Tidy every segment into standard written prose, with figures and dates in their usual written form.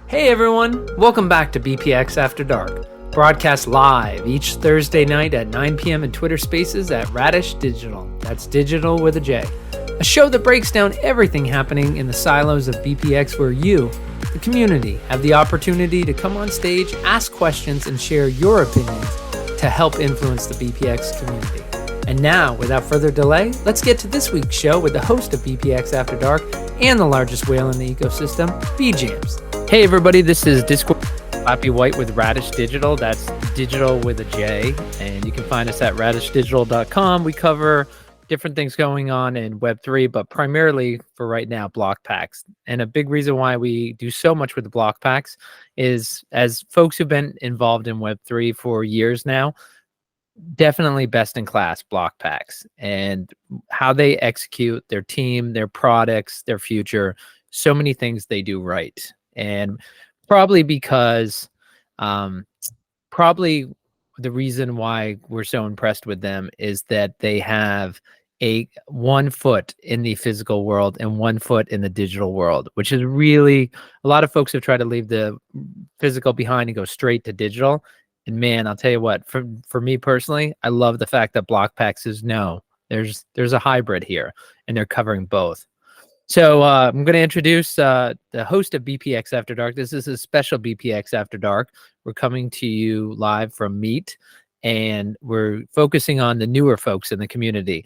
Hey everyone, welcome back to BPX After Dark, broadcast live each Thursday night at 9 p.m. in Twitter Spaces at Radish Digital. That's digital with a J. A show that breaks down everything happening in the silos of BPX where you, the community, have the opportunity to come on stage, ask questions, and share your opinions to help influence the BPX community. And now, without further delay, let's get to this week's show with the host of BPX After Dark and the largest whale in the ecosystem, B-Jams. Hey everybody, this is Discord Slappy White with Radish Digital. That's digital with a J. And you can find us at radishdigital.com. We cover different things going on in Web3, but primarily for right now, block packs. And a big reason why we do so much with the block packs is, as folks who've been involved in Web3 for years now, definitely best in class block packs and how they execute their team, their products, their future, so many things they do right. And probably because probably the reason why we're so impressed with them is that they have a 1 foot in the physical world and 1 foot in the digital world, which is really, a lot of folks have tried to leave the physical behind and go straight to digital. And man, I'll tell you what, for me personally, I love the fact that BlockPack says, no, there's a hybrid here and they're covering both. So I'm going to introduce the host of BPX After Dark. This is a special BPX After Dark. We're coming to you live from Meet, and we're focusing on the newer folks in the community,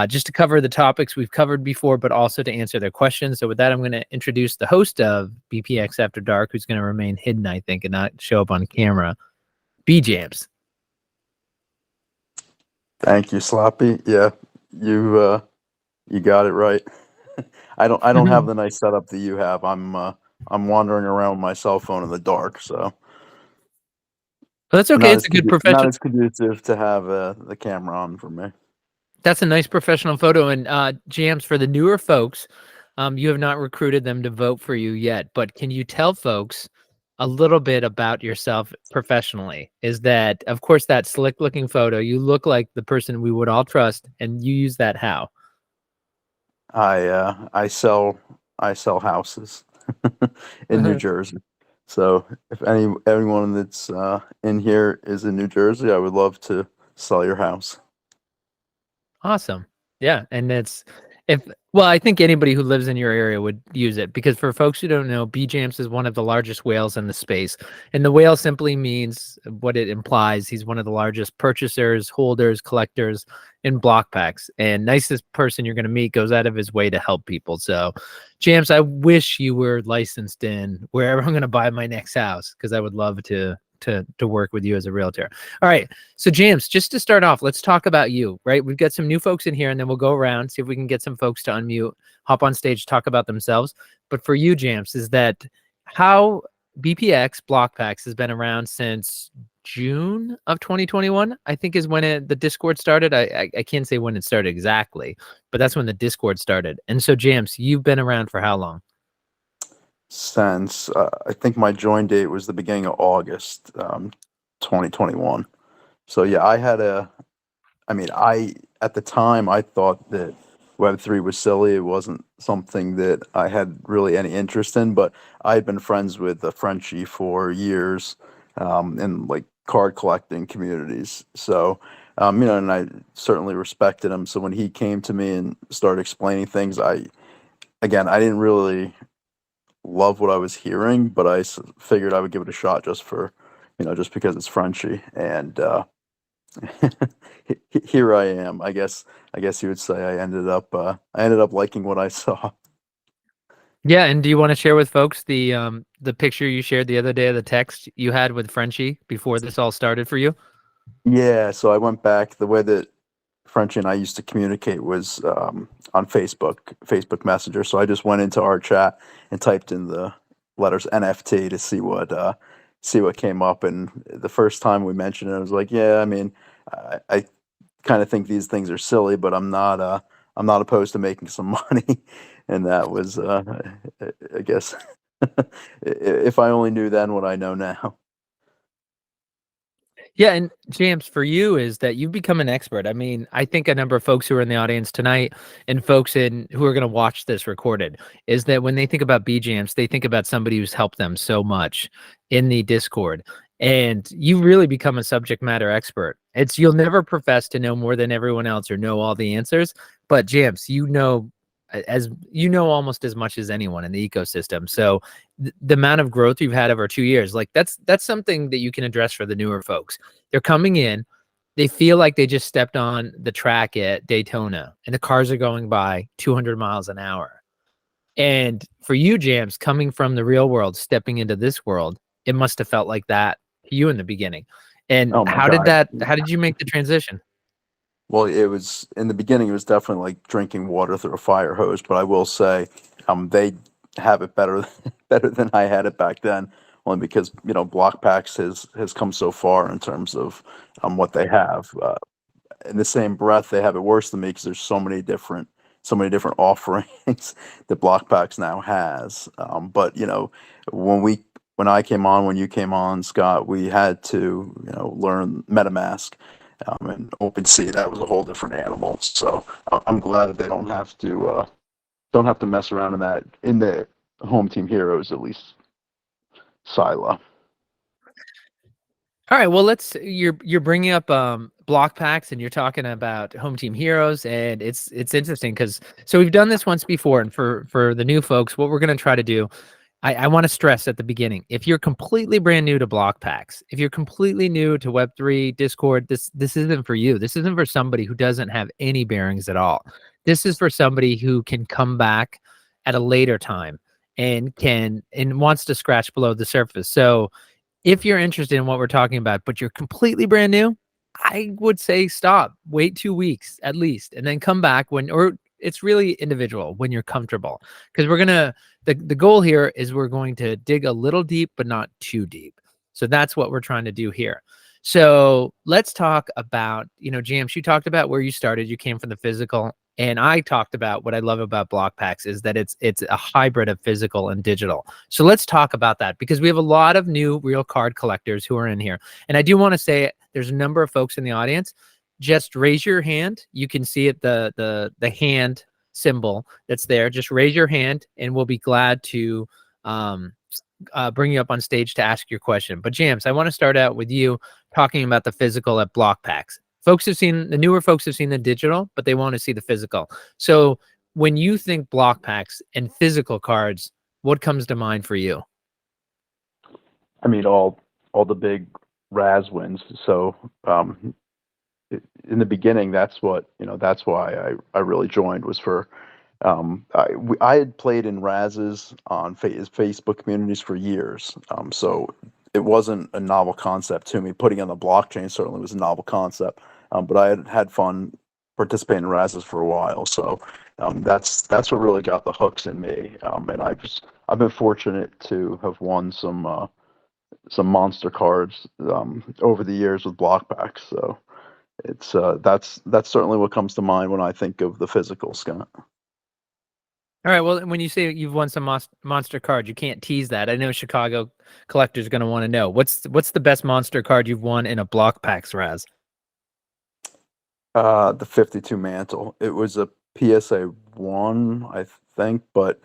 just to cover the topics we've covered before, but also to answer their questions. So with that, I'm going to introduce the host of BPX After Dark, who's going to remain hidden, I think, and not show up on camera, B-Jams. Thank you, Sloppy. Yeah, you got it right. I don't have the nice setup that you have. I'm wandering around with my cell phone in the dark, so Well, that's okay. It's a good not professional. as conducive to have the camera on for me. That's a nice professional photo. And Jams, for the newer folks, you have not recruited them to vote for you yet, but can you tell folks a little bit about yourself professionally? Is that, of course, that slick looking photo, you look like the person we would all trust, and you use that how? I sell houses in New Jersey. So if anyone that's in here is in New Jersey, I would love to sell your house. Awesome. Yeah, and well, I think anybody who lives in your area would use it, because for folks who don't know, B-Jams is one of the largest whales in the space. And the whale simply means what it implies. He's one of the largest purchasers, holders, collectors in block packs. And nicest person you're going to meet goes out of his way to help people. So, Jams, I wish you were licensed in wherever I'm going to buy my next house, because I would love to work with you as a realtor. All right. So James, just to start off, let's talk about you, right? We've got some new folks in here, and then we'll go around, see if we can get some folks to unmute, hop on stage, talk about themselves. But for you, James, is that how BPX Block Packs has been around since June of 2021, I think is when the Discord started. I can't say when it started exactly, but that's when the Discord started. And so James, you've been around for how long? Since I think my join date was the beginning of August, 2021. So yeah, I at the time I thought that Web3 was silly. It wasn't something that I had really any interest in, but I had been friends with the Frenchie for years, in like card collecting communities. So, and I certainly respected him. So when he came to me and started explaining things, I didn't really love what I was hearing, but figured I would give it a shot just just because it's Frenchy. And here I am. I guess you would say I ended up liking what I saw. Yeah, and do you want to share with folks the picture you shared the other day of the text you had with Frenchie before this all started for you? Yeah, so I went back. The way that Frenchie and I used to communicate was on Facebook Messenger. So I just went into our chat and typed in the letters NFT to see what came up. And the first time we mentioned it, I was like, yeah, I mean, I kind of think these things are silly, but I'm not opposed to making some money. And that was, I guess, if I only knew then what I know now. Yeah, and James, for you is that you've become an expert. I mean, I think a number of folks who are in the audience tonight and folks in who are going to watch this recorded is that when they think about B Jams, they think about somebody who's helped them so much in the Discord. And you really become a subject matter expert. It's you'll never profess to know more than everyone else or know all the answers, but James, as you know almost as much as anyone in the ecosystem. So the amount of growth you've had over 2 years, like that's something that you can address for the newer folks. They're coming in, they feel like they just stepped on the track at Daytona and the cars are going by 200 miles an hour. And for you, Jams, coming from the real world, stepping into this world, it must have felt like that to you in the beginning. And Oh my God. how did you make the transition? Well, it was in the beginning. It was definitely like drinking water through a fire hose. But I will say, they have it better better than I had it back then. Only because Block Packs has come so far in terms of what they have. In the same breath, they have it worse than me because there's so many different offerings that Block Packs now has. But when we when I came on, when you came on, Scott, we had to learn MetaMask. And OpenSea, that was a whole different animal. So I'm glad that they don't have to mess around in the home team heroes, at least silo. All right, well, you're bringing up block packs and you're talking about home team heroes, and it's interesting because so we've done this once before, and for the new folks, what we're going to try to do, I want to stress at the beginning, if you're completely brand new to block packs, if you're completely new to Web3 Discord, this isn't for you. This isn't for somebody who doesn't have any bearings at all. This is for somebody who can come back at a later time and wants to scratch below the surface. So if you're interested in what we're talking about, but you're completely brand new, I would say stop, wait 2 weeks at least, and then come back or it's really individual when you're comfortable. Because the goal here is we're going to dig a little deep, but not too deep. So that's what we're trying to do here. So let's talk about, James, you talked about where you started. You came from the physical. And I talked about what I love about block packs is that it's a hybrid of physical and digital. So let's talk about that because we have a lot of new real card collectors who are in here. And I do want to say there's a number of folks in the audience. Just raise your hand. You can see it, the hand symbol that's there. Just raise your hand and we'll be glad to bring you up on stage to ask your question. But James, I want to start out with you talking about the physical at block packs. The newer folks have seen the digital, but they want to see the physical. So when you think block packs and physical cards, what comes to mind for you? I mean, all the big Raz wins. So in the beginning, that's why I really joined was for I had played in Raz's on Facebook communities for years. So it wasn't a novel concept to me. Putting on the blockchain certainly was a novel concept. But I had fun participating in Raz's for a while. So that's what really got the hooks in me. And I've been fortunate to have won some monster cards over the years with block packs. So it's that's certainly what comes to mind when I think of the physical, Scott. All right. Well, when you say you've won some monster cards, you can't tease that. I know Chicago collectors going to want to know what's the best monster card you've won in a block packs, Raz? The 52 mantle. It was a PSA 1, I think, but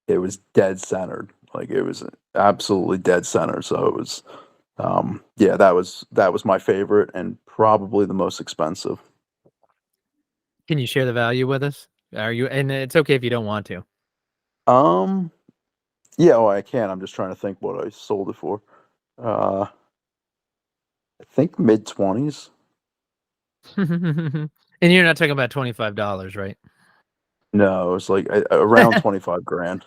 it was dead centered. Like it was absolutely dead center. So it was, yeah, that was my favorite and probably the most expensive. Can you share the value with us? And it's okay if you don't want to. Um, yeah, well, I can. I'm just trying to think what I sold it for. I think mid 20s. And you're not talking about $25, right? No, it was like around 25 grand.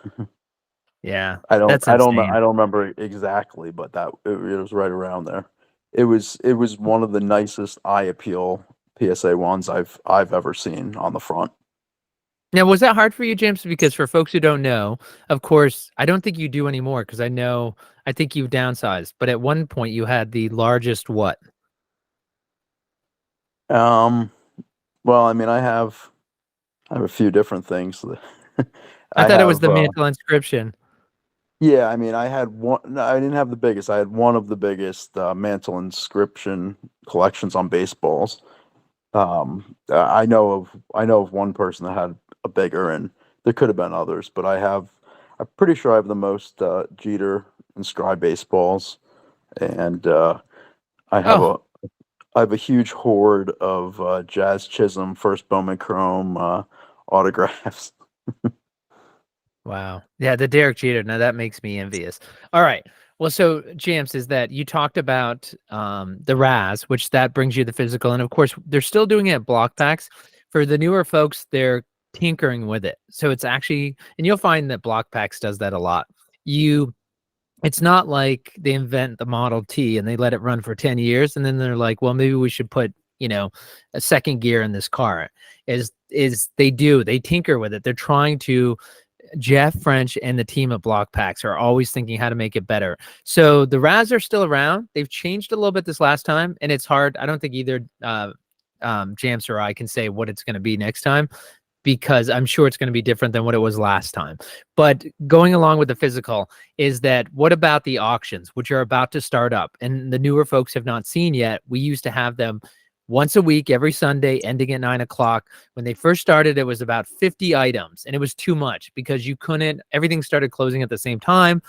Yeah, I don't that's I don't know insane. I don't remember exactly, but it was right around there. It was one of the nicest eye appeal PSA ones I've ever seen on the front. Now, was that hard for you, James? Because for folks who don't know, of course, I don't think you do anymore because I think you've downsized. But at one point, you had the largest what? Um, well, I mean, I have a few different things. I I thought it was have the mantle inscription. Yeah, I mean, I had one. No, I didn't have the biggest. I had one of the biggest mantle inscription collections on baseballs. I know of one person that had a bigger, and there could have been others, but I'm pretty sure I have the most Jeter inscribed baseballs, and I have Oh, a I have a huge hoard of Jazz Chisholm first Bowman Chrome autographs. wow. Yeah, the Derek Jeter. Now that makes me envious. All right. Well, so James, is that you talked about the RAS, which that brings you the physical, and of course they're still doing it at block packs. For the newer folks, they're tinkering with it. So it's actually, and you'll find that block packs does that a lot. You It's not like they invent the Model T and they let it run for 10 years and then they're like, well, maybe we should put, a second gear in this car. They tinker with it. They're trying to Jeff French and the team at Block Packs are always thinking how to make it better. So the RAS are still around. They've changed a little bit this last time, and it's hard. I don't think either Jams or I can say what it's going to be next time because I'm sure it's going to be different than what it was last time. But going along with the physical is that what about the auctions, which are about to start up and the newer folks have not seen yet? We used to have them once a week, every Sunday, ending at 9 o'clock. When they first started, it was about 50 items, and it was too much because everything started closing at the same time.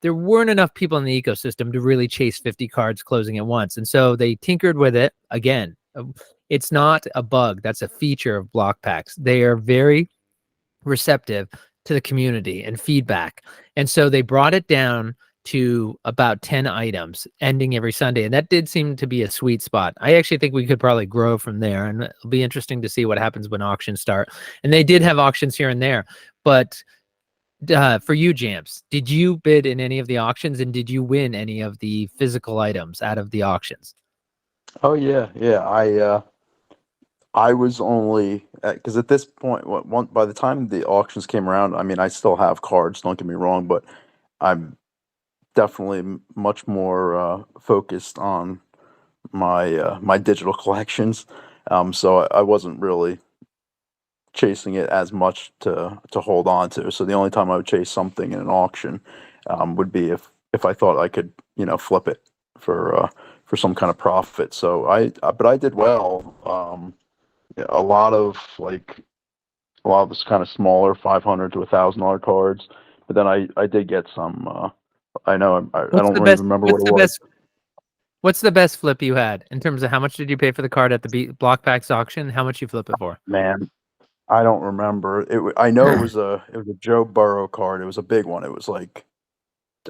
There weren't enough people in the ecosystem to really chase 50 cards closing at once. And so they tinkered with it again. It's not a bug. That's a feature of block packs. They are very receptive to the community and feedback. And so they brought it down to about 10 items ending every Sunday. And that did seem to be a sweet spot. I actually think we could probably grow from there. And it'll be interesting to see what happens when auctions start. And they did have auctions here and there. But for you, Jams, did you bid in any of the auctions and did you win any of the physical items out of the auctions? Oh yeah, yeah. I was only because at this point, by the time the auctions came around, I mean, I still have cards. Don't get me wrong, but I'm definitely much more focused on my digital collections. So I wasn't really chasing it as much to hold on to. So the only time I would chase something in an auction would be if I thought I could, flip it for some kind of profit. So but I did well. Yeah, a lot of this kind of smaller $500 to $1,000 cards, but then I did get some. I know I What's don't the even best? remember what What's it the was. best? What's the best flip you had in terms of how much did you pay for the card at the Block Packs auction? How much you flip it for? Man, I don't remember. I know it was a Joe Burrow card. It was a big one. It was like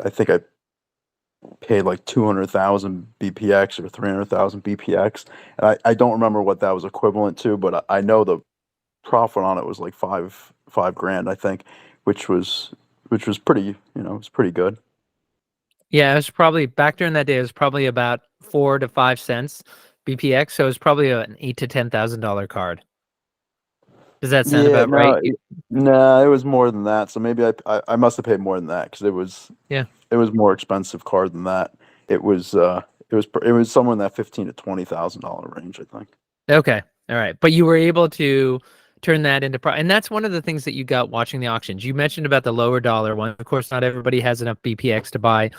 I think I paid like 200,000 BPX or 300,000 BPX, and I don't remember what that was equivalent to, but I know the profit on it was like five grand, I think, which was which was pretty, it was pretty good. Yeah, it was probably back during that day. It was probably about 4 to 5 cents BPX, so it was probably an $8,000 to $10,000 card. Does that sound Yeah, about right? no, it was more than that. So maybe I must have paid more than that because Yeah. it was more expensive card than that. It was it was somewhere in that 15 to $20,000 range, I think. Okay. All right. But you were able to turn that into and that's one of the things that you got watching the auctions. You mentioned about the lower dollar one. Of course, not everybody has enough BPX to buy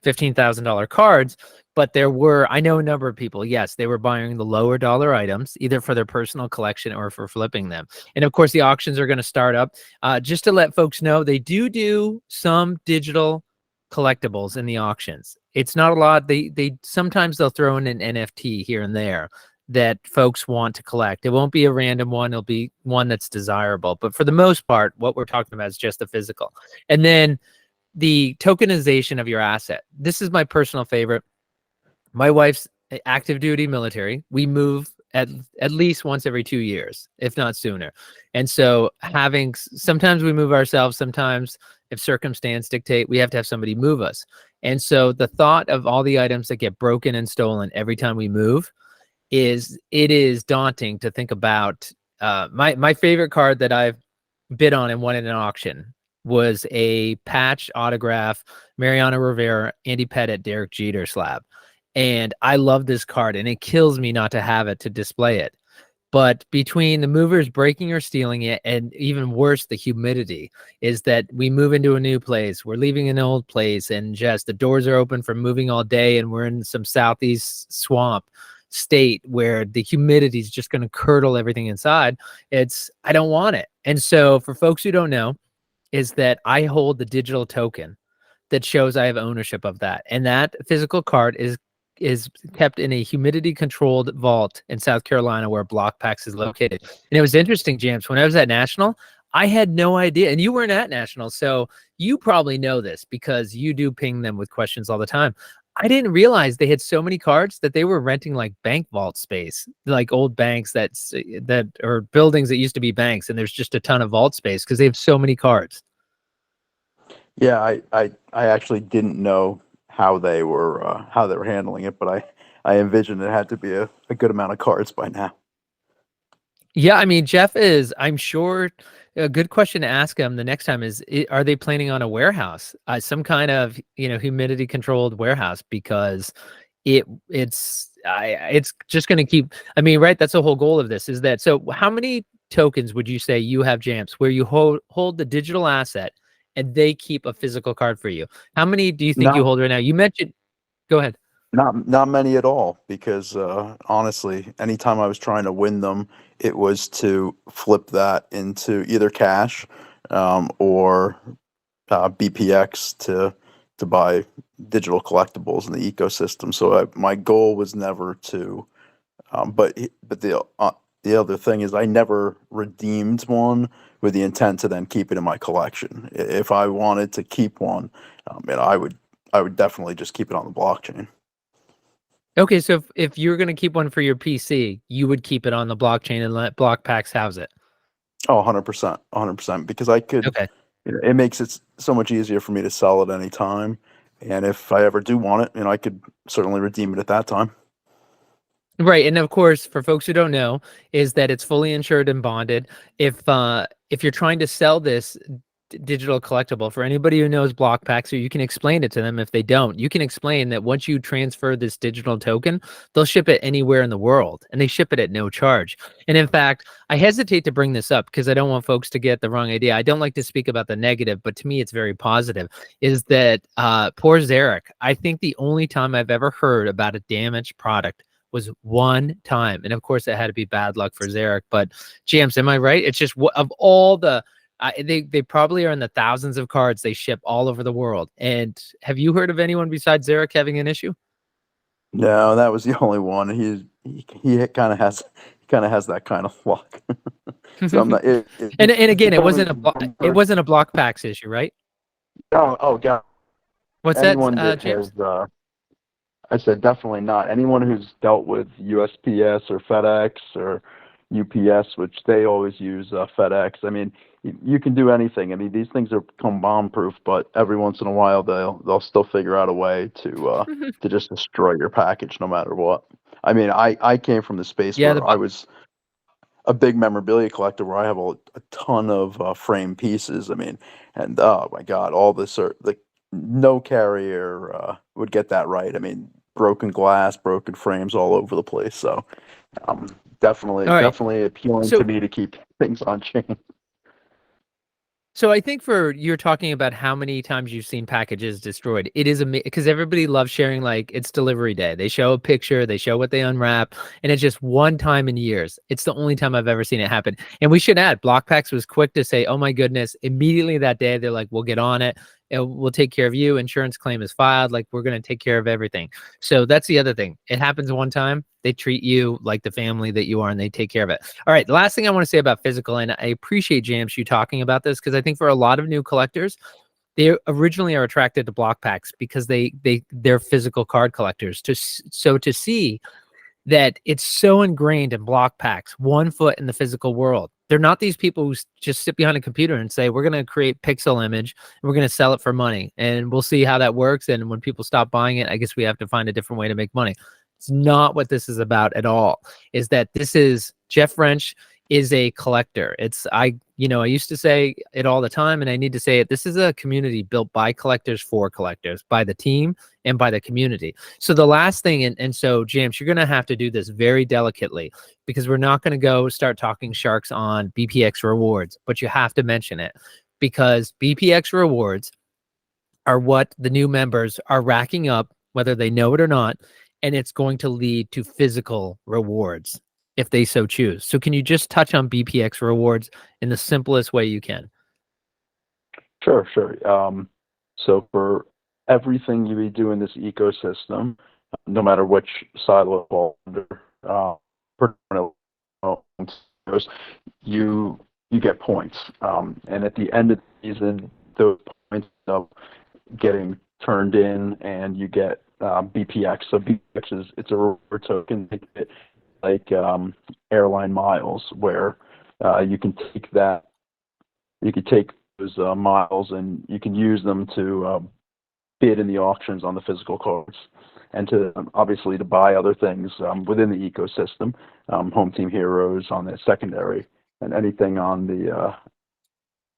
$15,000 cards, but I know a number of people, yes, they were buying the lower dollar items either for their personal collection or for flipping them. And of course, the auctions are going to start up. Just to let folks know, they do some digital collectibles in the auctions. It's not a lot. They sometimes they'll throw in an NFT here and there that folks want to collect. It won't be a random one. It'll be one that's desirable. But for the most part, what we're talking about is just the physical. And then the tokenization of your asset. This is my personal favorite. My wife's active duty military. We move at least once every 2 years, if not sooner. And so sometimes we move ourselves, sometimes if circumstance dictate, we have to have somebody move us. And so the thought of all the items that get broken and stolen every time we move it is daunting to think about. My favorite card that I've bid on and won in an auction was a patch autograph Mariano Rivera, Andy Pettitte, Derek Jeter slab. And I love this card and it kills me not to have it to display it. But between the movers breaking or stealing it, and even worse, the humidity, is that we move into a new place, we're leaving an old place, and just the doors are open from moving all day, and we're in some southeast swamp state where the humidity is just going to curdle everything inside. I don't want it. And so for folks who don't know, is that I hold the digital token that shows I have ownership of that. And that physical card is kept in a humidity controlled vault in South Carolina where BlockPax is located. And it was interesting, James, when I was at National, I had no idea. And you weren't at National, so you probably know this because you do ping them with questions all the time. I didn't realize they had so many cards that they were renting like bank vault space, like old banks that or buildings that used to be banks, and there's just a ton of vault space because they have so many cards. Yeah, I actually didn't know how they were handling it, but I envisioned it had to be a good amount of cards by now. Yeah, I mean, Jeff is, I'm sure, a good question to ask him the next time is, are they planning on a warehouse, some kind of, humidity controlled warehouse? Because it's just going to keep, I mean, right. That's the whole goal of this is that. So how many tokens would you say you have, James, where you hold the digital asset and they keep a physical card for you? How many do you think you Not hold right now? You mentioned, go ahead. not many at all, because honestly, anytime I was trying to win them, it was to flip that into either cash, or BPX to buy digital collectibles in the ecosystem. So my goal was never to. But the other thing is, I never redeemed one with the intent to then keep it in my collection. If I wanted to keep one, and I would definitely just keep it on the blockchain. Okay, so if you're going to keep one for your PC, you would keep it on the blockchain and let BlockPax house it. Oh, 100%, 100%. Because I could, Okay. it makes it so much easier for me to sell at any time. And if I ever do want it, I could certainly redeem it at that time. Right, and of course, for folks who don't know, is that it's fully insured and bonded. If you're trying to sell this digital collectible, for anybody who knows BlockPax, or you can explain it to them if they don't, you can explain that once you transfer this digital token, they'll ship it anywhere in the world, and they ship it at no charge. And in fact, I hesitate to bring this up because I don't want folks to get the wrong idea. I don't like to speak about the negative, but to me, it's very positive. Is that poor Zarek? I think the only time I've ever heard about a damaged product was one time. And of course, it had to be bad luck for Zarek. But James, am I right? It's just of all the, they probably are in the thousands of cards they ship all over the world. And have you heard of anyone besides Zarek having an issue? No, that was the only one. He kind of has that kind of luck. So I'm not. And again, It's it only wasn't one it person. wasn't a block packs issue, right? Oh God! What's that, Anyone that James? has, I said definitely not. Anyone who's dealt with USPS or FedEx or UPS, which they always use FedEx. I mean, you can do anything. I mean, these things are become bomb proof, but every once in a while they'll still figure out a way to just destroy your package no matter what. I mean, I came from the space Yeah, where I was a big memorabilia collector, where I have a ton of frame pieces. I mean, and oh my God, all this like no carrier would get that right. I mean, broken glass, broken frames all over the place. So all right. definitely appealing to So me to keep things on chain. So I think you're talking about how many times you've seen packages destroyed. It is because everybody loves sharing, like, it's delivery day. They show a picture, they show what they unwrap, and it's just one time in years. It's the only time I've ever seen it happen. And we should add, BlockPax was quick to say, "Oh my goodness!" Immediately that day, they're like, "We'll get on it. And we'll take care of you. Insurance claim is filed. Like, we're going to take care of everything." So that's the other thing. It happens one time. They treat you like the family that you are, and they take care of it. All right. The last thing I want to say about physical, and I appreciate, James, you talking about this, because I think for a lot of new collectors, they originally are attracted to block packs because they're physical card collectors. So to see that it's so ingrained in block packs, 1 foot in the physical world. They're not these people who just sit behind a computer and say, we're going to create pixel image and we're going to sell it for money. And we'll see how that works. And when people stop buying it, I guess we have to find a different way to make money. It's not what this is about at all. Is that this is Jeff French is a collector. I used to say it all the time, and I need to say it. This is a community built by collectors for collectors, by the team and by the community. So the last thing, and so James, you're going to have to do this very delicately, because we're not going to go start talking sharks on BPX rewards, but you have to mention it, because BPX rewards are what the new members are racking up, whether they know it or not, and it's going to lead to physical rewards if they so choose. So can you just touch on BPX rewards in the simplest way you can? Sure, sure. So for everything you do in this ecosystem, no matter which side of it falls under, predominantly, you get points, and at the end of the season, those points of getting turned in, and you get BPX. So BPX it's a reward token, like airline miles, where you can take that, you can take those miles, and you can use them to bid in the auctions on the physical cards, and to obviously to buy other things within the ecosystem, home team heroes on the secondary, and anything on the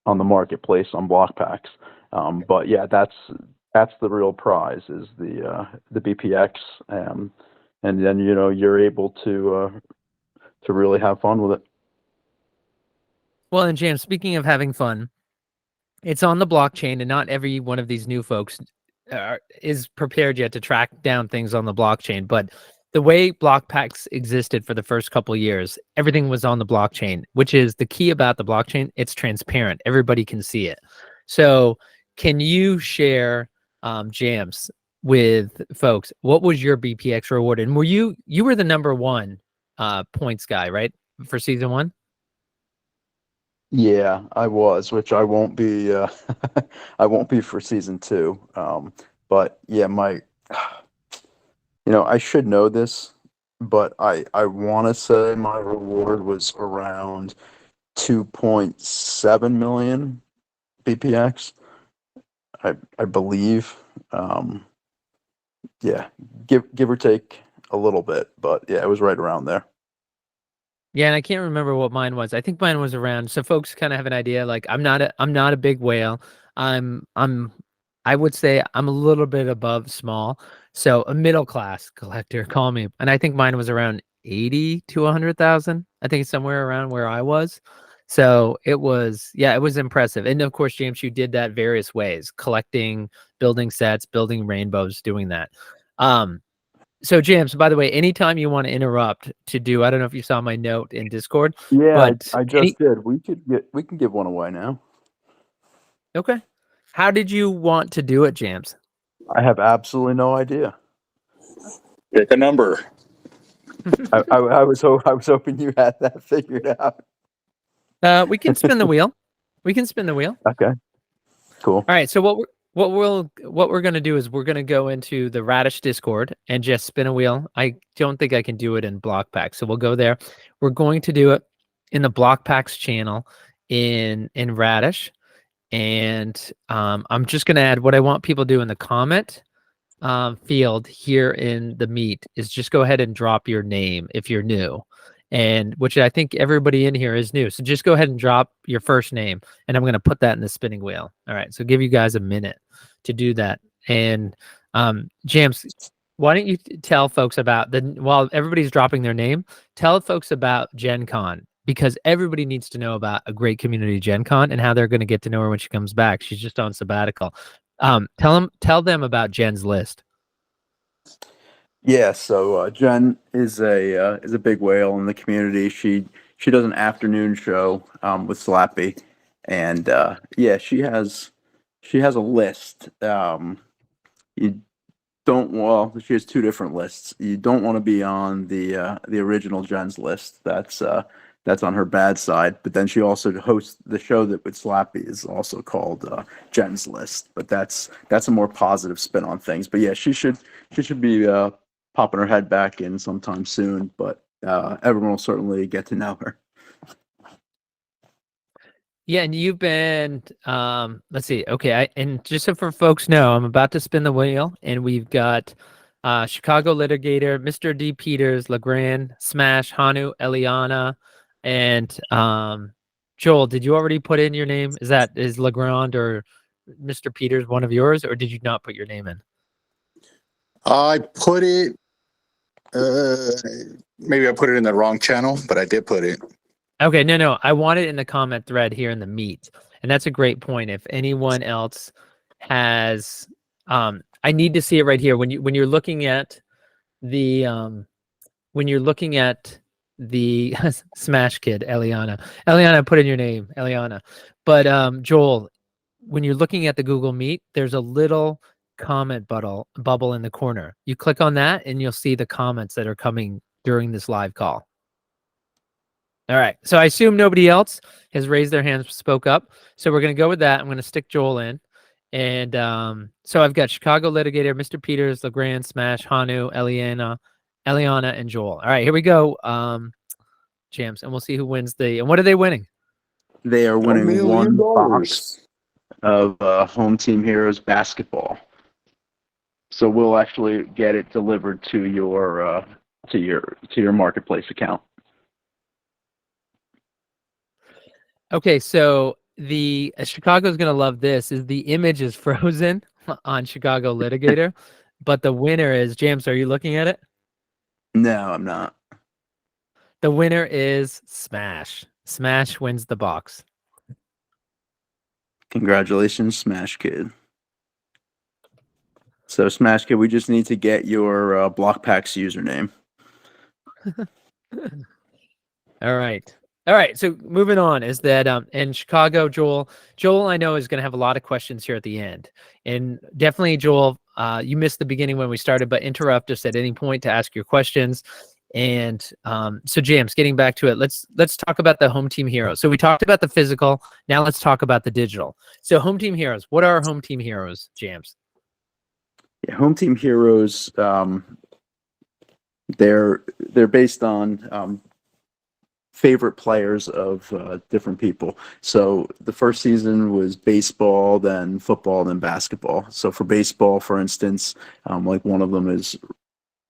marketplace on block packs. But yeah, that's the real prize, is the BPX, and then you're able to really have fun with it. Well, and James, speaking of having fun, it's on the blockchain, and not every one of these new folks is prepared yet to track down things on the blockchain. But the way block packs existed for the first couple of years, everything was on the blockchain, which is the key about the blockchain. It's transparent. Everybody can see it. So can you share, James, with folks, what was your BPX reward? And you were the number one points guy, right, for season one? Yeah, I was, which I won't be. I won't be for season two. But yeah, I should know this, but I want to say my reward was around 2.7 million BPX. I believe. Yeah, give or take a little bit, but yeah, it was right around there. Yeah, and I can't remember what mine was. I think mine was around, so folks kind of have an idea. Like I'm not a big whale. I'm I would say I'm a little bit above small. So a middle class collector, call me. And I think mine was around 80 to 100,000. I think it's somewhere around where I was. So it was, yeah, it was impressive. And of course, James, you did that various ways, collecting, building sets, building rainbows, doing that. Um, so James, by the way, anytime you want to interrupt to do, I don't know if you saw my note in Discord, Yeah, but I just did. We can give one away now. okay. How did you want to do it, James? I have absolutely no idea. Pick a number. I was hoping you had that figured out. We can spin the wheel. We can spin the wheel. Okay, cool. All right. So what we're gonna do is we're gonna go into the Radish Discord and just spin a wheel. I don't think I can do it in Block Pack, so we'll go there. We're going to do it in the Block Packs channel in Radish, and I'm just gonna add what I want people to do in the comment field here in the meet is just go ahead and drop your name if you're new, and which I think everybody in here is new. So just go ahead and drop your first name, and I'm going to put that in the spinning wheel. All right. So give you guys a minute to do that. And James, why don't you tell folks about while everybody's dropping their name, tell folks about Gen Con, because everybody needs to know about a great community Gen Con and how they're going to get to know her when she comes back. She's just on sabbatical. Tell them about Jen's list. Yeah, so Jen is a big whale in the community. She does an afternoon show with Slappy, and yeah, she has a list. You don't well, she has two different lists. You don't want to be on the original Jen's list. That's on her bad side. But then she also hosts the show that with Slappy is also called Jen's List. But that's a more positive spin on things. But yeah, she should be popping her head back in sometime soon. But everyone will certainly get to know her. Yeah, and you've been let's see. Okay, and just so for folks know, I'm about to spin the wheel, and we've got Chicago Litigator, Mr. D. Peters, Legrand, Smash, Hanu, Eliana, And Joel, did you already put in your name? Is Legrand or Mr. Peters one of yours, or did you not put your name in? I put it, maybe I put it in the wrong channel, but I did put it. Okay, no. I want it in the comment thread here in the meet. And that's a great point. If anyone else has I need to see it right here. When you're looking at the Smash Kid, Eliana. Eliana, put in your name, Eliana. But Joel, when you're looking at the Google Meet, there's a little comment bubble in the corner. You click on that and you'll see the comments that are coming during this live call. All right. So I assume nobody else has raised their hands, spoke up. So we're going to go with that. I'm going to stick Joel in. And so I've got Chicago Litigator, Mr. Peters, Legrand, Smash, Hanu, Eliana, and Joel. All right, here we go. Jams, and we'll see who wins and what are they winning? They are $1 winning million. one box of Home Team Heroes basketball. So we'll actually get it delivered to your marketplace account. Okay, so the Chicago's gonna love this. Is the image is frozen on Chicago Litigator, but the winner is Jams. Are you looking at it? No, I'm not. The winner is Smash. Smash wins the box. Congratulations, Smash Kid. So Smash Kid, we just need to get your BlockPax username. All right. So moving on is that in Chicago, Joel, I know is going to have a lot of questions here at the end, and definitely Joel, you missed the beginning when we started, but interrupt us at any point to ask your questions. And so James, getting back to it, let's talk about the Home Team Heroes. So we talked about the physical. Now let's talk about the digital. So Home Team Heroes, what are Home Team Heroes, James? Yeah, Home Team Heroes. They're based on favorite players of different people. So the first season was baseball, then football, then basketball. So for baseball, for instance, like one of them is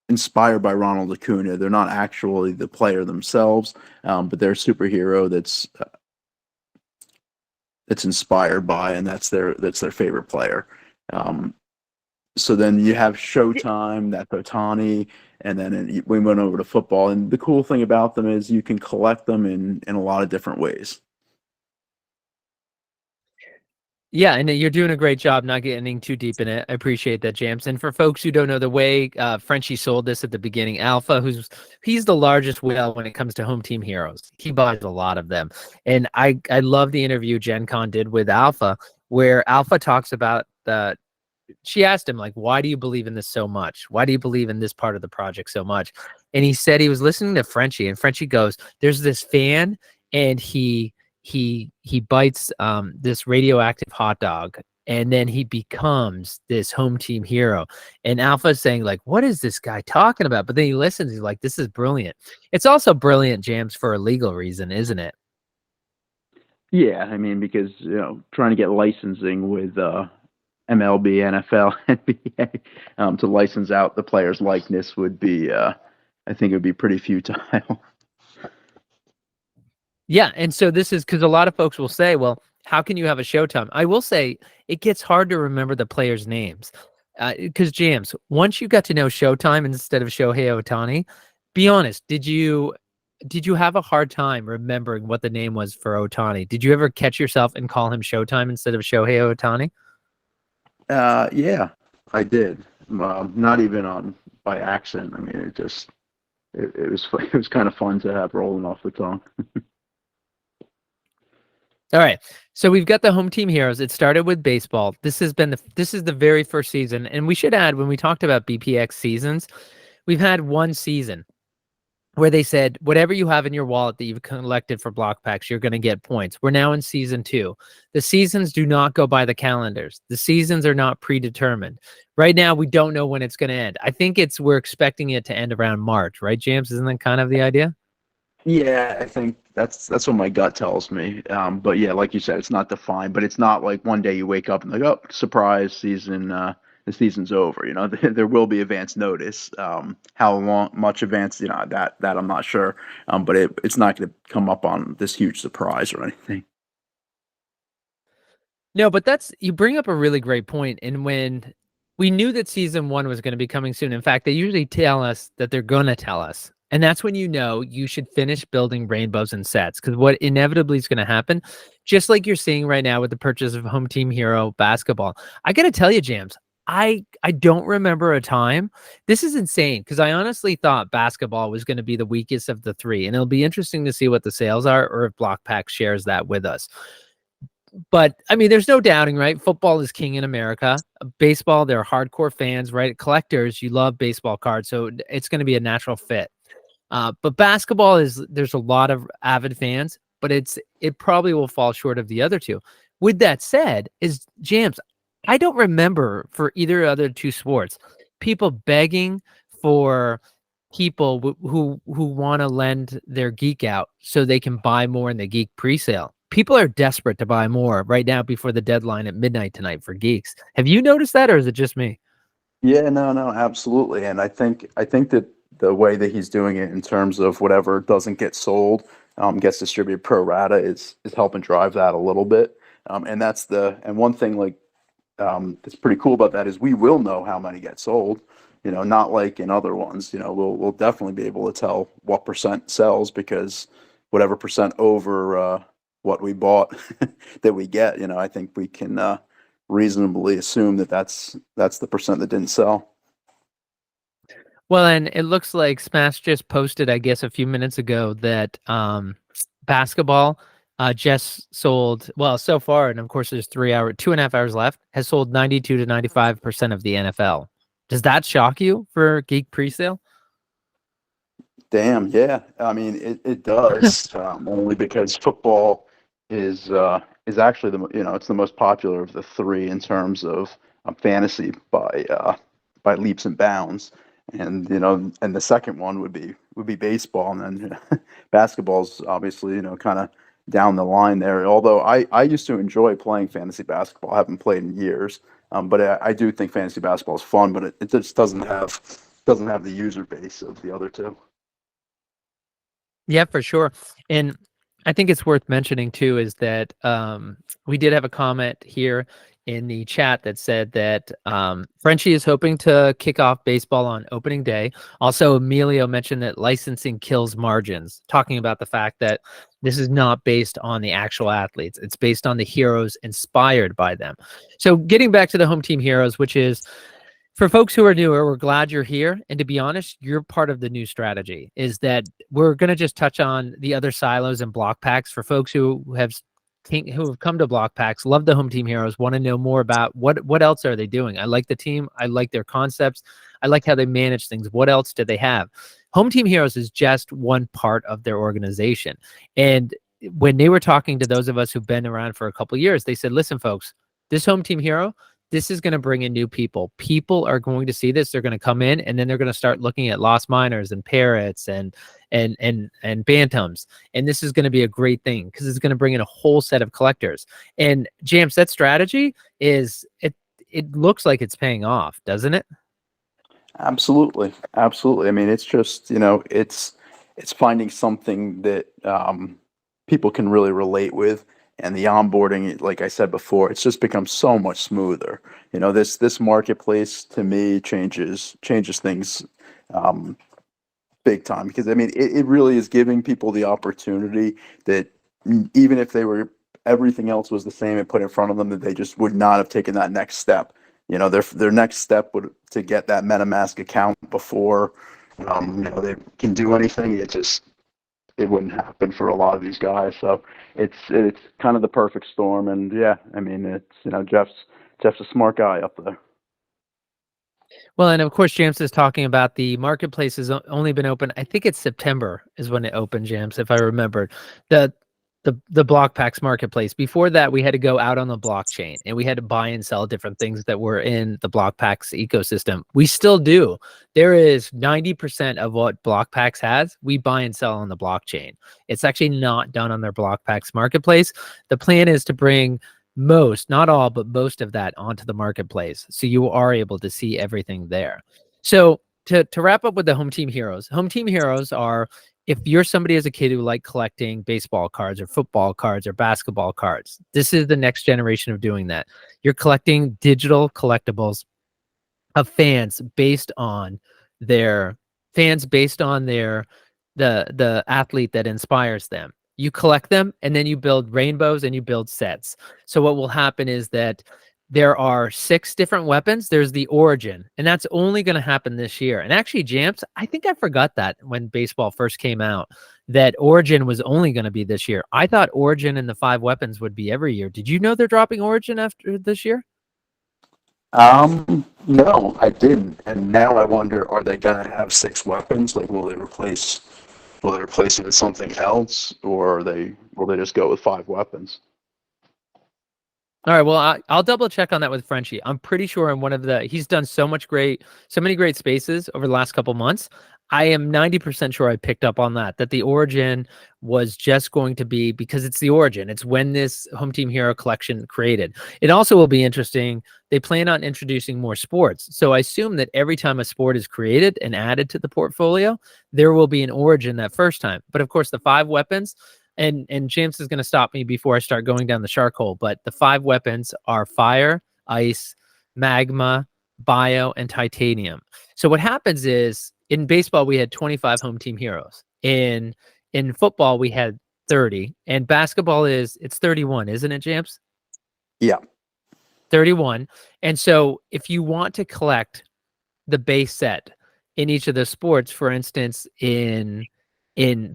inspired by Ronald Acuna. They're not actually the player themselves, but they're a superhero that's inspired by, and that's their favorite player. So then you have Showtime, that's Otani, and then we went over to football. And the cool thing about them is you can collect them in a lot of different ways. Yeah, and you're doing a great job not getting too deep in it. I appreciate that, James. And for folks who don't know, the way Frenchie sold this at the beginning, Alpha, he's the largest whale when it comes to Home Team Heroes. He buys a lot of them. And I love the interview Gen Con did with Alpha, where Alpha talks about she asked him, like, why do you believe in this so much? Why do you believe in this part of the project so much? And he said he was listening to Frenchie, and Frenchie goes, there's this fan, and he bites this radioactive hot dog, and then he becomes this Home Team hero. And Alpha's saying, like, what is this guy talking about? But then he listens, he's like, this is brilliant. It's also brilliant, Jams, for a legal reason, isn't it? Yeah, I mean, because trying to get licensing with MLB, NFL, NBA to license out the player's likeness would be, I think it would be pretty futile. Yeah, and so this is because a lot of folks will say, well, how can you have a Showtime? I will say it gets hard to remember the players' names because, James, once you got to know Showtime instead of Shohei Ohtani, be honest, did you have a hard time remembering what the name was for Ohtani? Did you ever catch yourself and call him Showtime instead of Shohei Ohtani? Yeah, I did. Not even by accident. I mean, it was kind of fun to have rolling off the tongue. All right. So we've got the Home Team Heroes. It started with baseball. This is the very first season. And we should add, when we talked about BPX seasons, we've had one season where they said, whatever you have in your wallet that you've collected for block packs, you're going to get points. We're now in season 2. The seasons do not go by the calendars. The seasons are not predetermined. Right now, we don't know when it's going to end. I think we're expecting it to end around March, right, James? Isn't that kind of the idea? Yeah, I think that's what my gut tells me. But yeah, like you said, it's not defined. But it's not like one day you wake up and like, oh, surprise, season the season's over. There will be advance notice. Much advance, that I'm not sure. But it's not going to come up on this huge surprise or anything. No, but you bring up a really great point. And when we knew that season 1 was going to be coming soon, in fact, they usually tell us that they're going to tell us. And that's when you should finish building rainbows and sets, because what inevitably is going to happen, just like you're seeing right now with the purchase of Home Team Hero basketball. I got to tell you, James, I don't remember a time. This is insane, because I honestly thought basketball was going to be the weakest of the three. And it'll be interesting to see what the sales are, or if BlockPack shares that with us. But I mean, there's no doubting, right? Football is king in America. Baseball, they're hardcore fans, right? Collectors, you love baseball cards, so it's going to be a natural fit. But basketball there's a lot of avid fans, but it probably will fall short of the other two. With that said, James, I don't remember for either other two sports people begging for people who want to lend their geek out so they can buy more in the geek presale. People are desperate to buy more right now before the deadline at midnight tonight for geeks. Have you noticed that, or is it just me? Yeah, no, absolutely. And I think that the way that he's doing it in terms of whatever doesn't get sold gets distributed pro rata is helping drive that a little bit. And one thing that's pretty cool about that is we will know how many get sold. Not like in other ones. We'll definitely be able to tell what percent sells, because whatever percent over what we bought that we get. I think we can reasonably assume that that's the percent that didn't sell. Well, and it looks like Smash just posted, I guess, a few minutes ago that basketball just sold, well, so far, and of course there's 2.5 hours left, has sold 92 to 95% of the NFL. Does that shock you for geek presale? Damn, yeah. I mean, it does. Only because football is actually it's the most popular of the three in terms of fantasy by leaps and bounds. And the second one would be baseball, and then basketball's obviously kind of down the line there. Although I used to enjoy playing fantasy basketball. I haven't played in years, but I do think fantasy basketball is fun, but it just doesn't have the user base of the other two. Yeah, for sure. And I think it's worth mentioning too is that we did have a comment here in the chat that said that Frenchie is hoping to kick off baseball on opening day. Also, Emilio mentioned that licensing kills margins, talking about the fact that this is not based on the actual athletes. It's based on the heroes inspired by them. So getting back to the Home Team Heroes, which is, for folks who are newer, we're glad you're here. And to be honest, you're part of the new strategy, is that we're going to just touch on the other silos and block packs for folks who have come to block packs, love the Home Team Heroes, want to know more about what else are they doing. I like the team. I like their concepts. I like how they manage things. What else do they have? Home Team Heroes is just one part of their organization. And when they were talking to those of us who've been around for a couple of years, they said, listen, folks, this Home Team Hero, this is going to bring in new people. People are going to see this. They're going to come in, and then they're going to start looking at lost miners and parrots and bantams. And this is going to be a great thing because it's going to bring in a whole set of collectors. And James, that strategy it looks like it's paying off, doesn't it? Absolutely. I mean, it's just, it's finding something that people can really relate with, and the onboarding, like I said before, it's just become so much smoother. This marketplace to me changes things big time, because I mean, it really is giving people the opportunity that even if everything else was the same and put in front of them, that they just would not have taken that next step. Their next step would to get that MetaMask account before they can do anything. It wouldn't happen for a lot of these guys. So it's kind of the perfect storm. And yeah, I mean, it's Jeff's a smart guy up there. Well, and of course, James is talking about the marketplace has only been open. I think it's September is when it opened, James, if I remember. The BlockPax marketplace. Before that, we had to go out on the blockchain and we had to buy and sell different things that were in the BlockPax ecosystem. We still do. There is 90% of what BlockPax has, we buy and sell on the blockchain. It's actually not done on their BlockPax marketplace. The plan is to bring most, not all, but most of that onto the marketplace. So you are able to see everything there. So to wrap up with the home team heroes are, if you're somebody as a kid who like collecting baseball cards or football cards or basketball cards, this is the next generation of doing that. You're collecting digital collectibles of their fans based on the athlete that inspires them. You collect them and then you build rainbows and you build sets. So what will happen is that there are 6 different weapons. There's the origin, and that's only going to happen this year. And actually, Jamps, I think I forgot that when baseball first came out, that origin was only going to be this year. I thought origin and the 5 weapons would be every year. Did you know they're dropping origin after this year? No, I didn't. And now I wonder, are they gonna have 6 weapons? Like, will they replace it with something else, or will they just go with 5 weapons? All right. Well, I'll double check on that with Frenchie. I'm pretty sure in he's done so many great spaces over the last couple months. I am 90% sure I picked up on that the origin was just going to be, because it's the origin. It's when this Home Team Hero collection created. It also will be interesting. They plan on introducing more sports. So I assume that every time a sport is created and added to the portfolio, there will be an origin that first time. But of course, the 5 weapons, and James is going to stop me before I start going down the shark hole, but the 5 weapons are fire, ice, magma, bio, and titanium. So what happens is, in baseball we had 25 home team heroes. In football we had 30, and basketball it's 31, isn't it, James? Yeah. 31. And so if you want to collect the base set in each of the sports, for instance, in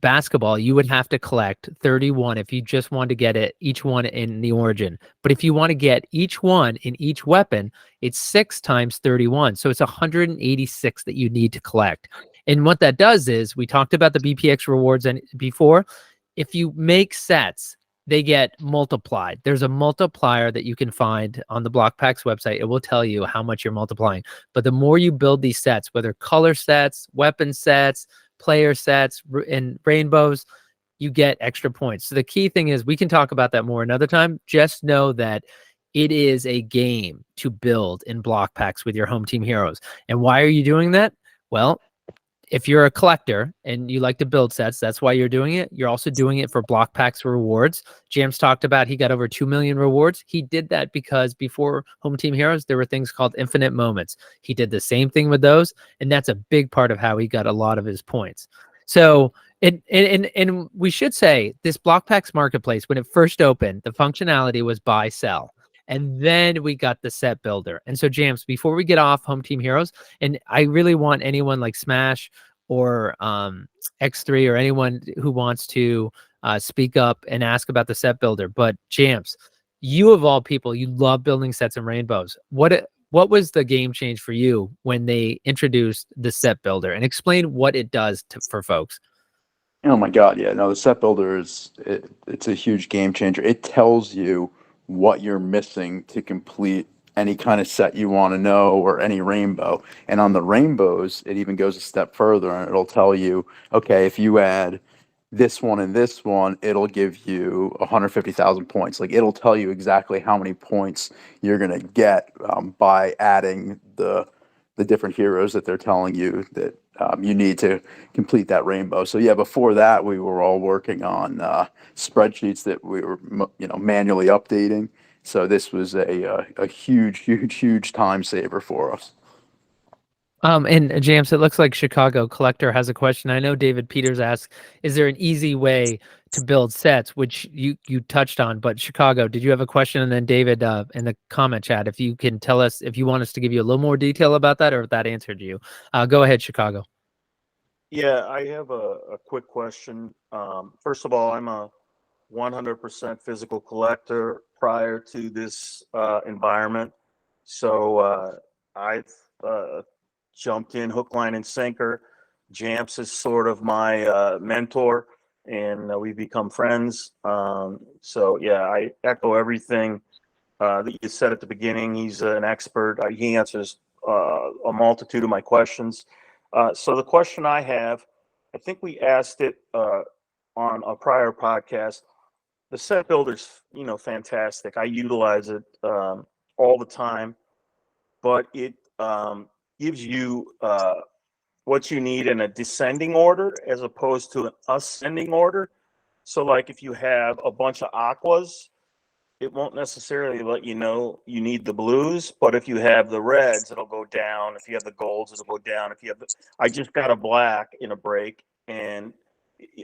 basketball, you would have to collect 31 if you just want to get it, each one in the origin. But if you want to get each one in each weapon, it's 6 times 31. So it's 186 that you need to collect. And what that does is, we talked about the BPX rewards before. If you make sets, they get multiplied. There's a multiplier that you can find on the BlockPacks website. It will tell you how much you're multiplying. But the more you build these sets, whether color sets, weapon sets, player sets, and rainbows, you get extra points. So the key thing is, we can talk about that more another time. Just know that it is a game to build in BlockPacks with your home team heroes. And why are you doing that? Well, if you're a collector and you like to build sets, that's why you're doing it. You're also doing it for BlockPacks rewards. James talked about he got over 2 million rewards. He did that because before Home Team Heroes, there were things called infinite moments. He did the same thing with those, and that's a big part of how he got a lot of his points. So, and we should say, this BlockPacks marketplace, when it first opened, the functionality was buy, sell. And then we got the set builder. And so, James, before we get off Home Team Heroes, and I really want anyone like Smash or X3 or anyone who wants to speak up and ask about the set builder. But James, you of all people, you love building sets and rainbows. What was the game change for you when they introduced the set builder, and explain what it does for folks? Oh my God, yeah. No, the set builder it's a huge game changer. It tells you what you're missing to complete any kind of set you want to know, or any rainbow. And on the rainbows, it even goes a step further, and it'll tell you, okay, if you add this one and this one, it'll give you 150,000 points. Like, it'll tell you exactly how many points you're gonna get by adding the different heroes that they're telling you that you need to complete that rainbow. So yeah, before that, we were all working on spreadsheets that we were manually updating. So this was a huge time saver for us. And James, it looks like Chicago Collector has a question. I know David Peters asked, is there an easy way to build sets, which you touched on, but Chicago, did you have a question? And then David, in the comment chat, if you can tell us, if you want us to give you a little more detail about that, or if that answered you. Go ahead, Chicago. Yeah, I have a quick question. First of all, I'm a 100% physical collector prior to this environment. So I've jumped in hook, line, and sinker. Jamps is sort of my mentor, and we've become friends. So yeah, I echo everything that you said at the beginning. He's an expert. He answers a multitude of my questions. So the question I have, I think we asked it on a prior podcast. the set builder's, fantastic. I utilize it all the time, but it gives you what you need in a descending order as opposed to an ascending order. So, like if you have a bunch of aquas, it won't necessarily let you know you need the blues, but if you have the reds, it'll go down. If you have the golds, it'll go down. If you have I just got a black in a break, and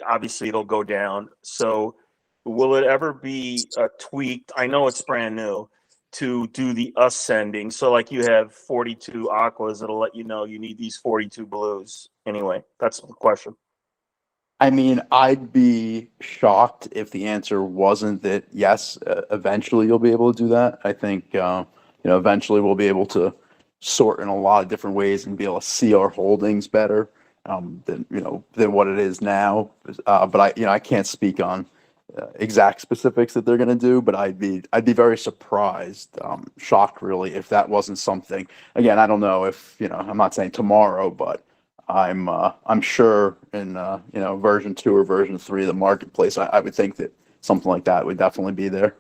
obviously it'll go down. So, will it ever be tweaked? I know it's brand new to do the ascending. So, like you have 42 aquas, it'll let you know you need these 42 blues. Anyway, that's the question. I mean, I'd be shocked if the answer wasn't that yes, eventually you'll be able to do that. I think eventually we'll be able to sort in a lot of different ways and be able to see our holdings better than what it is now. But I can't speak on exact specifics that they're going to do. But I'd be very surprised, shocked really, if that wasn't something. Again, I don't know if I'm not saying tomorrow, but I'm sure in version 2 or version 3 of the marketplace, I would think that something like that would definitely be there.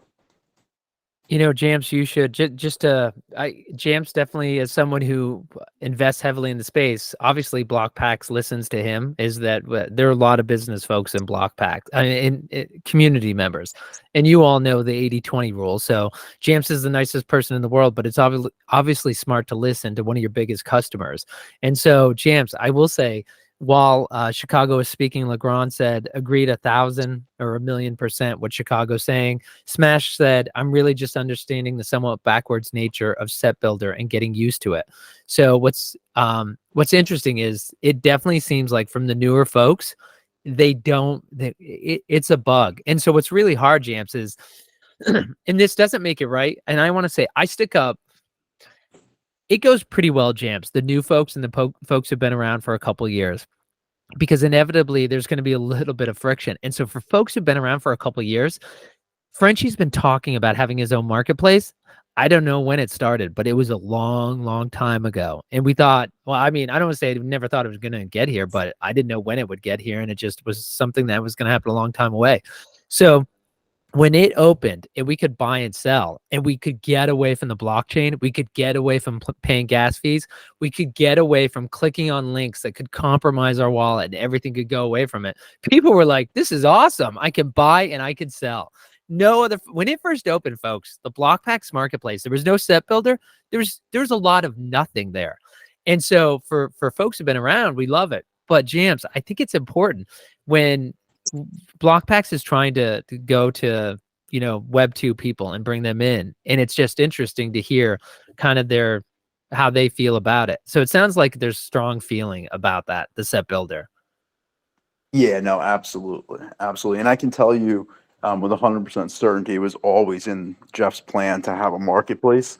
Jams, you should Jams definitely, as someone who invests heavily in the space, obviously BlockPax listens to him, is that there are a lot of business folks in BlockPax, in community members, and you all know the 80-20 rule. So Jams is the nicest person in the world, but it's obviously smart to listen to one of your biggest customers. And so Jams, I will say, while Chicago is speaking, Legrand said, agreed 1,000 or 1,000,000% what Chicago's saying. Smash said, I'm really just understanding the somewhat backwards nature of set builder and getting used to it. So what's interesting is it definitely seems like from the newer folks, it's a bug. And so what's really hard, Jams, is, and this doesn't make it right. And I want to say, I stick up, it goes pretty well, Jams, the new folks and the folks who've been around for a couple of years, because inevitably there's going to be a little bit of friction. And so for folks who've been around for a couple of years, Frenchie's been talking about having his own marketplace. I don't know when it started, but it was a long, long time ago. And we thought, well, I mean, I don't want to say I never thought it was going to get here, but I didn't know when it would get here. And it just was something that was going to happen a long time away. So when it opened and we could buy and sell and we could get away from the blockchain, we could get away from paying gas fees, we could get away from clicking on links that could compromise our wallet and everything could go away from it. People were like, this is awesome. I can buy and I can sell. When it first opened, folks, the BlockPax marketplace, there was no set builder. There's a lot of nothing there. And so for folks who've been around, we love it. But Jams, I think it's important when BlockPax is trying to go to Web 2 people and bring them in, and it's just interesting to hear kind of how they feel about it. So it sounds like there's strong feeling about that, the set builder. Yeah, no, absolutely, and I can tell you with 100% certainty, it was always in Jeff's plan to have a marketplace,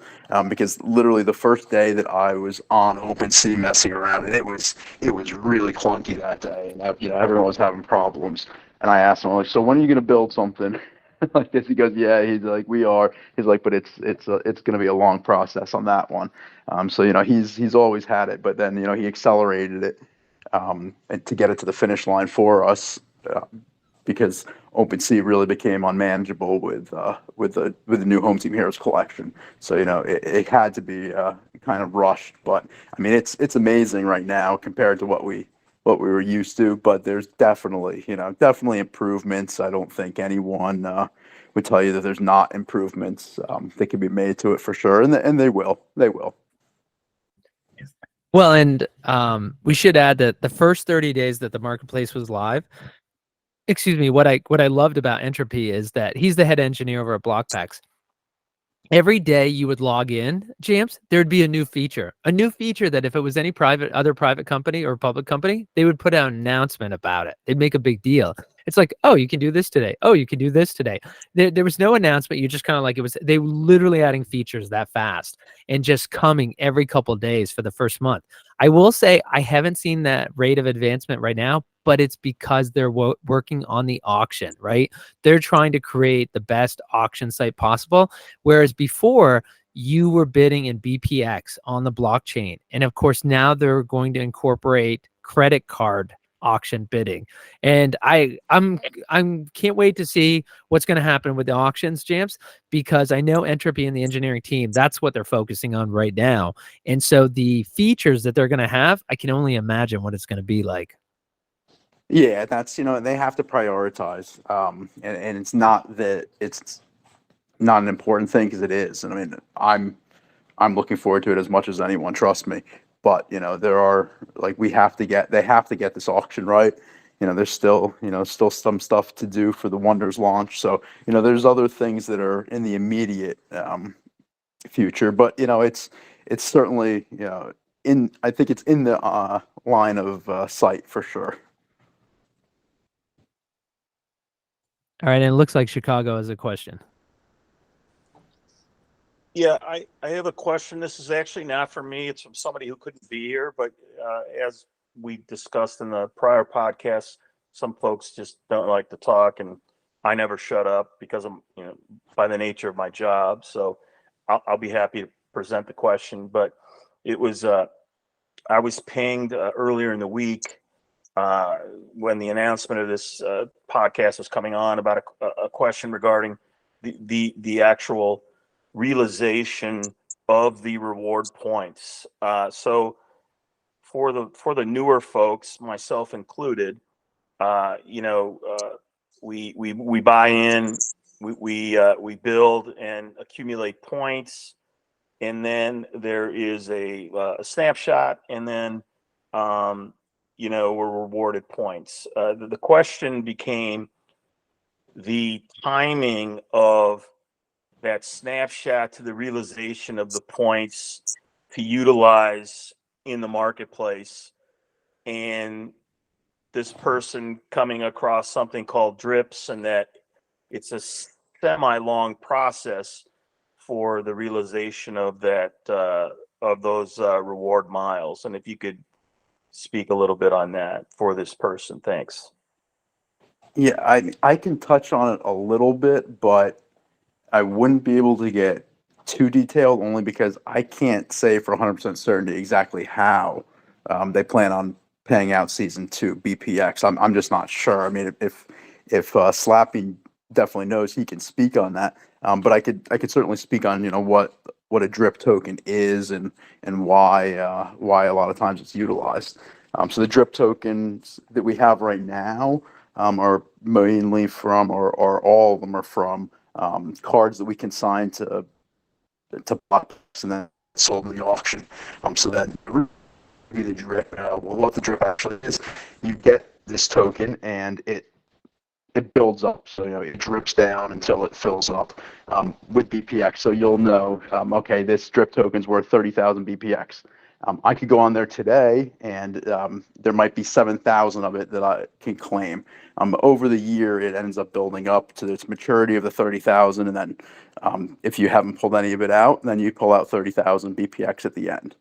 because literally the first day that I was on OpenSea messing around, and it was really clunky that day, and everyone was having problems. And I asked him, I'm like, so when are you going to build something like this? He goes, yeah. He's like, we are. He's like, but it's going to be a long process on that one. So he's always had it, but then he accelerated it and to get it to the finish line for us. Because OpenSea really became unmanageable with the new Home Team Heroes collection. So it had to be kind of rushed. But I mean, it's amazing right now compared to what we were used to. But there's definitely improvements. I don't think anyone would tell you that there's not improvements that can be made to it for sure, and they will. Well, and we should add that the first 30 days that the marketplace was live, what I loved about Entropy is that he's the head engineer over at BlockPax. Every day you would log in, James, there'd be a new feature that if it was any other private company or public company, they would put out an announcement about it. They'd make a big deal. It's like, oh, you can do this today. Oh, you can do this today. There was no announcement. You just kind of they were literally adding features that fast and just coming every couple of days for the first month. I will say I haven't seen that rate of advancement right now, but it's because they're working on the auction, right? They're trying to create the best auction site possible. Whereas before, you were bidding in BPX on the blockchain. And of course, now they're going to incorporate credit card auction bidding. And I'm can't wait to see what's going to happen with the auctions, Jamps, because I know Entropy and the engineering team, that's what they're focusing on right now. And so the features that they're going to have, I can only imagine what it's going to be like. Yeah, that's, they have to prioritize. And it's not that it's not an important thing, because it is. And I mean, I'm looking forward to it as much as anyone, trust me. But, there are, like, they have to get this auction right. There's still some stuff to do for the Wonders launch. So, there's other things that are in the immediate future. But, it's certainly, I think it's in the line of sight for sure. All right. And it looks like Chicago has a question. Yeah, I have a question. This is actually not for me. It's from somebody who couldn't be here. But as we discussed in the prior podcast, some folks just don't like to talk, and I never shut up because I'm, by the nature of my job. So I'll be happy to present the question. But it was, I was pinged earlier in the week when the announcement of this podcast was coming on about a question regarding the actual realization of the reward points. So for the newer folks, myself included, we buy in, we build and accumulate points, and then there is a snapshot, and then we're rewarded points. The question became the timing of that snapshot to the realization of the points to utilize in the marketplace, and this person coming across something called drips, and that it's a semi-long process for the realization of that of those reward miles. And if you could speak a little bit on that for this person, thanks. Yeah, I can touch on it a little bit, but I wouldn't be able to get too detailed, only because I can't say for 100% certainty exactly how they plan on paying out season 2 BPX. I'm just not sure. I mean, if Slappy definitely knows, he can speak on that. But I could certainly speak on what a drip token is, and why a lot of times it's utilized. So the drip tokens that we have right now are mainly from, or all of them are from, cards that we can sign to blocks and then sold in the auction. So that be the drip. Well, what the drip actually is, you get this token and it builds up. So it drips down until it fills up with BPX. So you'll know, okay, this drip token's worth 30,000 BPX. I could go on there today, and there might be 7,000 of it that I can claim. Over the year, it ends up building up to its maturity of the 30,000, and then if you haven't pulled any of it out, then you pull out 30,000 BPX at the end.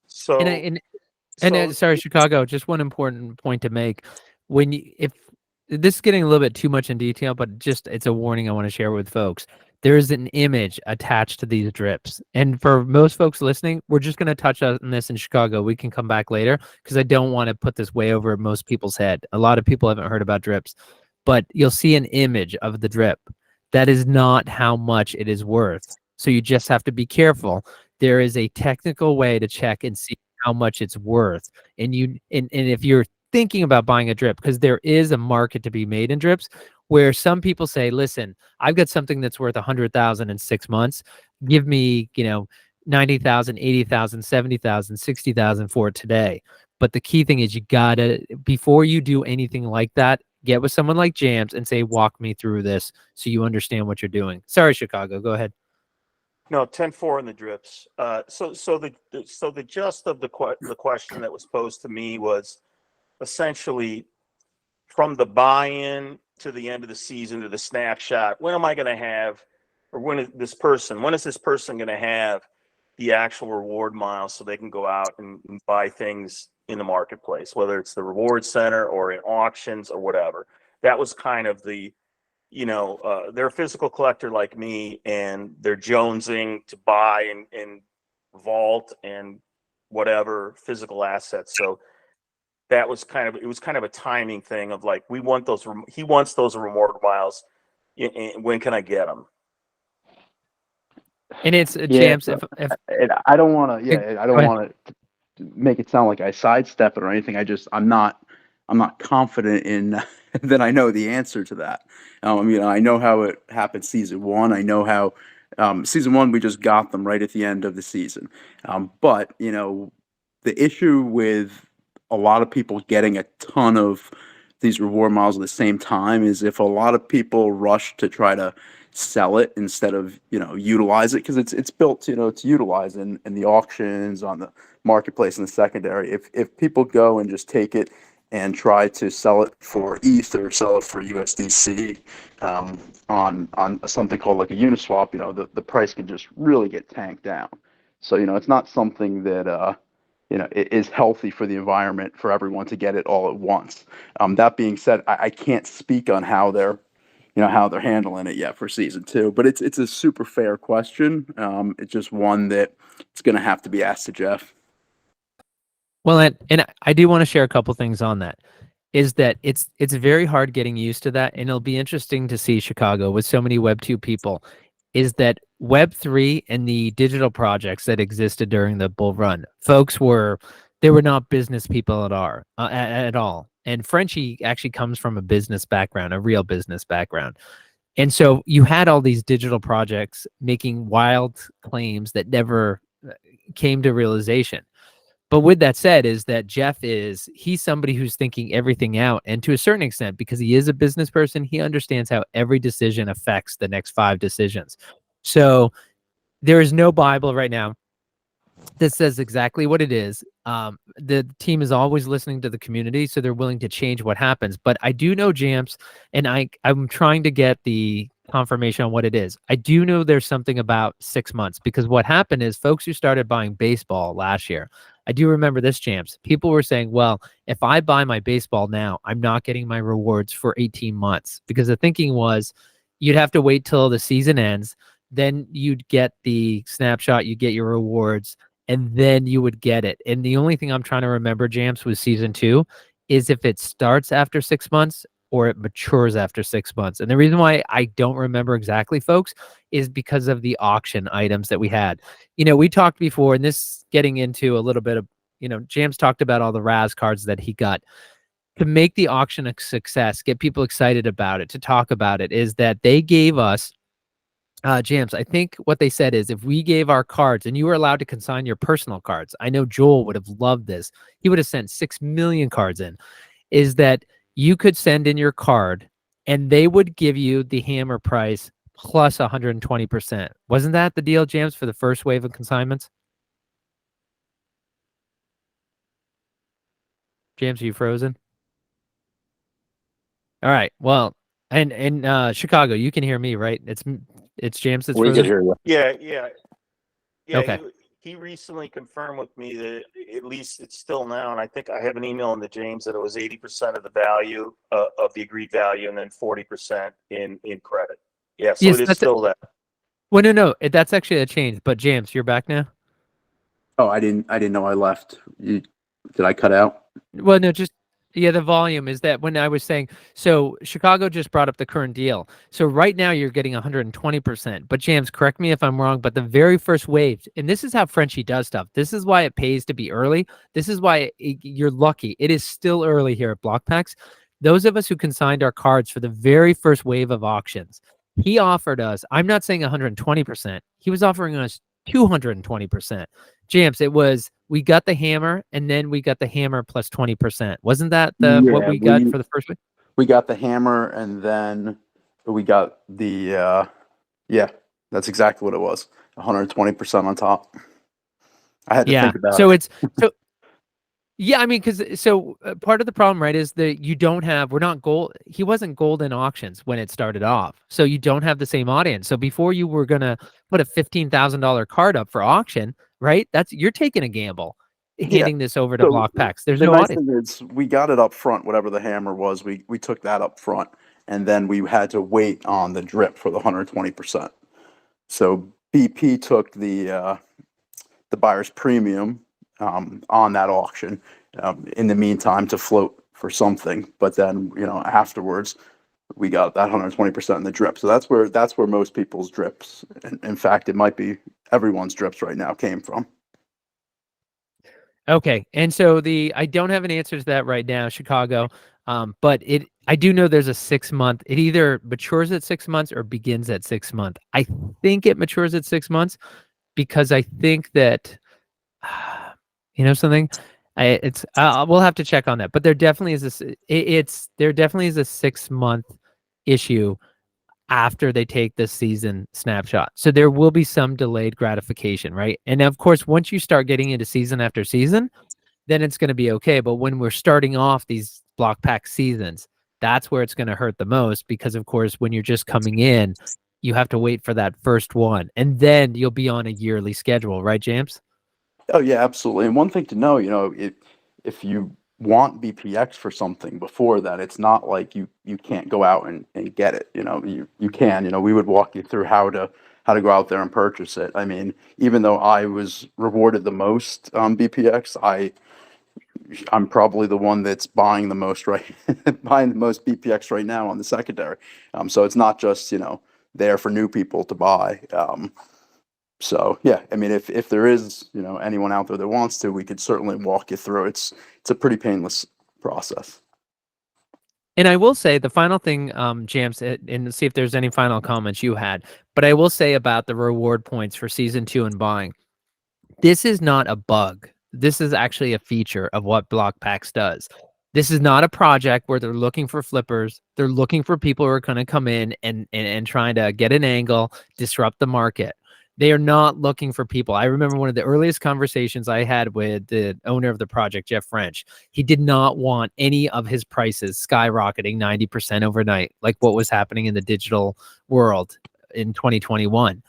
So Sorry, Chicago, just one important point to make. If this is getting a little bit too much in detail, but just it's a warning I want to share with folks. There is an image attached to these drips. And for most folks listening, we're just going to touch on this in Chicago. We can come back later because I don't want to put this way over most people's head. A lot of people haven't heard about drips, but you'll see an image of the drip. That is not how much it is worth. So you just have to be careful. There is a technical way to check and see how much it's worth. And if you're thinking about buying a drip, because there is a market to be made in drips, where some people say, listen, I've got something that's worth 100,000 in 6 months. Give me, 90,000, 80,000, 70,000, 60,000 for it today. But the key thing is you gotta, before you do anything like that, get with someone like Jams and say, walk me through this so you understand what you're doing. Sorry, Chicago, go ahead. No, 10-4 in the drips. So the gist of the question that was posed to me was essentially from the buy-in to the end of the season to the snapshot. When am I going to have, or when is this person going to have the actual reward miles so they can go out and buy things in the marketplace, whether it's the reward center or in auctions or whatever. That was kind of the, they're a physical collector like me, and they're jonesing to buy and vault and whatever physical assets. So that was it was kind of a timing thing of like, we want those, he wants those reward miles. When can I get them? And it's Yeah, Champs. If and I don't want to. eh, Yeah, I go don't ahead. want to make it sound like I sidestep it or anything. I'm not confident in that I know the answer to that. I know how it happened season one. I know how season one we just got them right at the end of the season. But the issue with a lot of people getting a ton of these reward miles at the same time is if a lot of people rush to try to sell it instead of utilize it, because it's built to utilize in the auctions, on the marketplace, and the secondary. If people go and just take it and try to sell it for ETH or sell it for USDC, on something called like a Uniswap, the price can just really get tanked down. So it's not something that it is healthy for the environment for everyone to get it all at once. That being said, I can't speak on how they're handling it yet for season two, but it's a super fair question. It's just one that it's going to have to be asked to Jeff. Well, and I do want to share a couple things on that. Is that it's very hard getting used to that, and it'll be interesting to see Chicago with so many Web 2 people. Is that Web 3 and the digital projects that existed during the bull run? Folks they were not business people at all. And Frenchie actually comes from a business background, a real business background. And so you had all these digital projects making wild claims that never came to realization. But with that said, is that he's somebody who's thinking everything out. And to a certain extent, because he is a business person, he understands how every decision affects the next 5 decisions. So there is no Bible right now that says exactly what it is. The team is always listening to the community, so they're willing to change what happens. But I do know, Jamps, and I'm trying to get the confirmation on what it is. I do know there's something about 6 months, because what happened is folks who started buying baseball last year, I do remember this, Jamps. People were saying, well, if I buy my baseball now, I'm not getting my rewards for 18 months, because the thinking was you'd have to wait till the season ends. Then you'd get the snapshot, you get your rewards, and then you would get it. And the only thing I'm trying to remember, Jamps, with season 2 is if it starts after 6 months or it matures after 6 months. And the reason why I don't remember exactly, folks, is because of the auction items that we had. We talked before, and this getting into a little bit of, Jamps talked about all the Raz cards that he got. To make the auction a success, get people excited about it, to talk about it, is that they gave us Jams, I think what they said is if we gave our cards and you were allowed to consign your personal cards, I know Joel would have loved this. He would have sent 6 million cards in, is that you could send in your card and they would give you the hammer price plus 120%. Wasn't that the deal, Jams, for the first wave of consignments? Jams, are you frozen? All right. Well, and in Chicago, you can hear me, right? It's Jams that's We frozen. could hear you. Yeah. Okay. He recently confirmed with me that at least it's still now, and I think I have an email in the James that it was 80% of the value of the agreed value, and then 40% in credit. Yeah, so Yes, it is still that. Well, no, that's actually a change. But James, you're back now. Oh, I didn't know I left. Did I cut out? Well, no, just the volume is that when I was saying, so Chicago just brought up the current deal. So right now you're getting 120%. But James, correct me if I'm wrong, but the very first wave, and this is how Frenchie does stuff. This is why it pays to be early. This is why you're lucky. It is still early here at BlockPacks. Those of us who consigned our cards for the very first wave of auctions, he offered us, I'm not saying 120%. He was offering us 220%. James, it was, we got the hammer and then we got the hammer plus 20%. Wasn't that what we got for the first week? We got the hammer and then we got the yeah, that's exactly what it was. 120% on top. I had to think about so it. Yeah, I mean, because part of the problem, right, is that we're not gold. He wasn't gold in auctions when it started off. So you don't have the same audience. So before you were going to put a $15,000 card up for auction, right? You're taking a gamble handing this over to BlockPacks. There's no nice audience. thing is we got it up front, whatever the hammer was, we took that up front, and then we had to wait on the drip for the 120%. So BP took the buyer's premium, on that auction in the meantime to float for something. But then, afterwards, we got that 120% in the drip. So that's where most people's drips, in fact, it might be everyone's drips right now, came from. Okay, and so I don't have an answer to that right now, Chicago. But I do know there's a 6 month. It either matures at 6 months or begins at 6 months. I think it matures at 6 months because I think that, something. We'll have to check on that. But there definitely is this. There definitely is a 6 month issue after they take the season snapshot. So there will be some delayed gratification, right? And of course, once you start getting into season after season, then it's going to be okay. But when we're starting off these block pack seasons, that's where it's going to hurt the most because, of course, when you're just coming in, you have to wait for that first one, and then you'll be on a yearly schedule, right, James? Oh yeah, absolutely. And one thing to know, if you want BPX for something before that, it's not like you can't go out and get it. You can. We would walk you through how to go out there and purchase it. I mean, even though I was rewarded the most on BPX, I'm probably the one that's buying the most buying the most BPX right now on the secondary. So it's not just there for new people to buy. So yeah, I mean, if there is anyone out there that wants to, we could certainly walk you through. It's a pretty painless process. And I will say the final thing, James, and see if there's any final comments you had. But I will say about the reward points for season 2 and buying. This is not a bug. This is actually a feature of what Block Packs does. This is not a project where they're looking for flippers. They're looking for people who are going to come in and trying to get an angle, disrupt the market. They are not looking for people. I remember one of the earliest conversations I had with the owner of the project, Jeff French. He did not want any of his prices skyrocketing 90% overnight, like what was happening in the digital world in 2021.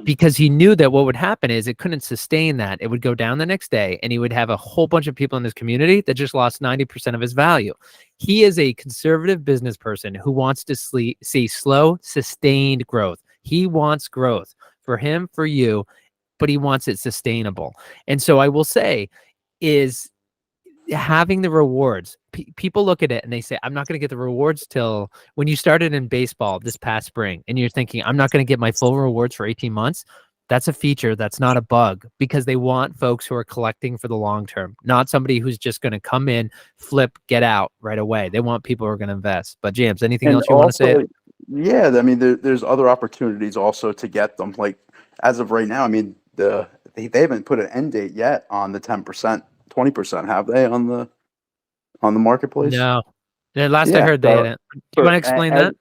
Because he knew that what would happen is it couldn't sustain that. It would go down the next day, and he would have a whole bunch of people in his community that just lost 90% of his value. He is a conservative business person who wants to see slow, sustained growth. He wants growth for him, for you, but he wants it sustainable. And so I will say is having the rewards. People look at it and they say, I'm not going to get the rewards till when you started in baseball this past spring and you're thinking, I'm not going to get my full rewards for 18 months. That's a feature. That's not a bug because they want folks who are collecting for the long term, not somebody who's just going to come in, flip, get out right away. They want people who are going to invest. But James, anything And else you want to say? yeah, I mean, there's other opportunities also to get them. Like as of right now, I mean, they haven't put an end date yet on the 10%, 20%, have they on the marketplace? No. The last I Yeah, heard they so hadn't. Do you want to explain that?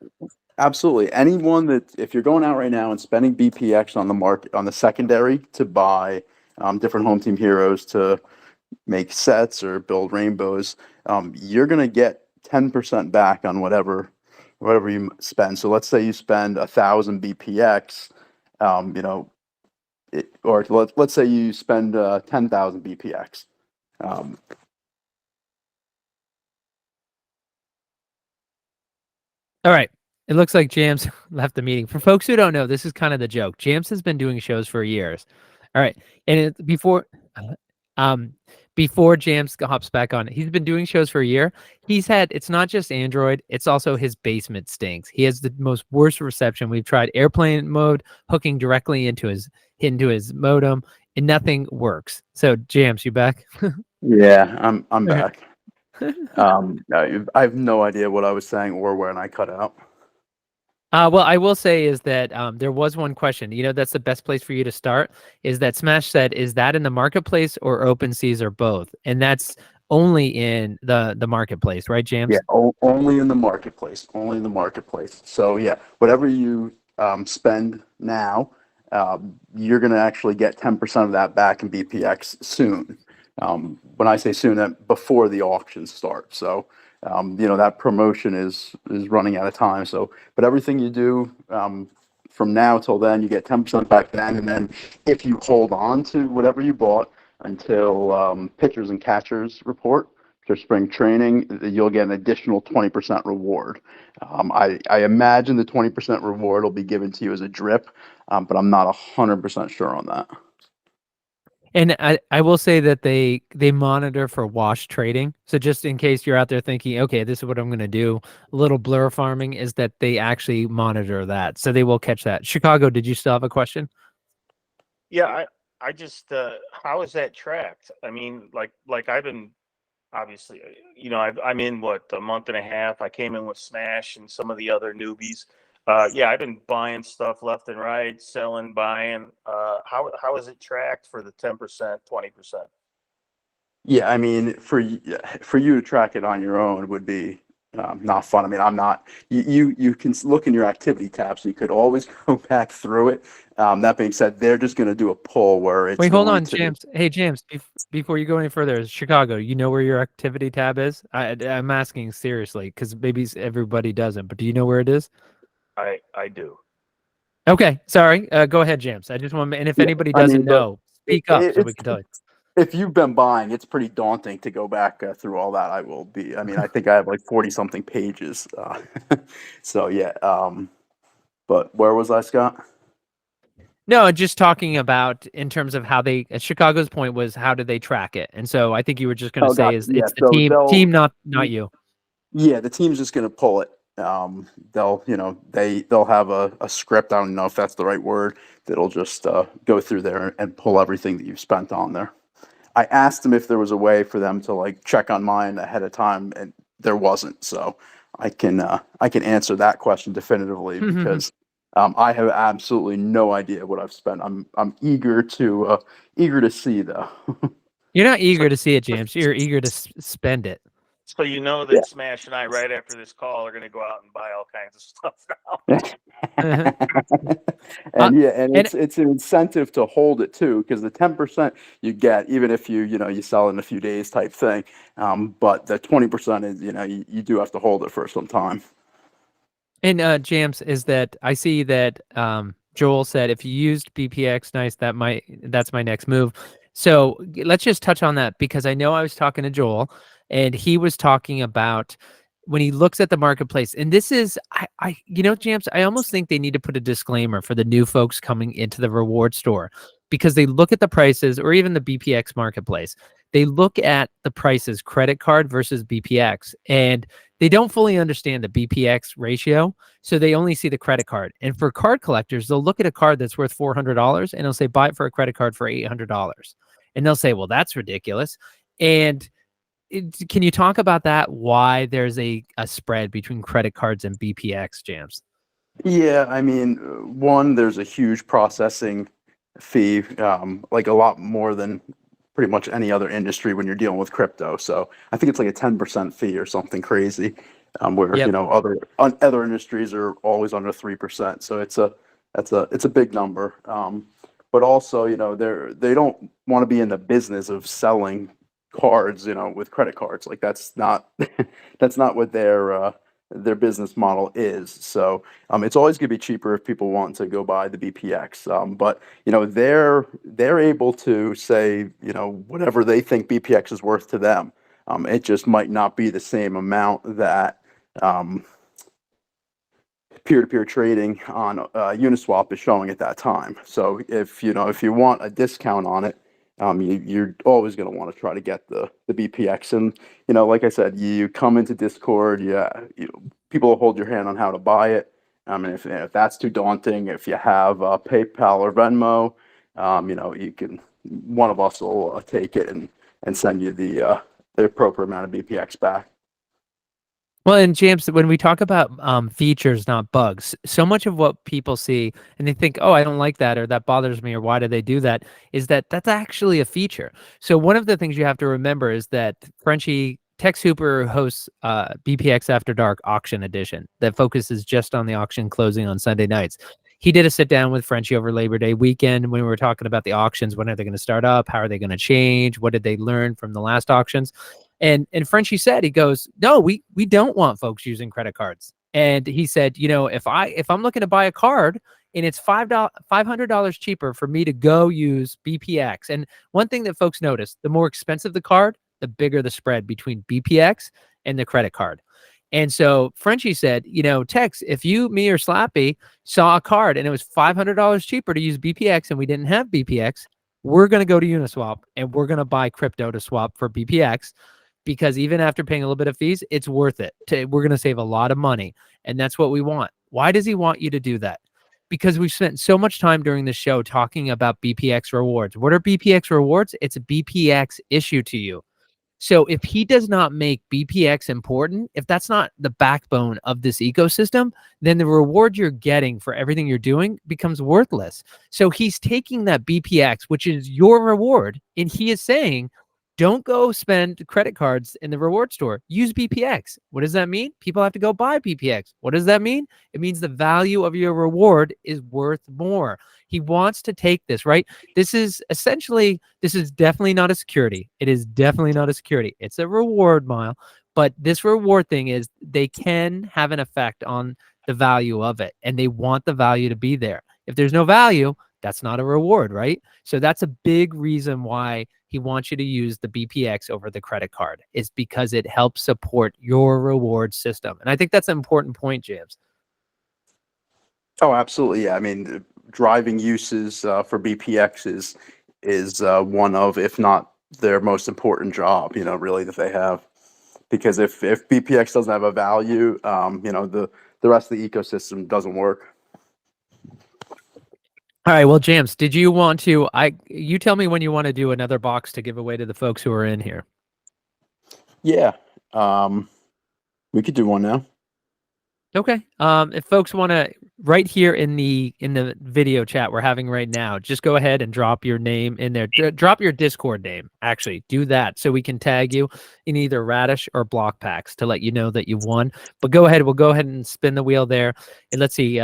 absolutely. Anyone that if you're going out right now and spending BPX on the market on the secondary to buy different home team heroes to make sets or build rainbows, you're gonna get 10% back on whatever you spend. So let's say you spend 1,000 BPX, you know, or let's say you spend 10,000 BPX. Um, All right. It looks like James left the meeting. For folks who don't know, this is kind of the joke. James has been doing shows for years. All right. And um before James hops back on, he's been doing shows for a year. It's not just Android, it's also his basement stinks. He has the most worst reception. We've tried airplane mode, hooking directly into his modem, and nothing works. So James, you back? yeah, I'm Okay. back. I have no idea what I was saying or when I cut out. Well, I will say is that there was one question. That's the best place for you to start. Is that Smash said, is that in the marketplace or OpenSeas or both? And that's only in the marketplace, right, Yeah, James? only in the marketplace. Only in the marketplace. So yeah, whatever you spend now, you're going to actually get 10% of that back in BPX soon. When I say soon, that before the auction starts. So that promotion is running out of time. So, but everything you do from now till then, you get 10% back then, and then if you hold on to whatever you bought until pitchers and catchers report for spring training, you'll get an additional 20% reward. I imagine the 20% reward will be given to you as a drip, but I'm not 100% sure on that. And I will say that they monitor for wash trading. So just in case you're out there thinking, okay, this is what I'm going to do, a little blur farming is that they actually monitor that. So they will catch that. Chicago, did you still have a question? Yeah, I just how is that tracked? I mean, like I've been obviously, I'm in what, a month and a half. I came in with Smash and some of the other newbies. Yeah, I've been buying stuff left and right, selling, buying. How is it tracked for the 10%, 20%? Yeah, I mean, for you to track it on your own would be not fun. I mean, I'm not. You can look in your activity tab, so you could always go back through it. That being said, they're just going to do a poll where it's Wait, hold going on, to. James. Hey, James, before you go any further, Chicago, you know where your activity tab is? I'm asking seriously because maybe everybody doesn't, but do you know where it is? I do. Okay, sorry. Go ahead, James. I just want to, and if Yeah, anybody I doesn't mean, but know, speak up so we it's can tell you. if you've been buying, it's pretty daunting to go back through all that. I mean, I think I have like 40 something pages. So yeah. But where was I, Scott? No, just talking about in terms of how they. Chicago's point was how do they track it, and so I think you were just going to Oh, say gotcha. is Yeah. it's the So team, not you. yeah, the team's just gonna pull it. They'll have a script. I don't know if that's the right word. That'll just go through there and pull everything that you've spent on there. I asked them if there was a way for them to like check on mine ahead of time, and there wasn't. So I can answer that question definitively because I have absolutely no idea what I've spent. I'm eager to see though. You're not So, eager to see it, James. You're eager to spend it. so you know Yeah. that Smash and I, right after this call, are going to go out and buy all kinds of stuff now. Uh, And and it's an incentive to hold it too, because the 10% you get, even if you sell in a few days type thing, but the 20% is you do have to hold it for some time. And Jams, is that I see that Joel said if you used BPX, nice. That's my next move. So let's just touch on that because I know I was talking to Joel, and he was talking about when he looks at the marketplace. And this is Jams, I almost think they need to put a disclaimer for the new folks coming into the reward store because they look at the prices or even the BPX marketplace. They look at the prices, credit card versus BPX, and they don't fully understand the BPX ratio, so they only see the credit card. And for card collectors, they'll look at a card that's worth $400 and they'll say, buy it for a credit card for $800. And they'll say, well, that's ridiculous. And can you talk about that? Why there's a spread between credit cards and BPX, Jams? Yeah, I mean, one, there's a huge processing fee, like a lot more than pretty much any other industry when you're dealing with crypto. So I think it's like a 10% fee or something crazy, where Yep. other industries are always under 3%. So it's a big number. But also, they don't want to be in the business of selling cards, with credit cards. Like that's not that's not what their business model is. So it's always going to be cheaper if people want to go buy the BPX. But they're able to say whatever they think BPX is worth to them. It just might not be the same amount that peer-to-peer trading on Uniswap is showing at that time. So if you want a discount on it, you're always going to want to try to get the BPX. And like I said, you come into Discord, people will hold your hand on how to buy it. And if that's too daunting, if you have PayPal or Venmo, you can one of us will take it and send you the appropriate amount of BPX back. Well, and James, when we talk about features, not bugs, so much of what people see and they think, oh, I don't like that or that bothers me or why do they do that is that that's actually a feature. So one of the things you have to remember is that Frenchie Tex Hooper hosts BPX After Dark Auction Edition that focuses just on the auction closing on Sunday nights. He did a sit down with Frenchie over Labor Day weekend when we were talking about the auctions. When are they going to start up? How are they going to change? What did they learn from the last auctions? And Frenchie said, he goes, no, we don't want folks using credit cards. And he said, if I'm looking to buy a card and it's $500 cheaper for me to go use BPX. And one thing that folks notice, the more expensive the card, the bigger the spread between BPX and the credit card. And so Frenchie said, Tex, if you, me, or Slappy saw a card and it was $500 cheaper to use BPX and we didn't have BPX, we're going to go to Uniswap and we're going to buy crypto to swap for BPX, because even after paying a little bit of fees, it's worth it. We're going to save a lot of money, and that's what we want. Why does he want you to do that? Because we've spent so much time during the show talking about BPX rewards. What are BPX rewards? It's a BPX issue to you. So if he does not make BPX important, if that's not the backbone of this ecosystem, then the reward you're getting for everything you're doing becomes worthless. So he's taking that BPX, which is your reward, and he is saying, don't go spend credit cards in the reward store. Use BPX. What does that mean? People have to go buy BPX. What does that mean? It means the value of your reward is worth more. He wants to take this, right? This is definitely not a security. It is definitely not a security. It's a reward mile, but this reward thing is they can have an effect on the value of it, and they want the value to be there. If there's no value, that's not a reward, right? So that's a big reason why he wants you to use the BPX over the credit card, is because it helps support your reward system. And I think that's an important point, James. Oh, absolutely. Yeah. I mean, driving uses for BPX is one of, if not their most important job, really that they have. Because if BPX doesn't have a value, the rest of the ecosystem doesn't work. All right. Well, James, did you want to? You tell me when you want to do another box to give away to the folks who are in here. Yeah. We could do one now. Okay. If folks want to, right here in the video chat we're having right now, just go ahead and drop your name in there. Drop your Discord name. Actually, do that so we can tag you in either Radish or Block Packs to let you know that you've won. But go ahead. We'll go ahead and spin the wheel there. And let's see.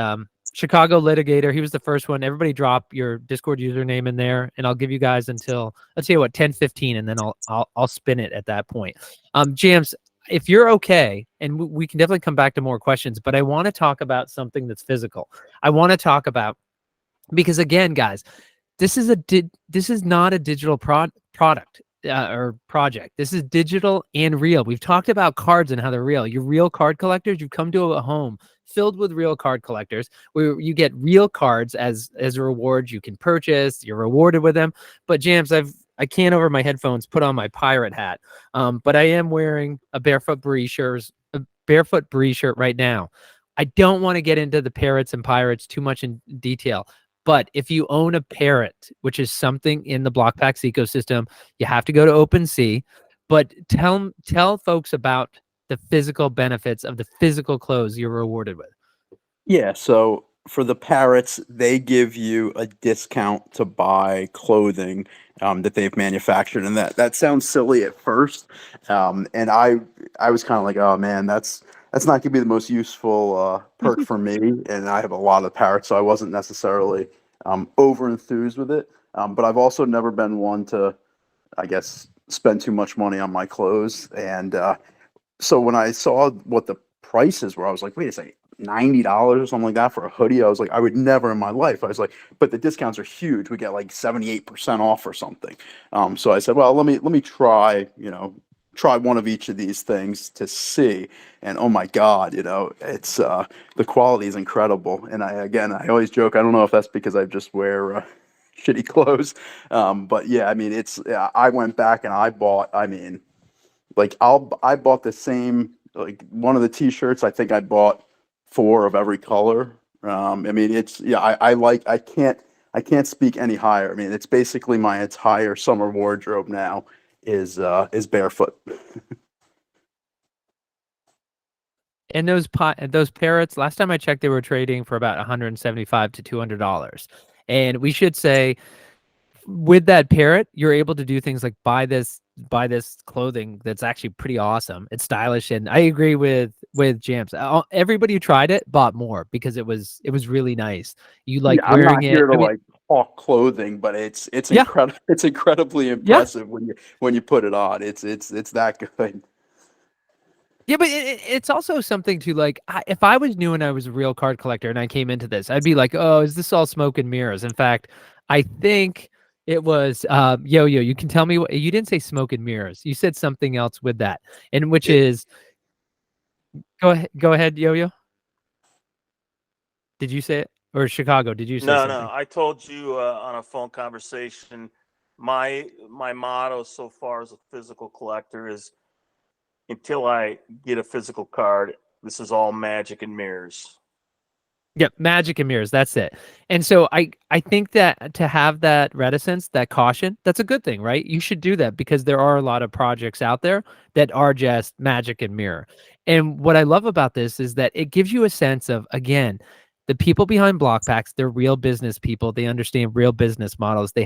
Chicago Litigator. He was the first one. Everybody drop your Discord username in there, and I'll give you guys until, let's see, 10:15, and then I'll spin it at that point. James, if you're okay, and we can definitely come back to more questions, but I want to talk about something that's physical. I want to talk about, because again, guys, this is not a digital product or project. This is digital and real. We've talked about cards and how they're real. You're real card collectors. You've come to a home filled with real card collectors where you get real cards as a reward you can purchase. You're rewarded with them. But James, I can't over my headphones put on my pirate hat. But I am wearing a Barefoot Bree shirt right now. I don't want to get into the parrots and pirates too much in detail. But if you own a parrot, which is something in the BlockPacks ecosystem, you have to go to OpenSea. But tell folks about the physical benefits of the physical clothes you're rewarded with. Yeah. So for the parrots, they give you a discount to buy clothing that they've manufactured, and that sounds silly at first. And I was kind of like, oh man, that's not gonna be the most useful perk for me. And I have a lot of parrots, so I wasn't necessarily over enthused with it. But I've also never been one to, I guess, spend too much money on my clothes. And so when I saw what the prices were, I was like, wait a second, $90 or something like that for a hoodie. I was like, I would never in my life. I was like, but the discounts are huge. We get like 78% off or something. So I said, well, let me try, try one of each of these things to see. And oh my God, it's the quality is incredible. And I always joke, I don't know if that's because I just wear shitty clothes. But yeah, I mean, I went back and I bought, like I bought the same, like one of the t-shirts, I think I bought 4 of every color. I mean, I can't speak any higher. I mean, it's basically my entire summer wardrobe now is barefoot. And those parrots, last time I checked, they were trading for about $175 to $200. And we should say, with that parrot, you're able to do things like buy this clothing that's actually pretty awesome. It's stylish, and I agree with James. Everybody who tried it bought more because it was really nice. You like Yeah, I'm not wearing it. here to like hawk clothing, but it's Yeah. incredible. It's incredibly impressive when you put it on. It's that good. Yeah, but it's also something to like, if I was new and I was a real card collector and I came into this, I'd be like, oh, is this all smoke and mirrors? In fact, I think it was, Yo-Yo, you can tell me what, you didn't say smoke and mirrors. You said something else with that, and which is, go ahead, Yo-Yo. Did you say it? Or Chicago, did you say something? No, I told you on a phone conversation my motto so far as a physical collector is until I get a physical card, this is all magic and mirrors. Yep, magic and mirrors. That's it. And so I think that to have that reticence, that caution, that's a good thing, right? You should do that because there are a lot of projects out there that are just magic and mirror. And what I love about this is that it gives you a sense of, again, the people behind block packs, they're real business people. They understand real business models. They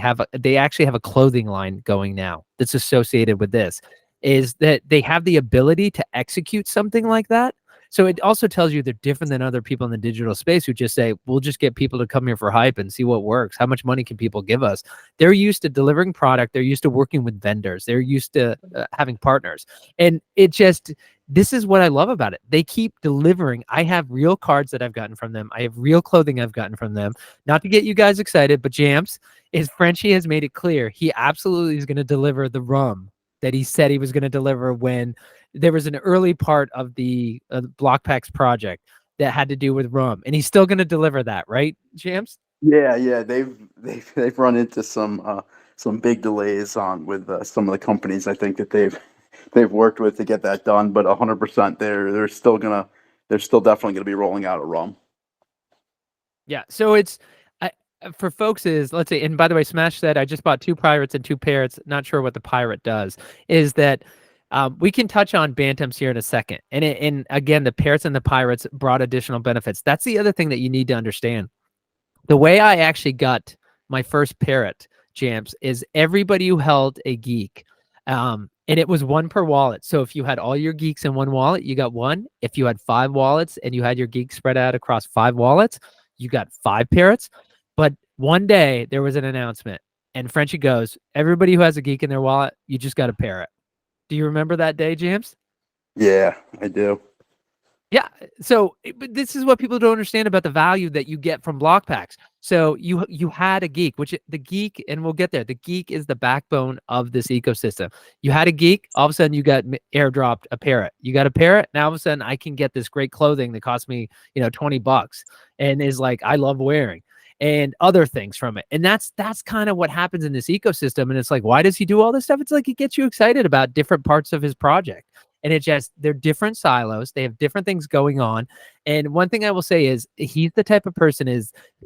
actually have a clothing line going now that's associated with this. Is that they have the ability to execute something like that. So it also tells you they're different than other people in the digital space who just say, we'll just get people to come here for hype and see what works. How much money can people give us? They're used to delivering product. They're used to working with vendors. They're used to having partners. And this is what I love about it. They keep delivering. I have real cards that I've gotten from them. I have real clothing I've gotten from them. Not to get you guys excited, but Jams, Frenchie has made it clear he absolutely is going to deliver the rum that he said he was going to deliver when there was an early part of the BlockPax project that had to do with rum, and he's still going to deliver that, right, Jams? Yeah. They've run into some big delays with some of the companies I think that they've worked with to get that done, but 100% they're still definitely gonna be rolling out a rum. Yeah. So it's for folks is, let's say, and by the way, Smash said, I just bought 2 pirates and 2 parrots. Not sure what the pirate does. Is that we can touch on bantams here in a second. And again, the parrots and the pirates brought additional benefits. That's the other thing that you need to understand. The way I actually got my first parrot, Jams, is everybody who held a geek. And it was 1 per wallet. So if you had all your geeks in 1 wallet, you got 1. If you had 5 wallets and you had your geeks spread out across 5 wallets, you got 5 parrots. But one day there was an announcement, and Frenchie goes, everybody who has a geek in their wallet, you just got a parrot. Do you remember that day, James? Yeah, I do. Yeah. So, but this is what people don't understand about the value that you get from block packs. So you had a geek, which the geek, and we'll get there. The geek is the backbone of this ecosystem. You had a geek, all of a sudden you got airdropped a parrot. You got a parrot, now all of a sudden I can get this great clothing that cost me, $20 and is like I love wearing and other things from it. And that's kind of what happens in this ecosystem. And it's like, why does he do all this stuff? It's like it gets you excited about different parts of his project. And they're different silos. They have different things going on. And one thing I will say is he's the type of person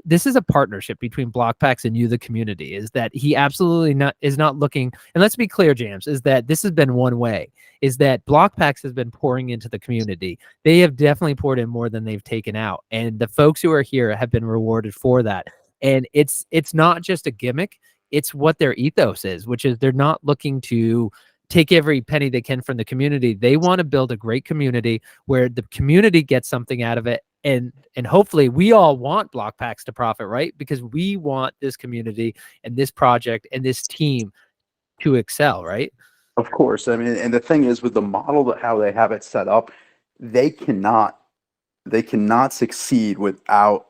this is a partnership between BlockPax and you, the community, is that he absolutely is not looking. And let's be clear, James, is that this has been one way, is that BlockPax has been pouring into the community. They have definitely poured in more than they've taken out. And the folks who are here have been rewarded for that. And it's not just a gimmick. It's what their ethos is, which is they're not looking to take every penny they can from the community. They want to build a great community where the community gets something out of it. And hopefully we all want block packs to profit, right? Because we want this community and this project and this team to excel, right? Of course. I mean, and the thing is with the model that how they have it set up, they cannot succeed without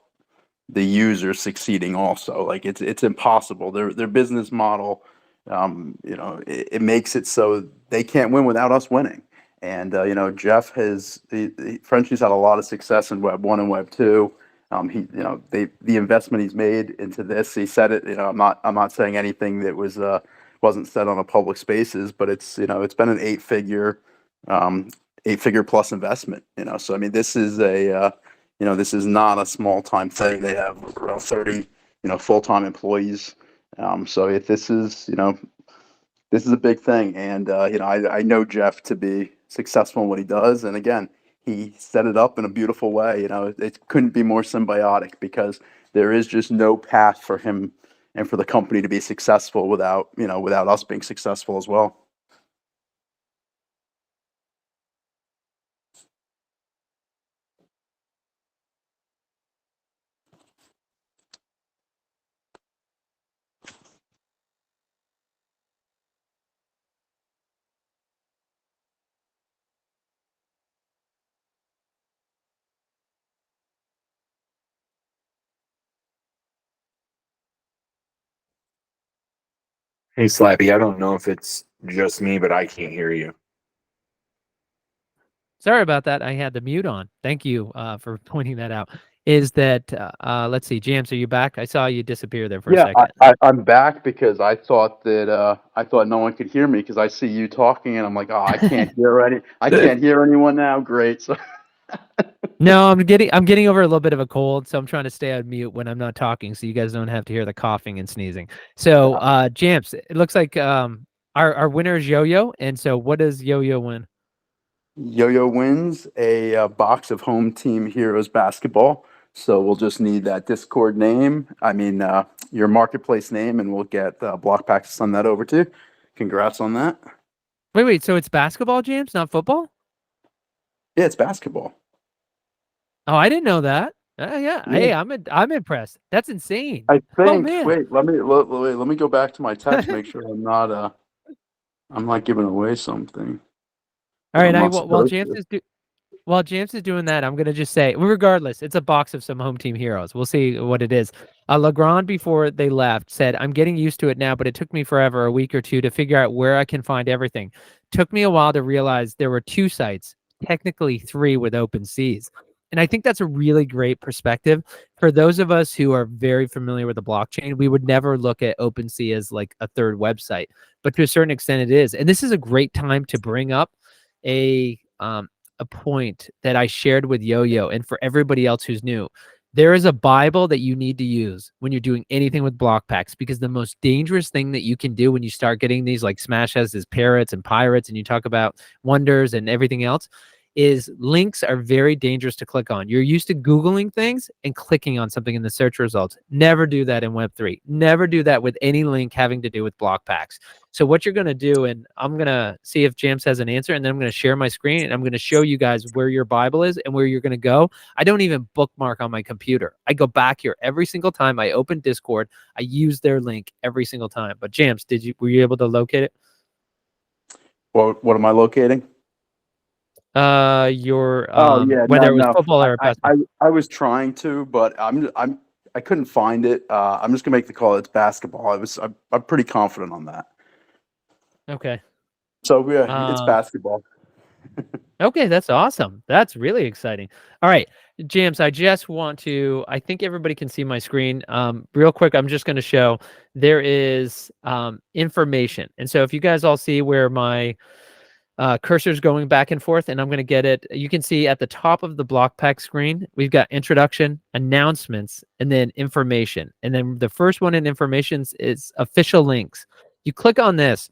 the user succeeding also. Like it's impossible. Their business model, it makes it so they can't win without us winning. And Jeff Frenchie's had a lot of success in Web 1 and Web 2. The investment he's made into this, he said it. I'm not saying anything that wasn't said on a public spaces, but it's been an 8-figure plus investment. So I mean, this is this is not a small time thing. They have around 30 full-time employees. So this is a big thing, and I know Jeff to be successful in what he does, and again, he set it up in a beautiful way. It couldn't be more symbiotic because there is just no path for him and for the company to be successful without us being successful as well. Hey, Slappy, I don't know if it's just me, but I can't hear you. Sorry about that. I had the mute on. Thank you for pointing that out. is that let's see, James, are you back? I saw you disappear there for a Yeah, second. I'm back because I thought no one could hear me because I see you talking and I'm like, oh, I can't hear anyone now. Great. So No, I'm getting over a little bit of a cold, so I'm trying to stay on mute when I'm not talking, so you guys don't have to hear the coughing and sneezing. So, James, it looks like our winner is Yo-Yo, and so what does Yo-Yo win? Yo-Yo wins a box of Home Team Heroes basketball. So we'll just need that Discord name. Your marketplace name, and we'll get Block Packs to send that over to you. Congrats on that. Wait, so it's basketball, James, not football? Yeah, it's basketball. Oh, I didn't know that. Yeah. Yeah. Hey, I'm impressed. That's insane. I Oh think. man. Wait, let me go back to my text. Make sure I'm not giving away something All that right, I'm I not while supposed James to. is while James is doing that, I'm gonna just say, regardless, it's a box of some home team heroes. We'll see what it is. Legrand, before they left, said, "I'm getting used to it now, but it took me forever, a week or two, to figure out where I can find everything. Took me a while to realize there were 2 sites, technically 3 with open seas." And I think that's a really great perspective for those of us who are very familiar with the blockchain. We would never look at OpenSea as like a third website, but to a certain extent, it is. And this is a great time to bring up a um, a point that I shared with Yo-Yo, and for everybody else who's new, there is a Bible that you need to use when you're doing anything with block packs, because the most dangerous thing that you can do when you start getting these, like Smash has his parrots and pirates, and you talk about wonders and everything else, is links are very dangerous to click on. You're used to Googling things and clicking on something in the search results. Never do that in Web3. Never do that with any link having to do with block packs. So what you're going to do, and I'm going to see if James has an answer, and then I'm going to share my screen, and I'm going to show you guys where your Bible is and where you're going to go. I don't even bookmark on my computer. I go back here every single time I open Discord. I use their link every single time. But James, were you able to locate it? What am I locating? Your Oh yeah, whether it was no. football or basketball. I was trying to, but I couldn't find it. I'm just gonna make the call. It's basketball. I'm pretty confident on that. Okay. So yeah, it's basketball. Okay, that's awesome. That's really exciting. All right, James, I think everybody can see my screen. Real quick, I'm just going to show there is information. And so if you guys all see where my cursor's going back and forth, and I'm going to get it, you can see at the top of the block pack screen, we've got introduction, announcements, and then information. And then the first one in informations is official links. You click on this,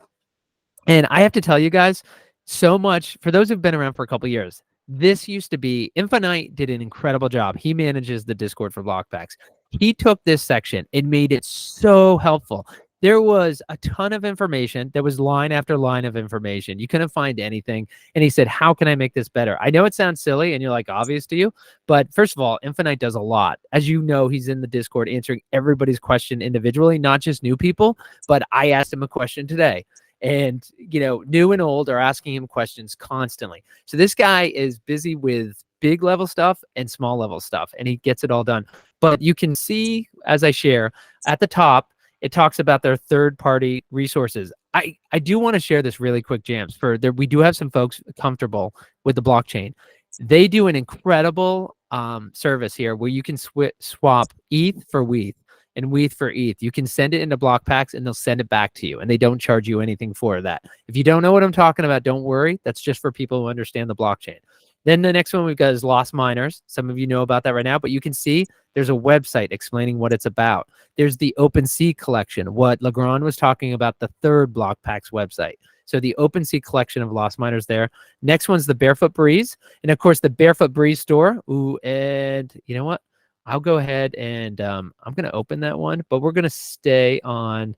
and I have to tell you guys, so much for those who've been around for a couple years. This used to be Infinite did an incredible job. He manages the Discord for Blockpacks. He took this section and made it so helpful. There was a ton of information. There was line after line of information. You couldn't find anything. And he said, how can I make this better? I know it sounds silly and you're like, obvious to you. But first of all, Infinite does a lot. As you know, he's in the Discord answering everybody's question individually, not just new people. But I asked him a question today. And, new and old are asking him questions constantly. So this guy is busy with big level stuff and small level stuff, and he gets it all done. But you can see, as I share, at the top, it talks about their third-party resources. I do want to share this really quick, Jams. We do have some folks comfortable with the blockchain. They do an incredible service here where you can swap ETH for WETH and WETH for ETH. You can send it into block packs and they'll send it back to you, and they don't charge you anything for that. If you don't know what I'm talking about, don't worry. That's just for people who understand the blockchain. Then the next one we've got is Lost Miners. Some of you know about that right now, but you can see there's a website explaining what it's about. There's the OpenSea collection, what Legrand was talking about, the third block packs website. So the OpenSea collection of Lost Miners there. Next one's the Barefoot Breeze. And of course, the Barefoot Breeze store. Ooh, and you know what? I'll go ahead and I'm going to open that one, but we're going to stay on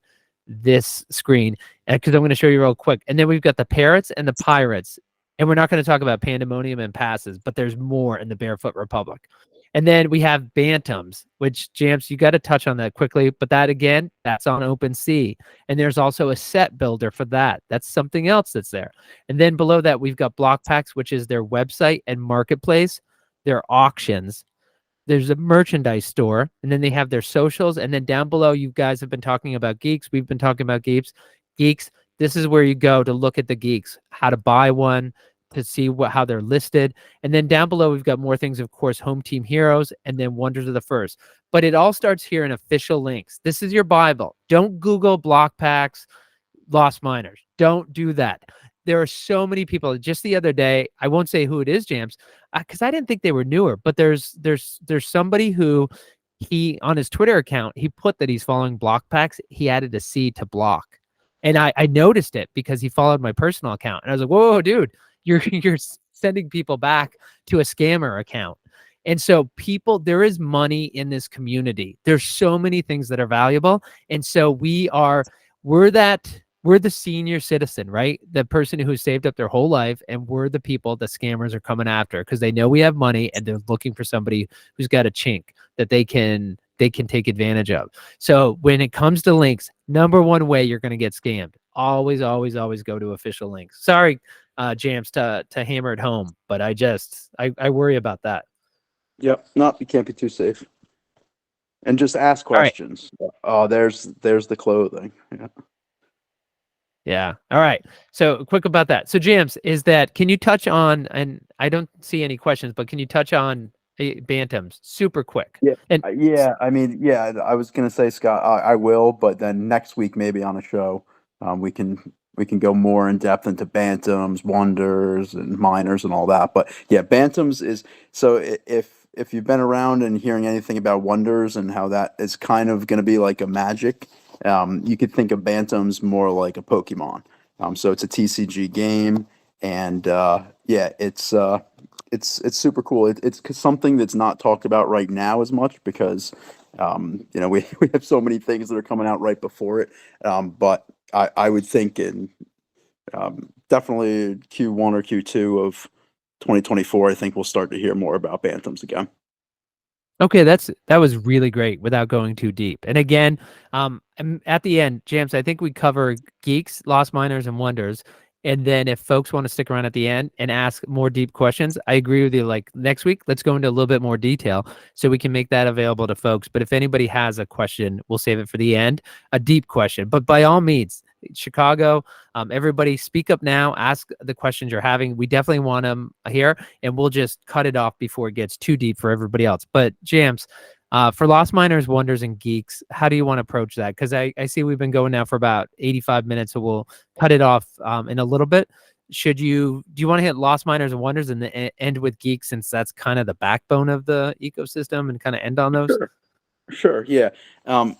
this screen because I'm going to show you real quick. And then we've got the parrots and the pirates. And we're not going to talk about pandemonium and passes, but there's more in the Barefoot Republic. And then we have bantams, which, Jamps, you got to touch on that quickly. But that, again, that's on OpenSea. And there's also a set builder for that. That's something else that's there. And then below that, we've got Block Packs, which is their website and marketplace, their auctions. There's a merchandise store, and then they have their socials. And then down below, you guys have been talking about geeks. We've been talking about geeks. This is where you go to look at the geeks, how to buy one, to see how they're listed. And then down below, we've got more things, of course, home team heroes, and then wonders of the first. But it all starts here in official links. This is your Bible. Don't Google block packs, lost miners. Don't do that. There are so many people. Just the other day, I won't say who it is, Jams, because I didn't think they were newer. But there's somebody who he on his Twitter account he put that he's following block packs. He added a C to block, and I noticed it because he followed my personal account, and I was like, whoa, dude, you're sending people back to a scammer account. And so there is money in this community. There's so many things that are valuable. And so we're the senior citizen, right? The person who saved up their whole life, and we're the people the scammers are coming after because they know we have money and they're looking for somebody who's got a chink that they can take advantage of. So when it comes to links, number one way you're going to get scammed, always, always, always go to official links. Sorry, Jams, to hammer it home, but I worry about that. Yep. No, you can't be too safe. And just ask questions. Oh, there's the clothing. Yeah. Yeah. All right. So quick about that. So Jams, can you touch on, and I don't see any questions, but can you touch on bantams super quick? Yeah. And Yeah. I mean, yeah, I was going to say, Scott, I will, but then next week, maybe on a show, we can go more in depth into bantams, wonders, and minors and all that. But yeah, bantams is so if you've been around and hearing anything about wonders and how that is kind of going to be like a magic, you could think of bantams more like a Pokemon. So it's a TCG game, and yeah, it's super cool. It's something that's not talked about right now as much because we have so many things that are coming out right before it. But I would think in definitely Q1 or Q2 of 2024, I think we'll start to hear more about bantams again. okay, that was really great without going too deep. And again, at the end, Jams, I think we cover geeks, lost miners, and wonders. And then if folks want to stick around at the end and ask more deep questions, I agree with you. Like next week, let's go into a little bit more detail so we can make that available to folks. But if anybody has a question, we'll save it for the end, a deep question. But by all means, Chicago, everybody speak up now, ask the questions you're having. We definitely want them here, and we'll just cut it off before it gets too deep for everybody else. But Jams, for Lost Miners, Wonders, and Geeks, how do you want to approach that? Because I see we've been going now for about 85 minutes, so we'll cut it off in a little bit. Do you want to hit Lost Miners and Wonders and end with Geeks, since that's kind of the backbone of the ecosystem, and kind of end on those? Sure, yeah.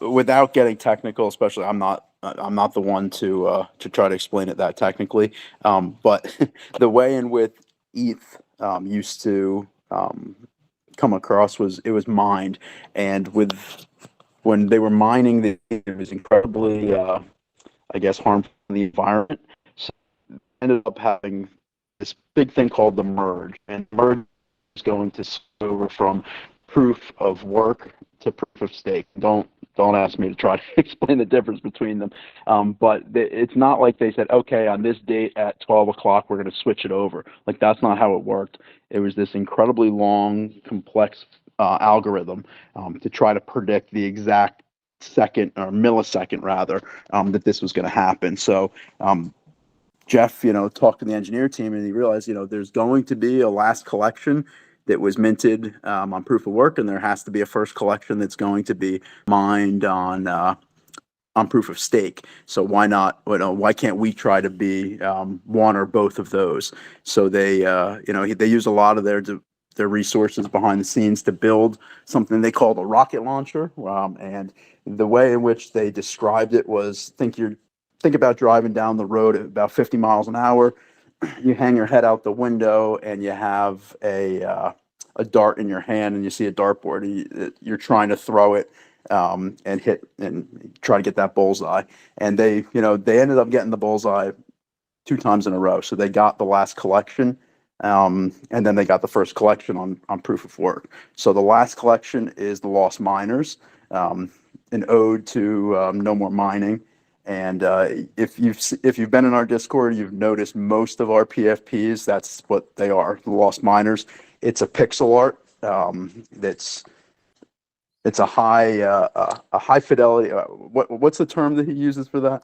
Without getting technical, especially, I'm not the one to try to explain it that technically. But the way in which ETH used to come across was mined, and when they were mining, it was incredibly, I guess, harmful to the environment. So ended up having this big thing called the merge, and merge is going to switch over from proof of work to proof of stake. Don't ask me to try to explain the difference between them. But it's not like they said, okay, on this date at 12 o'clock, we're going to switch it over. Like, that's not how it worked. It was this incredibly long, complex algorithm to try to predict the exact second, or millisecond rather, that this was going to happen. So Jeff, talked to the engineer team, and he realized, there's going to be a last collection that was minted on proof of work, and there has to be a first collection that's going to be mined on proof of stake. So why not? Why can't we try to be one or both of those? So they use a lot of their resources behind the scenes to build something they called a rocket launcher. And the way in which they described it was, think about driving down the road at about 50 miles an hour. You hang your head out the window and you have a dart in your hand, and you see a dartboard. You're trying to throw it and hit and try to get that bullseye. And they ended up getting the bullseye 2 times in a row. So they got the last collection, and then they got the first collection on proof of work. So the last collection is the Lost Miners, an ode to no more mining. And if you've been in our Discord, you've noticed most of our PFPs. That's what they are, the Lost Miners. It's a pixel art. It's a high fidelity. What's the term that he uses for that?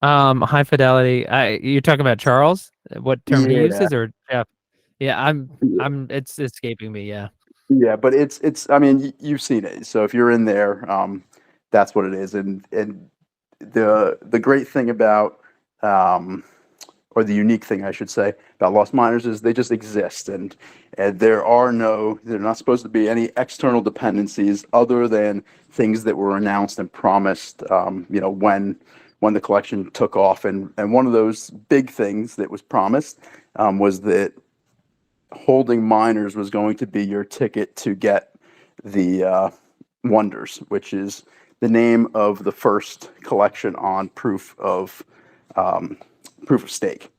High fidelity. You're talking about Charles? What term he Yeah, uses, or Jeff? Yeah, It's escaping me. Yeah. yeah, but it's. I mean, you've seen it. So if you're in there, that's what it is. And the great thing about, um, or the unique thing I should say about Lost Miners is they just exist, and they're not supposed to be any external dependencies other than things that were announced and promised. When the collection took off, and one of those big things that was promised was that holding miners was going to be your ticket to get the Wonders, which is the name of the first collection on um, proof of stake.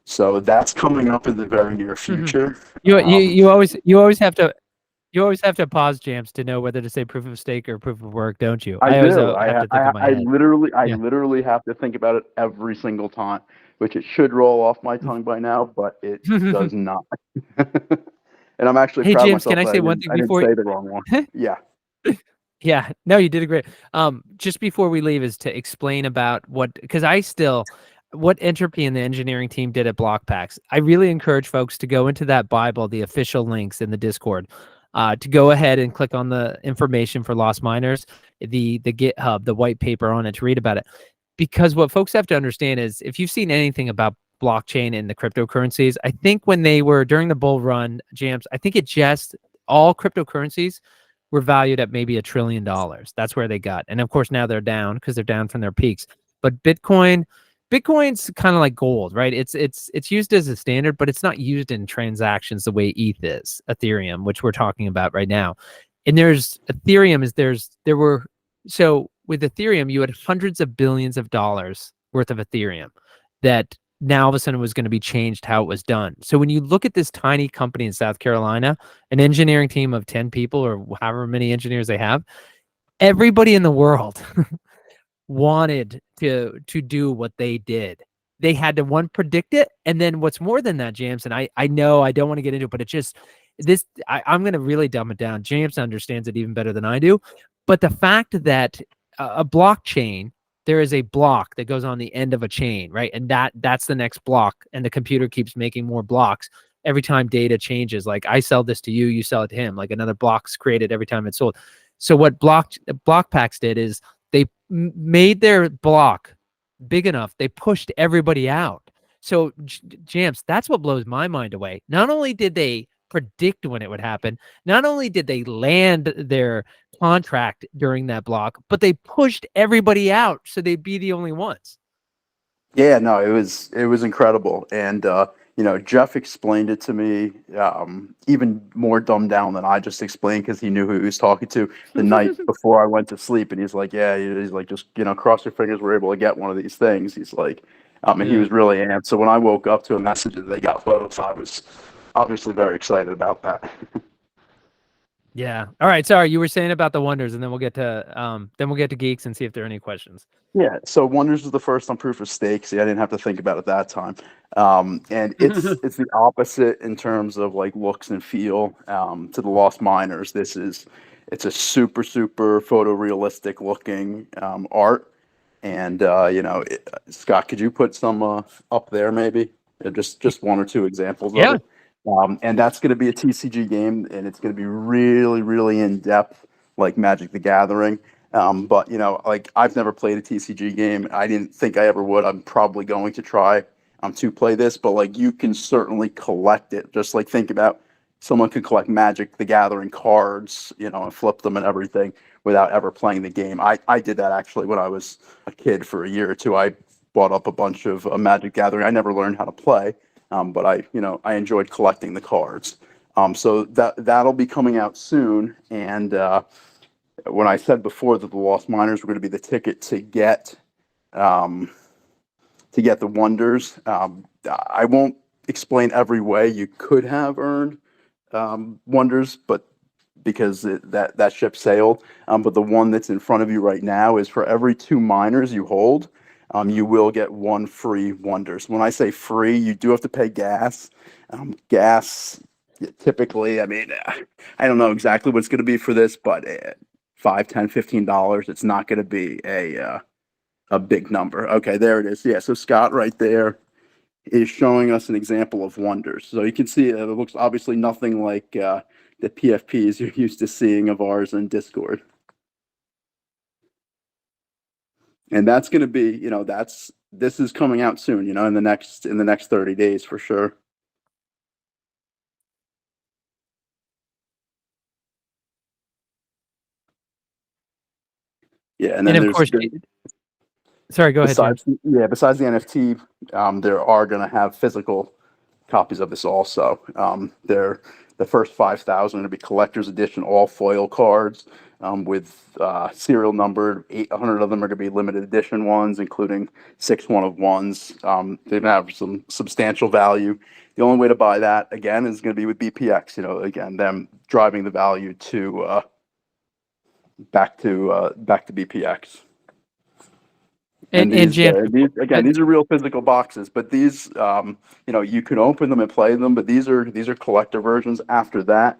So that's coming up in the very near Mhm. future. You you Um, you always have to pause jams to know whether to say proof of stake or proof of work, don't you? I I always do. have to think in my head. I Yeah. literally have to think about it every single time, which it should roll off my tongue by now, but it does not. And I'm actually Hey proud of James, can myself I that say one thing I didn't before? say the wrong one. Yeah. Yeah, no, you did a great. Just before we leave, is to explain about because what Entropy and the engineering team did at BlockPacks. I really encourage folks to go into that Bible, the official links in the Discord, to go ahead and click on the information for Lost Miners, the GitHub, the white paper on it to read about it. Because what folks have to understand is if you've seen anything about blockchain and the cryptocurrencies, I think when they were during the bull run, Jams, I think it just all cryptocurrencies were valued at maybe $1 trillion. That's where they got. And of course, now they're down because they're down from their peaks. But Bitcoin's kind of like gold, right? It's used as a standard, but it's not used in transactions the way ETH is, Ethereum, which we're talking about right now. And there's Ethereum is there were so with Ethereum, you had hundreds of billions of dollars worth of Ethereum that now all of a sudden was going to be changed how it was done. So when you look at this tiny company in South Carolina, an engineering team of 10 people or however many engineers they have, everybody in the world wanted to do what they did. They had to one predict it, and then what's more than that, James, and I know I don't want to get into it, but it just I'm going to really dumb it down. James understands it even better than I do, but the fact that a blockchain, there is a block that goes on the end of a chain, right? And that's the next block, and the computer keeps making more blocks every time data changes. Like I sell this to you, you sell it to him. Like another block's created every time it's sold. So what BlockPacks did is they made their block big enough. They pushed everybody out. So, Jams, that's what blows my mind away. Not only did they predict when it would happen, not only did they land their contract during that block, but they pushed everybody out so they'd be the only ones. Yeah, no, it was incredible, and Jeff explained it to me even more dumbed down than I just explained because he knew who he was talking to the night before I went to sleep, and he's like, yeah, he's like, just cross your fingers, we're able to get one of these things. He's like, and he Yeah. was really amped. So when I woke up to a message that they got photos, I was obviously very excited about that. Yeah. All right. Sorry, you were saying about the wonders, and then we'll get to geeks and see if there are any questions. Yeah, so Wonders was the first on Proof of Stake. See, I didn't have to think about it that time. And it's the opposite in terms of like looks and feel to the Lost Miners. It's a super photorealistic looking art. And Scott, could you put some up there maybe? Just one or two examples of Yeah. it. And that's going to be a TCG game, and it's going to be really, really in depth, like Magic the Gathering. But like I've never played a TCG game. I didn't think I ever would. I'm probably going to try to play this, but like you can certainly collect it. Just like think about someone could collect Magic the Gathering cards, and flip them and everything without ever playing the game. I did that actually when I was a kid for a year or two. I bought up a bunch of Magic Gathering. I never learned how to play, but I enjoyed collecting the cards. So that'll be coming out soon, and when I said before that the Lost Miners were going to be the ticket um, to get the Wonders, I won't explain every way you could have earned Wonders, but because that ship sailed. But the one that's in front of you right now is for every 2 miners you hold, you will get 1 free Wonders. When I say free, you do have to pay gas. Gas, typically, I mean, I don't know exactly what it's going to be for this, but $5, $10, $15. It's not going to be A big number. Okay, there it is. Yeah, so Scott right there is showing us an example of wonders. So you can see it looks obviously nothing like the PFPs you're used to seeing of ours in Discord. And that's going to be, this is coming out soon, in the next 30 days for sure. Yeah, and then And of course, sorry, go ahead, James. Besides the NFT, there are going to have physical copies of this also. The first 5,000 are going to be collector's edition, all foil cards with serial numbered. 800 of them are going to be limited edition ones, including 6 one-of-ones. They're going to have some substantial value. The only way to buy that, again, is going to be with BPX. Again, them driving the value to back to BPX. And James, these are real physical boxes, but these, you can open them and play them, but these are collector versions. After that,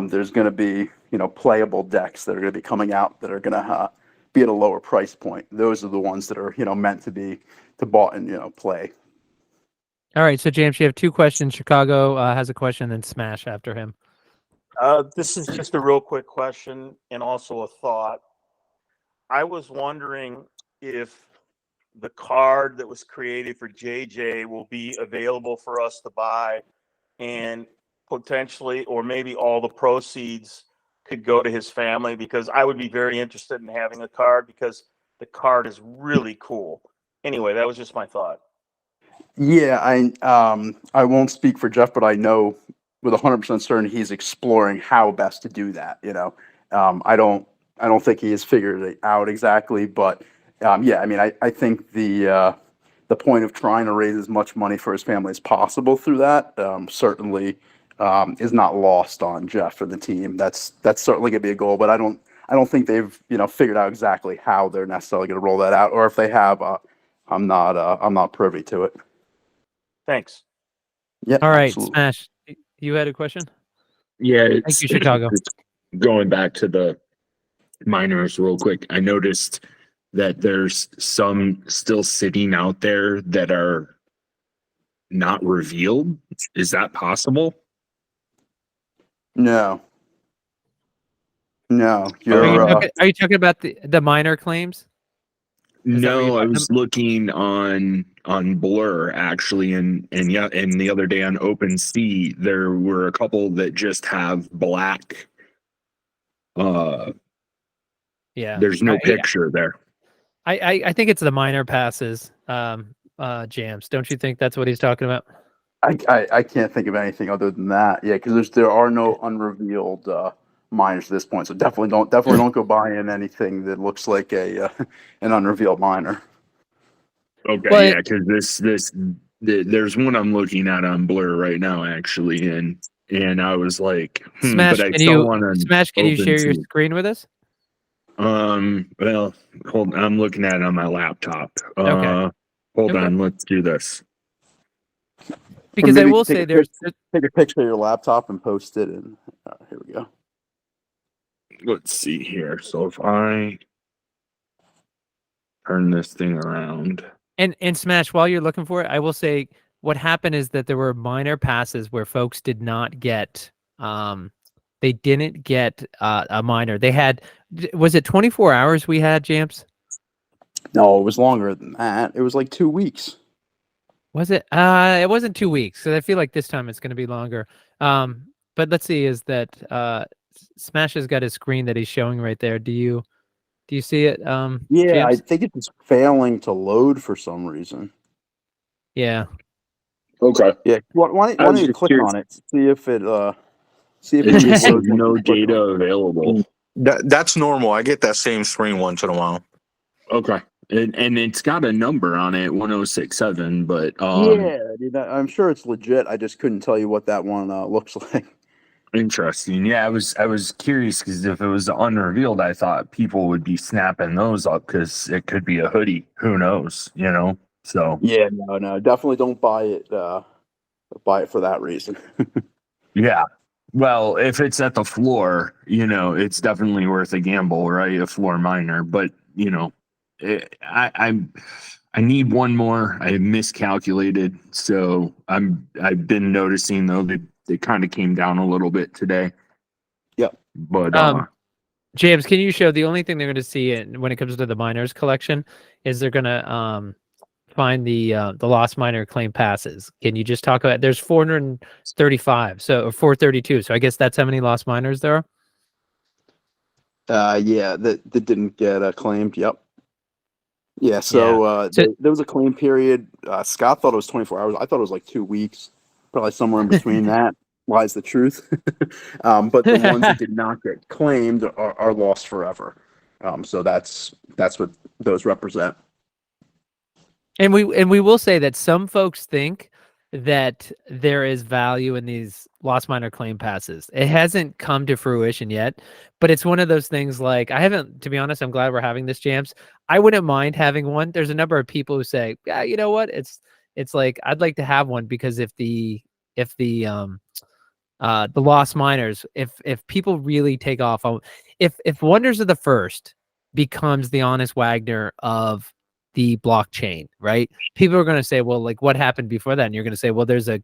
there's going to be, playable decks that are going to be coming out that are going to be at a lower price point. Those are the ones that are, meant to be bought and, play. All right, so James, you have 2 questions. Chicago has a question, and Smash after him. This is just a real quick question and also a thought. I was wondering if the card that was created for JJ will be available for us to buy, and potentially, or maybe all the proceeds could go to his family, because I would be very interested in having a card because the card is really cool. Anyway, that was just my thought. Yeah, I won't speak for Jeff, but I know with 100% certainty he's exploring how best to do that. I don't think he has figured it out exactly, but yeah, I mean, I think the point of trying to raise as much money for his family as possible through that certainly is not lost on Jeff and the team. That's certainly going to be a goal, but I don't think they've figured out exactly how they're necessarily going to roll that out, or if they have, I'm not privy to it. Thanks. Yeah. All right, absolutely. Smash, you had a question? Yeah, Thank you, Chicago. it's going back to the miners real quick. I noticed that there's some still sitting out there that are not revealed. Is that possible? No. Are You're you talking about the minor claims? Is that what you're No, I talking was looking on Blur actually, and yeah, and the other day on OpenSea there were a couple that just have black. Yeah. There's no picture there. I think it's the minor passes, Jams. Don't you think that's what he's talking about? I can't think of anything other than that. Yeah, because there are no unrevealed miners at this point. So definitely don't go buying anything that looks like an unrevealed miner. Okay, Well, yeah, because there's one I'm looking at on Blur right now actually, and I was like, Smash, but I saw one on can you share your OpenSea. screen with us? Well, hold. I'm looking at it on my laptop. Okay. Hold Okay. on. Let's do this. Because I will say take a picture of your laptop and post it, and here we go. Let's see here. So if I turn this thing around, and Smash, while you're looking for it, I will say what happened is that there were minor passes where folks did not get they didn't get a minor. They had, was it 24 hours we had, Jams? No, it was longer than that. It was like 2 weeks. Was it? It wasn't 2 weeks. So I feel like this time it's going to be longer. But let's see. Is that Smash has got his screen that he's showing right there? Do you see it? Yeah, James? I think it's failing to load for some reason. Yeah. okay. Yeah, why don't you click on it? See if it It just says loads when no you click data on it. available. That's normal. I get that same screen once in a while. Okay. And it's got a number on it, 1067, but Yeah, dude, I'm sure it's legit. I just couldn't tell you what that one looks like. interesting. Yeah, I was curious because if it was unrevealed, I thought people would be snapping those up because it could be a hoodie. Who knows? So Yeah, no, definitely don't buy it. Buy it for that reason. yeah. Well, if it's at the floor, it's definitely worth a gamble, right? A floor miner, but I need one more. I miscalculated, so I've been noticing though they kind of came down a little bit today. Yep. But James, can you show the only thing they're going to see when it comes to the miners collection is they're going to find the lost miner claim passes. Can you just talk about? There's 435, or 432. So I guess that's how many lost miners there are. Yeah, that didn't get claimed. Yep. Yeah, Yeah. so So there was a claim period. Scott thought it was 24 hours. I thought it was like 2 weeks, probably somewhere in between that lies the truth. But the ones that did not get claimed are lost forever. So that's what those represent. And we will say that some folks think that there is value in these lost miner claim passes. It hasn't come to fruition yet, but it's one of those things like I haven't, to be honest, I'm glad we're having this, Jams. I wouldn't mind having one. There's a number of people who say, yeah, you know what? It's like I'd like to have one because if the lost miners, if people really take off on if Wonders of the First becomes the Honest Wagner of the blockchain, right? People are going to say, well, like what happened before that? And you're going to say, well, there's a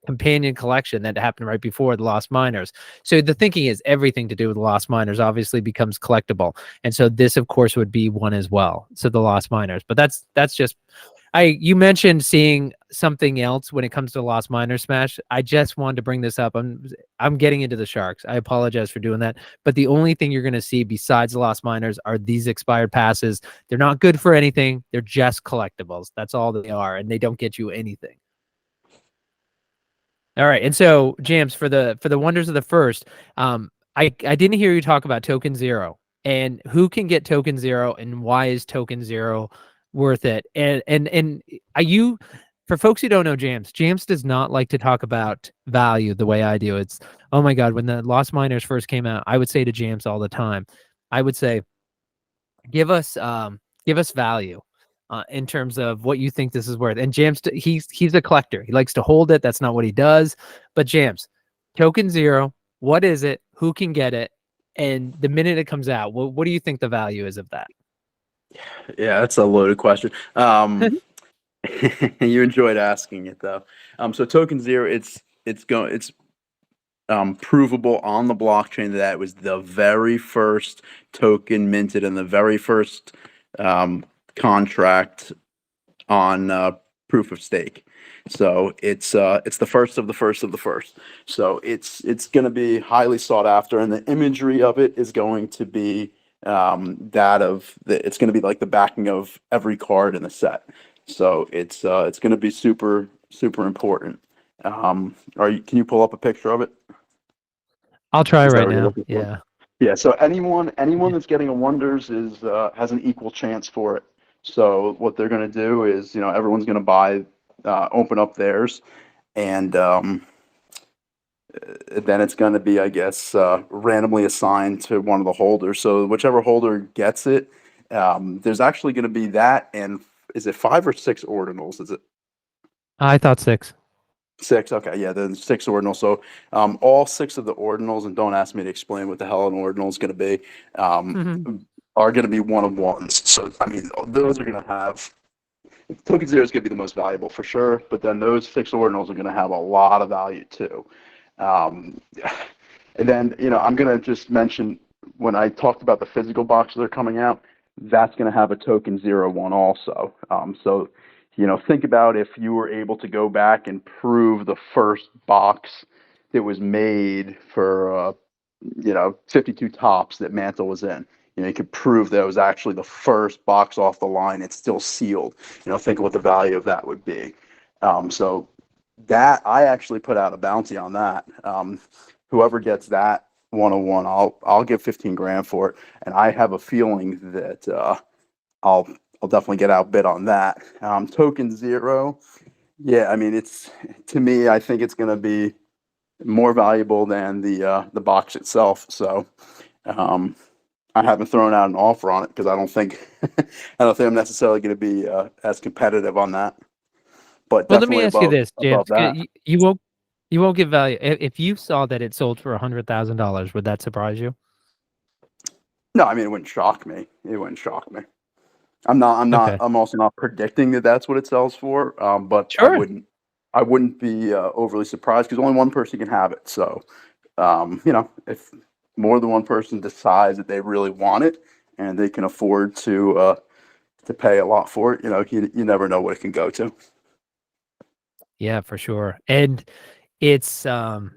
companion collection that happened right before the Lost Miners. So the thinking is everything to do with the Lost Miners obviously becomes collectible. And so this, of course, would be one as well. So the Lost Miners, but that's just, you mentioned seeing something else when it comes to Lost Miners Smash. I just wanted to bring this up. I'm getting into the Sharks. I apologize for doing that. But the only thing you're going to see besides the Lost Miners are these expired passes. They're not good for anything. They're just collectibles. That's all they are, and they don't get you anything. All right, and so James, for the Wonders of the First, I didn't hear you talk about Token Zero and who can get Token Zero and why is Token Zero worth it. And you, for folks who don't know James does not like to talk about value the way I do. It's, oh my God, when the Lost Miners first came out, I would say to James all the time, I would say, give us value in terms of what you think this is worth. And James, he's a collector. He likes to hold it. That's not what he does. But James, Token Zero, what is it? Who can get it? And the minute it comes out, what do you think the value is of that? Yeah, that's a loaded question. You enjoyed asking it though. So Token Zero, it's provable on the blockchain that it was the very first token minted and the very first contract on proof of stake. So it's the first of the first of the first. So it's going to be highly sought after, and the imagery of it is going to be it's going to be like the backing of every card in the set. So it's going to be super important. Can you pull up a picture of it? I'll try right now. Yeah. Yeah. So anyone that's getting a Wonders has an equal chance for it. So what they're going to do is, everyone's going to open up theirs, and then it's going to be, I guess, randomly assigned to one of the holders. So whichever holder gets it, there's actually going to be that, and is it 5 or 6 ordinals? Is it? I thought 6. 6, okay, yeah, then 6 ordinals. So all 6 of the ordinals, and don't ask me to explain what the hell an ordinal is going to be, are going to be one of ones. So I mean, those are going to have Token Zero is going to be the most valuable for sure, but then those 6 ordinals are going to have a lot of value too. And then I'm going to just mention, when I talked about the physical boxes that are coming out, that's going to have a Token Zero one also. So think about if you were able to go back and prove the first box that was made for 52 tops that Mantle was in. You could prove that it was actually the first box off the line. It's still sealed. Think of what the value of that would be. So that, I actually put out a bounty on that. Whoever gets that 101, I'll give 15 grand for it. And I have a feeling that I'll definitely get outbid on that. Token Zero, yeah, I mean, to me, I think it's going to be more valuable than the box itself. So I haven't thrown out an offer on it because I don't think I'm necessarily going to be as competitive on that. But well, let me ask you this, James. You won't give value if you saw that it sold for $100,000. Would that surprise you? No, I mean, it wouldn't shock me. It wouldn't shock me. Okay. I'm also not predicting that that's what it sells for. But Sure. I wouldn't be overly surprised because only one person can have it. So, if more than one person decides that they really want it and they can afford to pay a lot for it, you never know what it can go to. Yeah, for sure. And it's the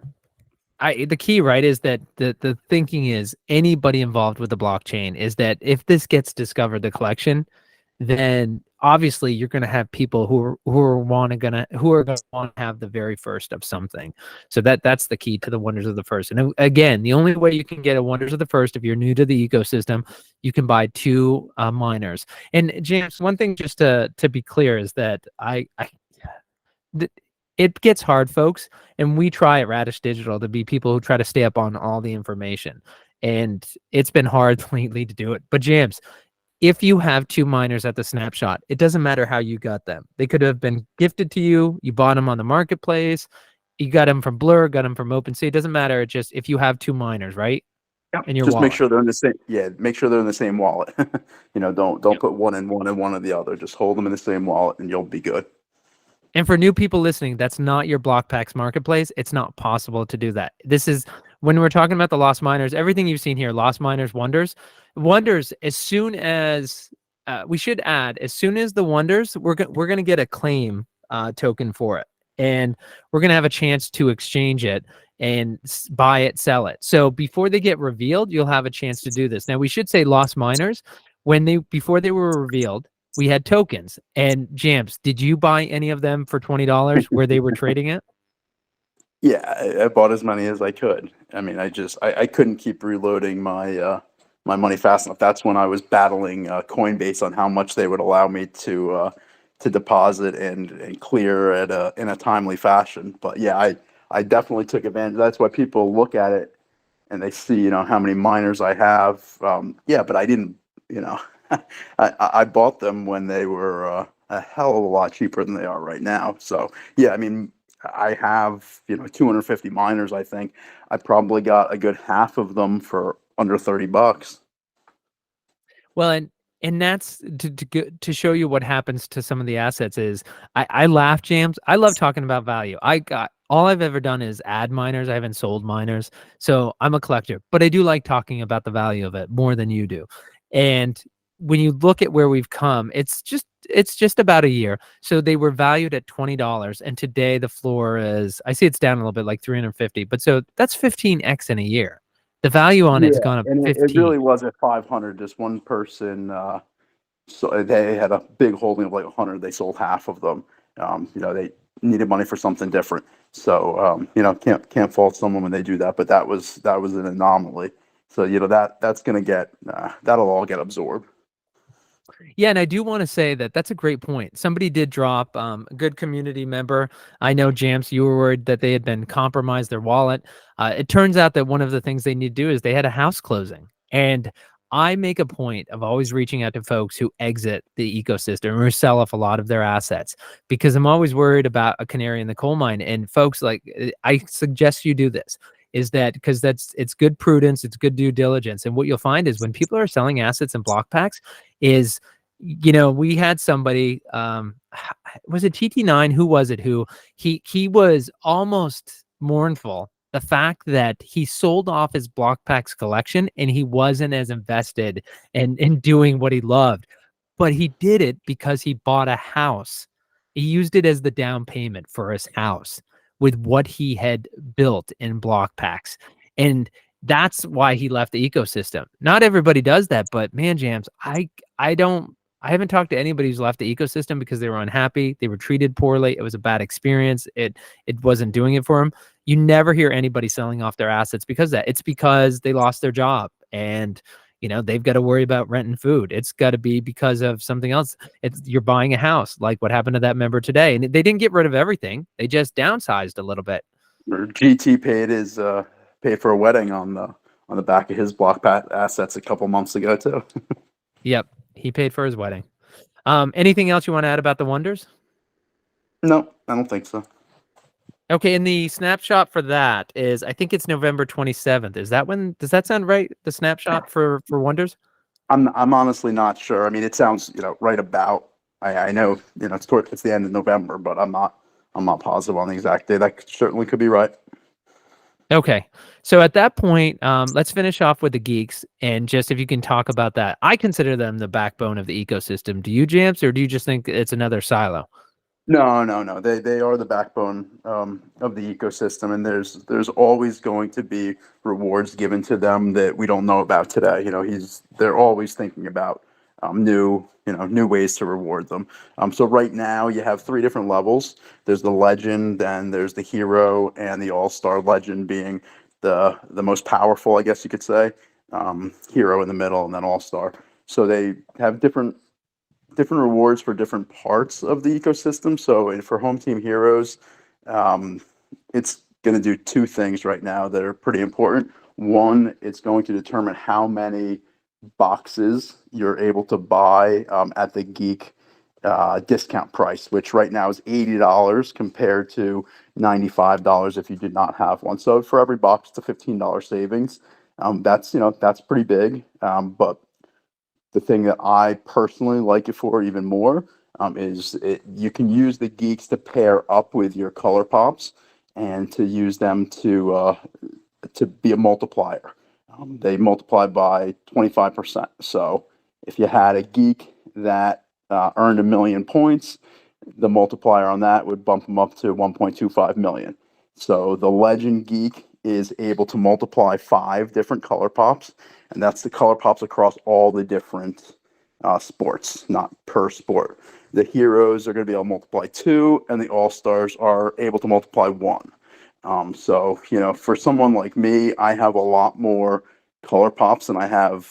key, right, is that the thinking is anybody involved with the blockchain is that if this gets discovered, the collection, then obviously you're going to have people who are going to want to have the very first of something. So that's the key to the wonders of the first. And again, the only way you can get a wonders of the first, if you're new to the ecosystem, you can buy 2 miners. And James, one thing just to be clear is that it gets hard, folks, and we try at Radish Digital to be people who try to stay up on all the information. And it's been hard lately to do it. But James, if you have 2 miners at the snapshot, it doesn't matter how you got them. They could have been gifted to you. You bought them on the marketplace. You got them from Blur, got them from OpenSea. It doesn't matter. It just if you have 2 miners, right, Yeah. in your Just make wallet. sure they're in the same. Yeah, make sure they're in the same wallet. Don't Yep. put one in one and one in the other. Just hold them in the same wallet, and you'll be good. And for new people listening, that's not your BlockPacks marketplace. It's not possible to do that. This is when we're talking about the lost miners, everything you've seen here, lost miners, wonders, as soon as we should add, as soon as the wonders, we're going to get a claim token for it. And we're going to have a chance to exchange it and buy it, sell it. So before they get revealed, you'll have a chance to do this. Now, we should say lost miners before they were revealed, we had tokens. And Jams, did you buy any of them for $20 where they were trading it? Yeah, I bought as many as I could. I mean, I couldn't keep reloading my money fast enough. That's when I was battling Coinbase on how much they would allow me to deposit and clear in a timely fashion. But yeah, I definitely took advantage. That's why people look at it and they see, how many miners I have. Yeah, but I didn't, I bought them when they were a hell of a lot cheaper than they are right now. So yeah, I mean, I have, 250 miners, I think. I probably got a good half of them for under $30. Well, and that's to show you what happens to some of the assets is I laugh, Jams. I love talking about value. All I've ever done is add miners. I haven't sold miners. So I'm a collector, but I do like talking about the value of it more than you do. And when you look at where we've come, it's just about a year. So they were valued at $20, and today the floor is, I see it's down a little bit, like 350. But so that's 15x in a year. The value on it's Yeah, gone up and it 15. really was at 500. Just one person, so they had a big holding of like 100. They sold half of them. They needed money for something different. So, can't fault someone when they do that. But that was an anomaly. So, that's gonna get that'll all get absorbed. Yeah, and I do want to say that that's a great point. Somebody did drop a good community member. I know, Jamps, you were worried that they had been compromised their wallet. It turns out that one of the things they need to do is they had a house closing. And I make a point of always reaching out to folks who exit the ecosystem or sell off a lot of their assets because I'm always worried about a canary in the coal mine. And folks, I suggest you do this. Is that because it's good prudence, it's good due diligence. And what you'll find is when people are selling assets in block packs, is we had somebody was it TT9, who was it, who he was almost mournful the fact that he sold off his block packs collection and he wasn't as invested in doing what he loved, but he did it because he bought a house. He used it as the down payment for his house with what he had built in block packs. And that's why he left the ecosystem. Not everybody does that, but man, Jams, I haven't talked to anybody who's left the ecosystem because they were unhappy, they were treated poorly, it was a bad experience, it wasn't doing it for them. You never hear anybody selling off their assets because of that. It's because they lost their job and they've got to worry about rent and food. It's got to be because of something else. You're buying a house, like what happened to that member today. And they didn't get rid of everything. They just downsized a little bit. Or GT paid for a wedding on the back of his block assets a couple months ago too. Yep. He paid for his wedding. Anything else you want to add about the wonders? No, I don't think so. Okay, and the snapshot for that is, I think it's November 27th. Is that when? Does that sound right? The snapshot for wonders? I'm honestly not sure. I mean, it sounds, right about. I know, it's the end of November, but I'm not positive on the exact date. That certainly could be right. Okay. So at that point, let's finish off with the geeks and just if you can talk about that. I consider them the backbone of the ecosystem. Do you, Jamps, or do you just think it's another silo? No, no, no. They are the backbone of the ecosystem, and there's always going to be rewards given to them that we don't know about today. They're always thinking about new ways to reward them. So right now you have three different levels. There's the legend, then there's the hero, and the all-star. Legend being the most powerful, I guess you could say. Hero in the middle, and then all-star. So they have different rewards for different parts of the ecosystem. So for Home Team Heroes, um, it's going to do two things right now that are pretty important. One, it's going to determine how many boxes you're able to buy at the Geek discount price, which right now is $80 compared to $95 if you did not have one. So for every box, it's a $15 savings. That's pretty big. But the thing that I personally like it for even more you can use the geeks to pair up with your color pops and to use them to be a multiplier. They multiply by 25%. So if you had a geek that earned 1,000,000 points, the multiplier on that would bump them up to 1.25 million. So the legend geek is able to multiply 5 different color pops, and that's the color pops across all the different sports, not per sport. The heroes are going to be able to multiply 2, and the all stars are able to multiply 1. So for someone like me, I have a lot more color pops than I have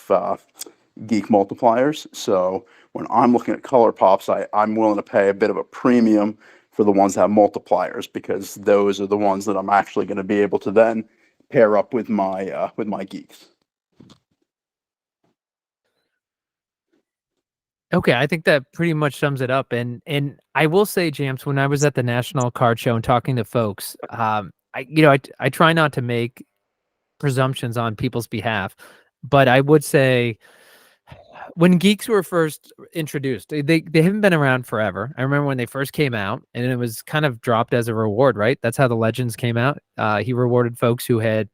geek multipliers. So when I'm looking at color pops, I'm willing to pay a bit of a premium for the ones that have multipliers because those are the ones that I'm actually going to be able to then pair up with my geeks. Okay, I think that pretty much sums it up. And I will say, James, when I was at the National Card Show and talking to folks, I try not to make presumptions on people's behalf, but I would say when geeks were first introduced, they haven't been around forever. I remember when they first came out, and it was kind of dropped as a reward, right? That's how the legends came out. He rewarded folks who had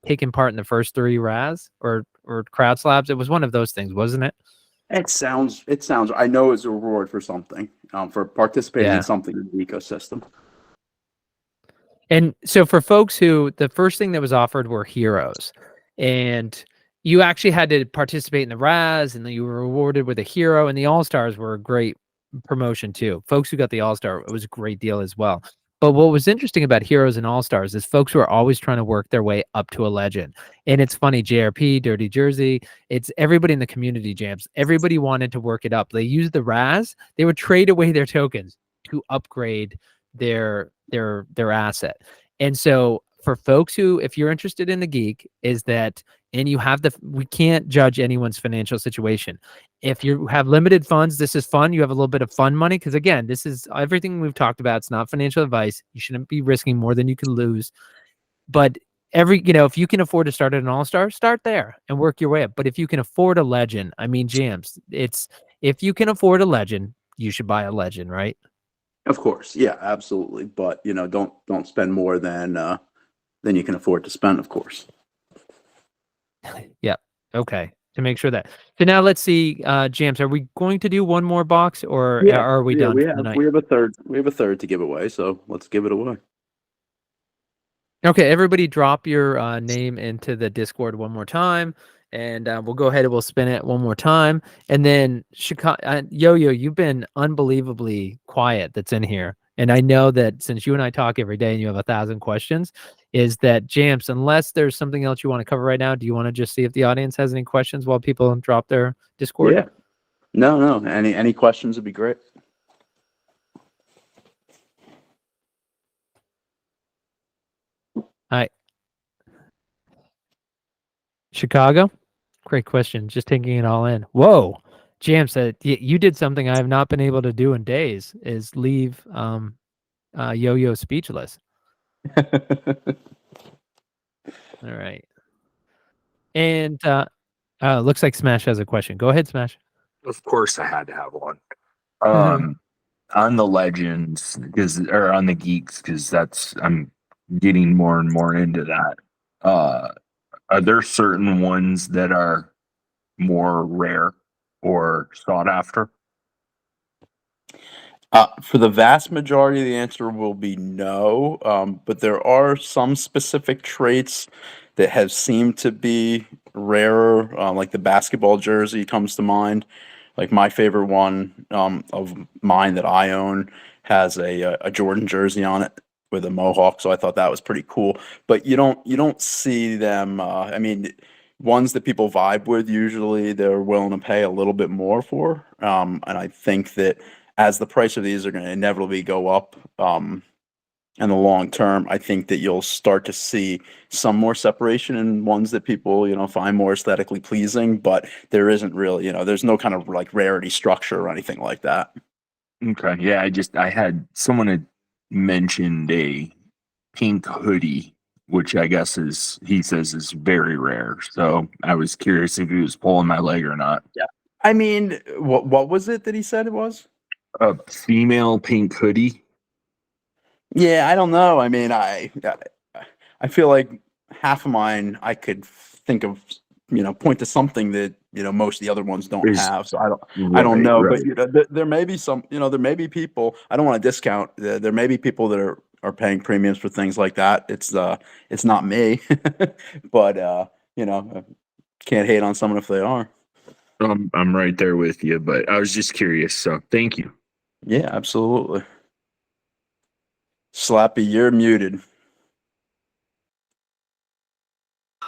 taken part in the first 3 Raz or crowd slabs. It was one of those things, wasn't it? It sounds. I know it's a reward for something, for participating in Yeah. something in the ecosystem. And so for folks who the first thing that was offered were heroes, and you actually had to participate in the Raz, and then you were rewarded with a hero, and the All Stars were a great promotion too. Folks who got the All Star, it was a great deal as well. But what was interesting about heroes and All Stars is folks were always trying to work their way up to a legend. And it's funny, JRP, Dirty Jersey, it's everybody in the community jams. Everybody wanted to work it up. They used the Raz, they would trade away their tokens to upgrade their asset. And so for folks who, if you're interested in the geek, is that and you have we can't judge anyone's financial situation. If you have limited funds, this is fun. You have a little bit of fun money because again, this is everything we've talked about. It's not financial advice. You shouldn't be risking more than you can lose. But if you can afford to start at an all-star, start there and work your way up. But if you can afford a legend, I mean, Jams, if you can afford a legend, you should buy a legend, right? Of course, yeah, absolutely. But don't spend more than you can afford to spend. Of course. Yeah. Okay. To make sure that. So now let's see, James, are we going to do one more box or Yeah, are we yeah. done We for the have night? we have a third. We have a third to give away. So let's give it away. Okay, everybody drop your name into the Discord one more time. And we'll go ahead and we'll spin it one more time. And then Chicago, Yo-Yo, you've been unbelievably quiet that's in here. And I know that since you and I talk every day and you have 1,000 questions, is that Jamps, unless there's something else you want to cover right now, do you want to just see if the audience has any questions while people drop their Discord? Yeah. No, no. Any questions would be great. All right. Chicago? Great question. Just taking it all in. Whoa. Jam said you did something I have not been able to do in days is leave Yo-Yo speechless. All right. And Looks like Smash has a question. Go ahead, Smash. Of course, I had to have one. On the legends, or on the geeks, because I'm getting more and more into that. Are there certain ones that are more rare or sought after? For the vast majority, the answer will be no. But there are some specific traits that have seemed to be rarer, like the basketball jersey comes to mind. Like my favorite one of mine that I own has a Jordan jersey on it with a mohawk, so I thought that was pretty cool. But you don't see them. I mean, ones that people vibe with usually they're willing to pay a little bit more for. And I think that as the price of these are going to inevitably go up in the long term, I think that you'll start to see some more separation in ones that people, find more aesthetically pleasing, but there isn't really, there's no kind of like rarity structure or anything like that. Okay, yeah, I had someone had mentioned a pink hoodie, which I guess he says is very rare. So I was curious if he was pulling my leg or not. Yeah. I mean, what was it that he said it was? A female pink hoodie. Yeah, I don't know. I mean, I feel like half of mine I could think of, point to something that most of the other ones don't have. So I don't know. Right. But there may be some. There may be people. I don't want to discount. There may be people that are paying premiums for things like that. It's not me, but can't hate on someone if they are. I'm right there with you, but I was just curious. So thank you. Yeah, absolutely. Slappy, you're muted.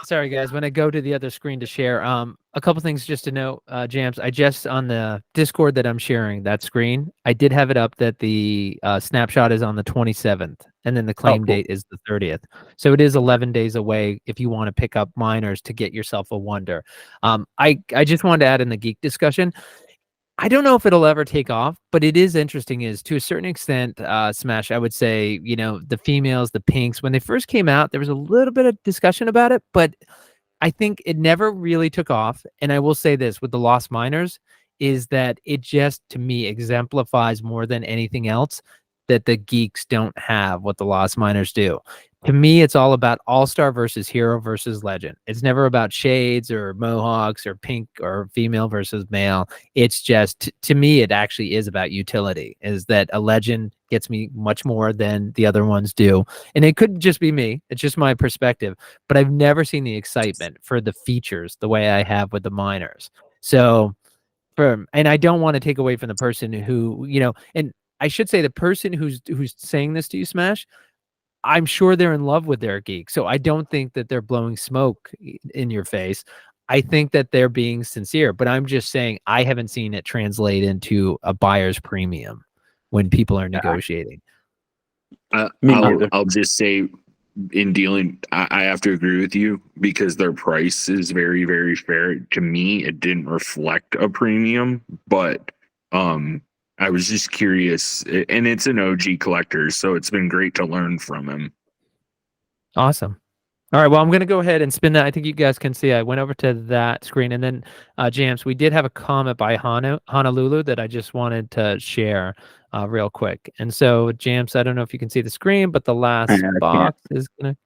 Sorry, guys. When I go to the other screen to share, a couple things just to note, Jams. I just on the Discord that I'm sharing that screen, I did have it up that the snapshot is on the 27th, and then the claim cool. date is the 30th. So it is 11 days away if you want to pick up minors to get yourself a wonder. I just wanted to add in the geek discussion. I don't know if it'll ever take off, but it is interesting is to a certain extent, Smash, I would say, the females, the pinks, when they first came out, there was a little bit of discussion about it, but I think it never really took off. And I will say this with the Lost Miners is that it just, to me, exemplifies more than anything else that the geeks don't have what the Lost Miners do. To me, it's all about all-star versus hero versus legend. It's never about shades or mohawks or pink or female versus male. It's just, to me, it actually is about utility, is that a legend gets me much more than the other ones do. And it could just be me. It's just my perspective. But I've never seen the excitement for the features the way I have with the minors. So, and I don't want to take away from the person who, and I should say the person who's saying this to you, Smash, I'm sure they're in love with their geek. So I don't think that they're blowing smoke in your face. I think that they're being sincere, but I'm just saying I haven't seen it translate into a buyer's premium when people are negotiating. I'll just say in dealing, I have to agree with you because their price is very, very fair. To me, it didn't reflect a premium, but I was just curious, and it's an OG collector, so it's been great to learn from him. Awesome. All right, well, I'm going to go ahead and spin that. I think you guys can see I went over to that screen. And then, Jams, we did have a comment by Honolulu that I just wanted to share real quick. And so, Jams, I don't know if you can see the screen, but the last box is going to...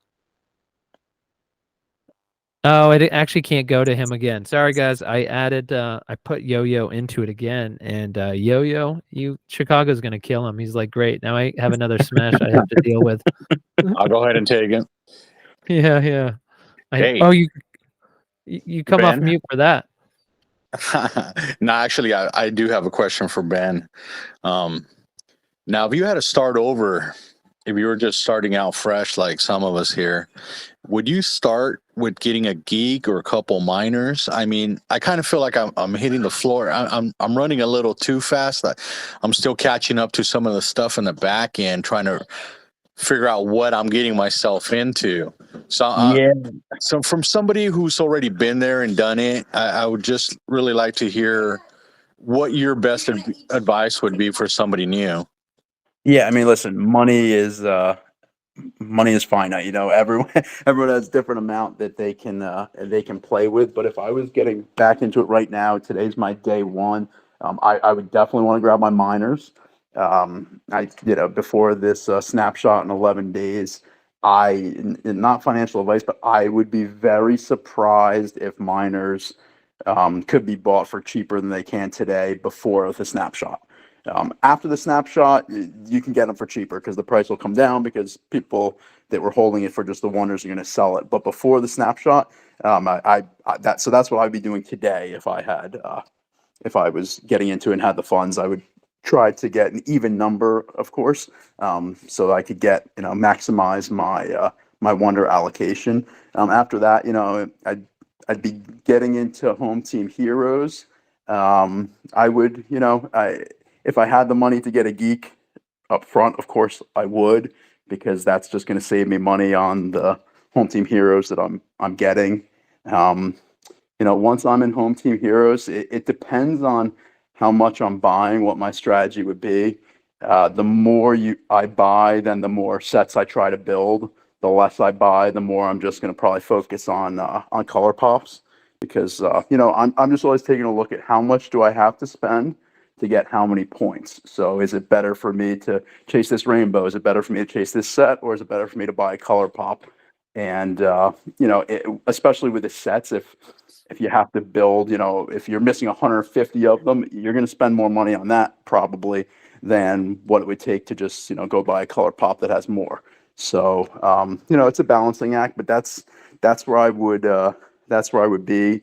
Oh, it actually can't go to him again. Sorry, guys. I put Yo-Yo into it again. And Yo-Yo, Chicago's going to kill him. He's like, great. Now I have another Smash I have to deal with. I'll go ahead and take it. Yeah. Hey. You come off Ben? mute for that. No, actually, I do have a question for Ben. Now, if you had to start over, if you were just starting out fresh, like some of us here, would you start with getting a geek or a couple minors? I mean, I kind of feel like I'm hitting the floor. I'm running a little too fast. I'm still catching up to some of the stuff in the back end, trying to figure out what I'm getting myself into. So from somebody who's already been there and done it, I would just really like to hear what your best advice would be for somebody new. Yeah, I mean, listen, money is money is finite. Everyone everyone has different amount that they can play with. But if I was getting back into it right now, today's my day one. I would definitely want to grab my minors. Before this snapshot in 11 days, not financial advice, but I would be very surprised if minors could be bought for cheaper than they can today before the snapshot. After the snapshot, you can get them for cheaper because the price will come down because people that were holding it for just the wonders are going to sell it. But before the snapshot, so that's what I'd be doing today if I was getting into it and had the funds. I would try to get an even number, of course, so that I could get maximize my wonder allocation. After that, I'd be getting into home team heroes. I would, if I had the money to get a geek up front, of course I would, because that's just going to save me money on the home team heroes that I'm getting. Once I'm in home team heroes, it depends on how much I'm buying, what my strategy would be. The more I buy, then the more sets I try to build. The less I buy, the more I'm just going to probably focus on color pops, because I'm just always taking a look at how much do I have to spend to get how many points. So is it better for me to chase this rainbow? Is it better for me to chase this set, or is it better for me to buy a color pop? And especially with the sets, if you have to build, if you're missing 150 of them, you're going to spend more money on that probably than what it would take to just go buy a color pop that has more. So it's a balancing act, but that's where I would be.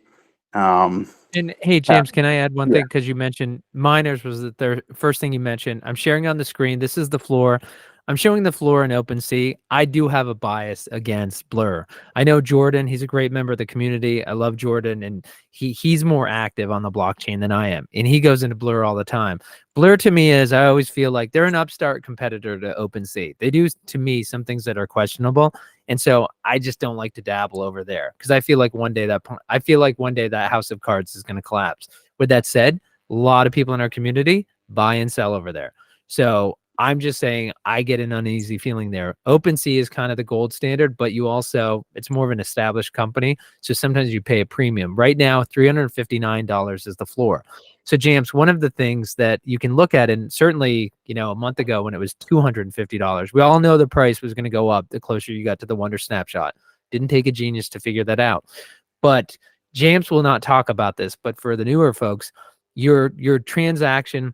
And hey, James, can I add one thing? Because you mentioned minors was the first thing you mentioned. I'm sharing on the screen. This is the floor. I'm showing the floor in OpenSea. I do have a bias against Blur. I know Jordan. He's a great member of the community. I love Jordan, and he's more active on the blockchain than I am, and he goes into Blur all the time. Blur to me is, I always feel like they're an upstart competitor to OpenSea. They do, to me, some things that are questionable. And so I just don't like to dabble over there, because I feel like one day that house of cards is going to collapse. With that said, a lot of people in our community buy and sell over there. So I'm just saying I get an uneasy feeling there. OpenSea is kind of the gold standard, but it's more of an established company. So sometimes you pay a premium. Right now, $359 is the floor. So James, one of the things that you can look at, and certainly, a month ago when it was $250, we all know the price was going to go up the closer you got to the Wonder Snapshot. Didn't take a genius to figure that out. But James will not talk about this, but for the newer folks, your transaction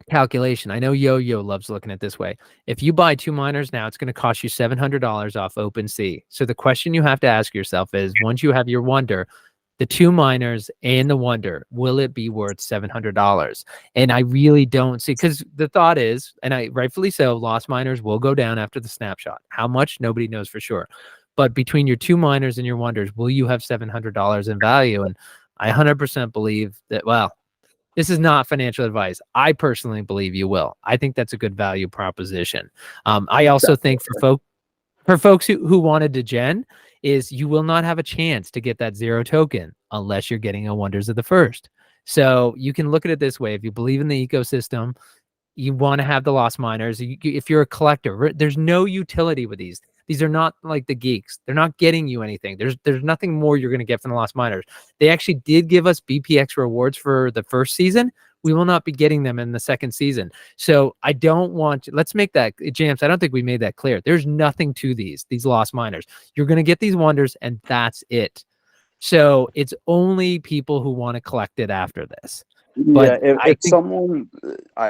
calculation. I know Yo-Yo loves looking at it this way. If you buy 2 miners now, it's going to cost you $700 off OpenSea. So the question you have to ask yourself is, once you have your Wonder, the 2 miners and the Wonder, will it be worth $700? And I really don't see, because the thought is, and I rightfully so, lost miners will go down after the snapshot. How much? Nobody knows for sure. But between your 2 miners and your Wonders, will you have $700 in value? And I 100% believe that, well, this is not financial advice. I personally believe you will. I think that's a good value proposition. I also think for folks who wanted to gen, is you will not have a chance to get that 0 token unless you're getting a Wonders of the First. So you can look at it this way. If you believe in the ecosystem, you want to have the lost miners. If you're a collector, there's no utility with these. These are not like the geeks. They're not getting you anything. There's nothing more you're going to get from the lost miners. They actually did give us BPX rewards for the first season. We will not be getting them in the second season. So I don't want to, let's make that, James, I don't think we made that clear. There's nothing to these lost miners. You're going to get these Wonders, and that's it. So it's only people who want to collect it after this. But if someone,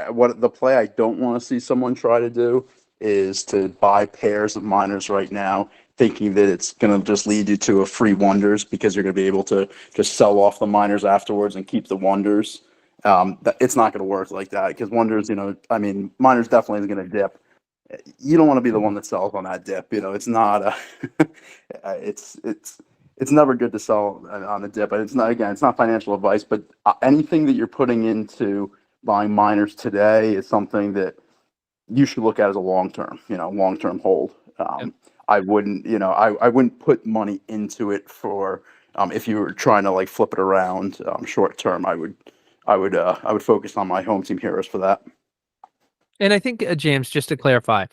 what the play I don't want to see someone try to do is to buy pairs of miners right now, thinking that it's going to just lead you to a free Wonders, because you're going to be able to just sell off the miners afterwards and keep the Wonders. It's not going to work like that, because Wonders, miners definitely is going to dip. You don't want to be the one that sells on that dip. It's not it's never good to sell on the dip. But it's not financial advice, but anything that you're putting into buying miners today is something that you should look at as a long-term hold. I wouldn't, I wouldn't put money into it for, if you were trying to like flip it around, short term. I would focus on my home team heroes for that. And I think, James, just to clarify,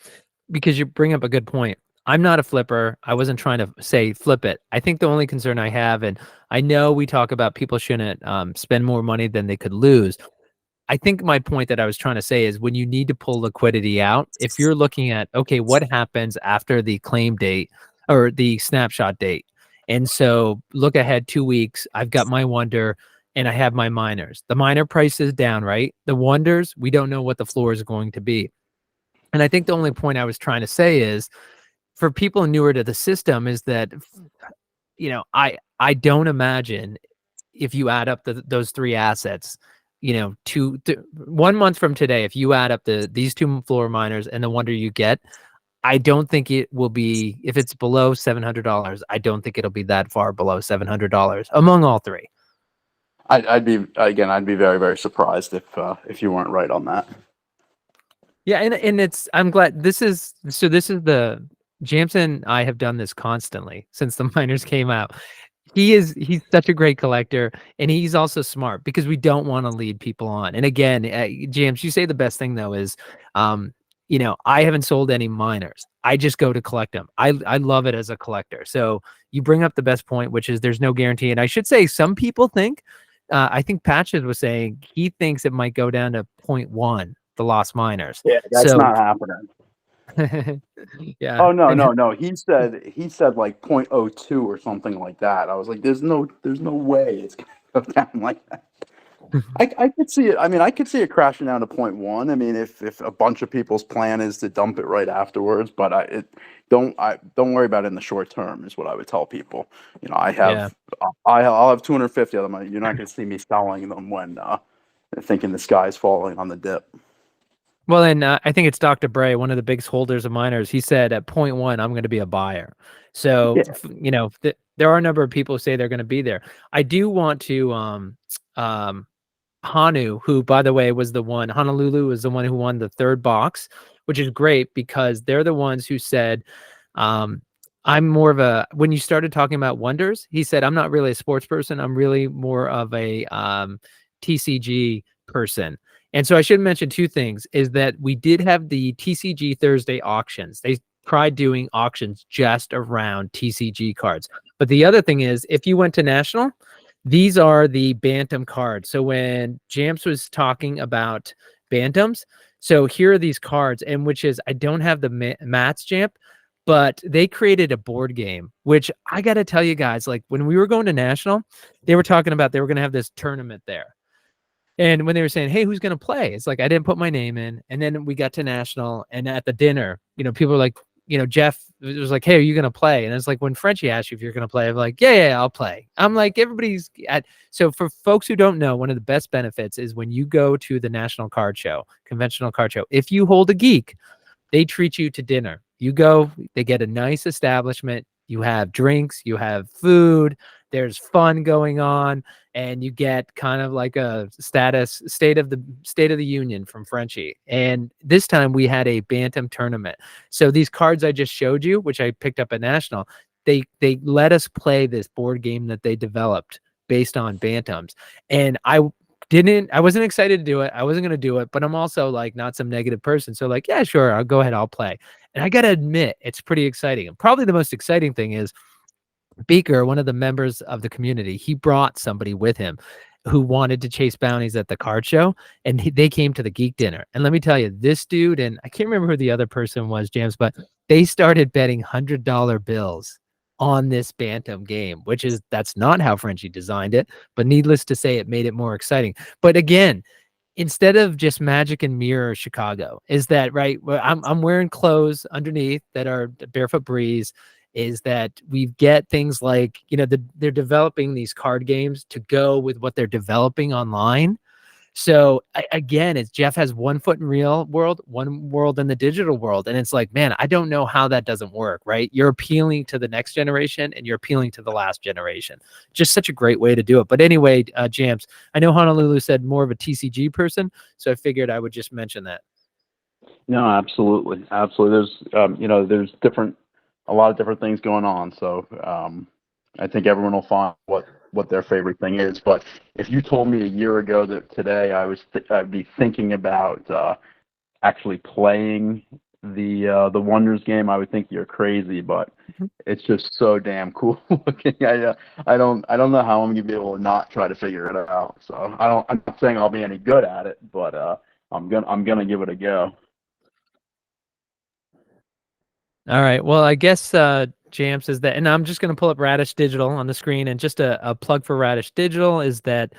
because you bring up a good point. I'm not a flipper. I wasn't trying to say flip it. I think the only concern I have, and I know we talk about people shouldn't spend more money than they could lose. I think my point that I was trying to say is when you need to pull liquidity out, if you're looking at, okay, what happens after the claim date or the snapshot date? And so look ahead 2 weeks, I've got my wonder and I have my miners. The miner price is down, right? The wonders, we don't know what the floor is going to be. And I think the only point I was trying to say is for people newer to the system is that, I don't imagine if you add up those three assets, 1 month from today, if you add up these two floor miners and the wonder you get, I don't think it will be, if it's below $700, I don't think it'll be that far below $700 among all three. I'd be very, very surprised if you weren't right on that. Yeah, and I'm glad this is the Jamson and I have done this constantly since the miners came out. He's such a great collector, and he's also smart because we don't want to lead people on. And again, James, you say the best thing though is, I haven't sold any miners. I just go to collect them. I love it as a collector. So you bring up the best point, which is there's no guarantee. And I should say some people think, I think Patches was saying he thinks it might go down to 0.1, the lost miners. Yeah, that's So not happening. yeah. Oh no. He said like 0.02 or something like that. I was like, there's no way it's gonna go down like that. I could see it. I mean, I could see it crashing down to 0.1. I mean, if a bunch of people's plan is to dump it right afterwards, but don't worry about it in the short term is what I would tell people. I'll have 250 of them. You're not going to see me selling them when thinking the sky's falling on the dip. Well, and I think it's Dr. Bray, one of the biggest holders of miners. He said at 0.1, I'm going to be a buyer. So, there are a number of people who say they're going to be there. I do want to, Hanu, who, by the way, Honolulu was the one who won the third box, which is great because they're the ones who said, I'm more of when you started talking about wonders, he said, I'm not really a sports person. I'm really more of a TCG person. And so I should mention two things is that we did have the TCG Thursday auctions. They tried doing auctions just around TCG cards. But the other thing is if you went to National, these are the Bantam cards. So when Jamps was talking about Bantams, so here are these cards, and which is, I don't have the Mats Jamp, but they created a board game, which I got to tell you guys, like when we were going to National, they were talking about they were going to have this tournament there. And when they were saying, hey, who's going to play? It's like, I didn't put my name in. And then we got to National, and at the dinner, people were like, Jeff was like, hey, are you going to play? And it's like, when Frenchie asked you if you're going to play, I'm like, yeah, I'll play. I'm like, everybody's so for folks who don't know, one of the best benefits is when you go to the National Card Show, conventional card show, if you hold a geek, they treat you to dinner. You go, they get a nice establishment. You have drinks, you have food, there's fun going on, and you get kind of like a state of the union from Frenchie. And this time we had a Bantam tournament. So these cards I just showed you, which I picked up at National, they let us play this board game that they developed based on Bantams. And I wasn't excited to do it. I wasn't going to do it, but I'm also like not some negative person. So like, yeah, sure, I'll go ahead, I'll play. And I got to admit, it's pretty exciting. And probably the most exciting thing is Beaker, one of the members of the community, he brought somebody with him who wanted to chase bounties at the card show, and they came to the geek dinner. And let me tell you, this dude, and I can't remember who the other person was, James, but they started betting $100 bills on this Bantam game, that's not how Frenchie designed it, but needless to say, it made it more exciting. But again, instead of just Magic and Mirror Chicago, is that right? I'm wearing clothes underneath that are Barefoot Breeze. Is that we get things like, they're developing these card games to go with what they're developing online. So again, it's Jeff has 1 foot in real world, 1 world in the digital world. And it's like, man, I don't know how that doesn't work, right? You're appealing to the next generation and you're appealing to the last generation. Just such a great way to do it. But anyway, Jams, I know Honolulu said more of a TCG person, so I figured I would just mention that. No, absolutely. There's a lot of different things going on. So I think everyone will find what their favorite thing is. But if you told me a year ago that today I'd be thinking about actually playing the Wonders game, I would think you're crazy, but Mhm. it's just so damn cool looking. I don't know how I'm gonna be able to not try to figure it out. So I'm not saying I'll be any good at it, but I'm gonna give it a go. All right. Well, I guess Jamps is that, and I'm just going to pull up Radish Digital on the screen, and just a plug for Radish Digital is that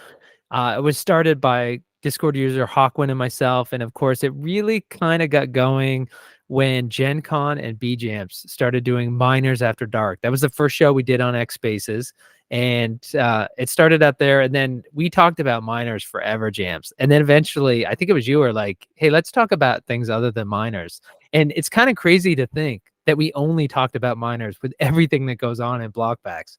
it was started by Discord user Hawkwin and myself, and of course, it really kind of got going when Gen Con and BJamps started doing Miners After Dark. That was the first show we did on X Spaces, and it started out there, and then we talked about miners forever, Jamps, and then eventually, I think it was you were like, "Hey, let's talk about things other than miners." And it's kind of crazy to think that we only talked about miners with everything that goes on in block packs.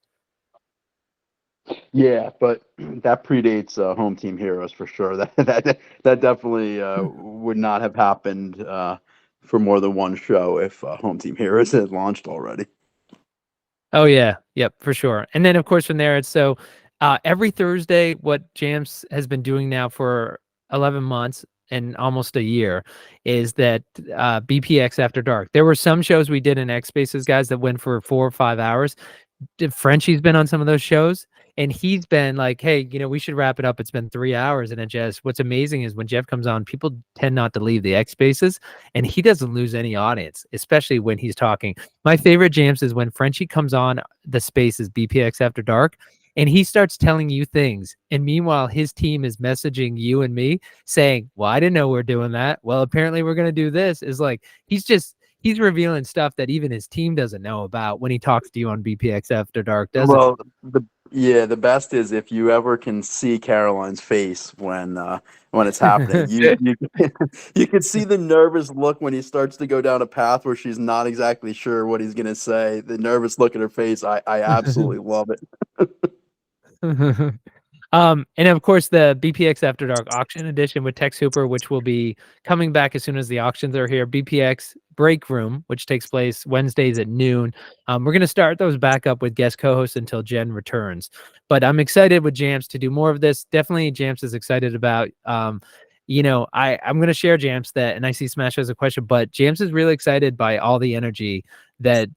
Yeah, but that predates Home Team Heroes for sure. That definitely would not have happened for more than one show if Home Team Heroes had launched already. Oh yeah, yep, for sure. And then of course from there, it's so every Thursday, what Jams has been doing now for 11 months and almost a year is that BPX After Dark. There were some shows we did in X Spaces, guys, that went for 4 or 5 hours. Frenchie's been on some of those shows, and he's been like, "Hey, we should wrap it up. It's been 3 hours." And it just, what's amazing is when Jeff comes on, people tend not to leave the X Spaces, and he doesn't lose any audience, especially when he's talking. My favorite jams is when Frenchie comes on the Spaces BPX After Dark, and he starts telling you things, and meanwhile his team is messaging you and me saying, "Well, I didn't know we're doing that. Well, apparently we're gonna do this." Is like he's revealing stuff that even his team doesn't know about when he talks to you on BPX After Dark, doesn't Well, the best is if you ever can see Caroline's face when it's happening. You can see the nervous look when he starts to go down a path where she's not exactly sure what he's gonna say. The nervous look in her face, I absolutely love it. he? And of course, the BPX After Dark Auction Edition with Tex Hooper, which will be coming back as soon as the auctions are here. BPX Break Room, which takes place Wednesdays at noon. We're going to start those back up with guest co-hosts until Jen returns. But I'm excited with Jamps to do more of this. Definitely, Jamps is excited about. I'm going to share Jamps that, and I see Smash has a question, but Jamps is really excited by all the energy that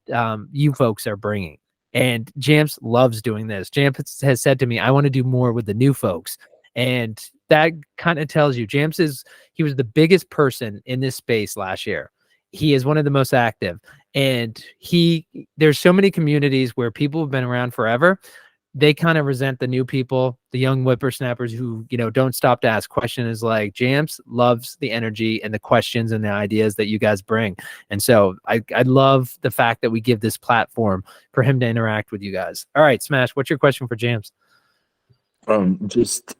you folks are bringing. And Jamps loves doing this. Jamps has said to me, "I want to do more with the new folks." And that kind of tells you he was the biggest person in this space last year. He is one of the most active. And there's so many communities where people have been around forever. They kind of resent the new people, the young whippersnappers who, don't stop to ask questions. Is like Jamps loves the energy and the questions and the ideas that you guys bring. And so I love the fact that we give this platform for him to interact with you guys. All right, Smash, what's your question for Jamps? Just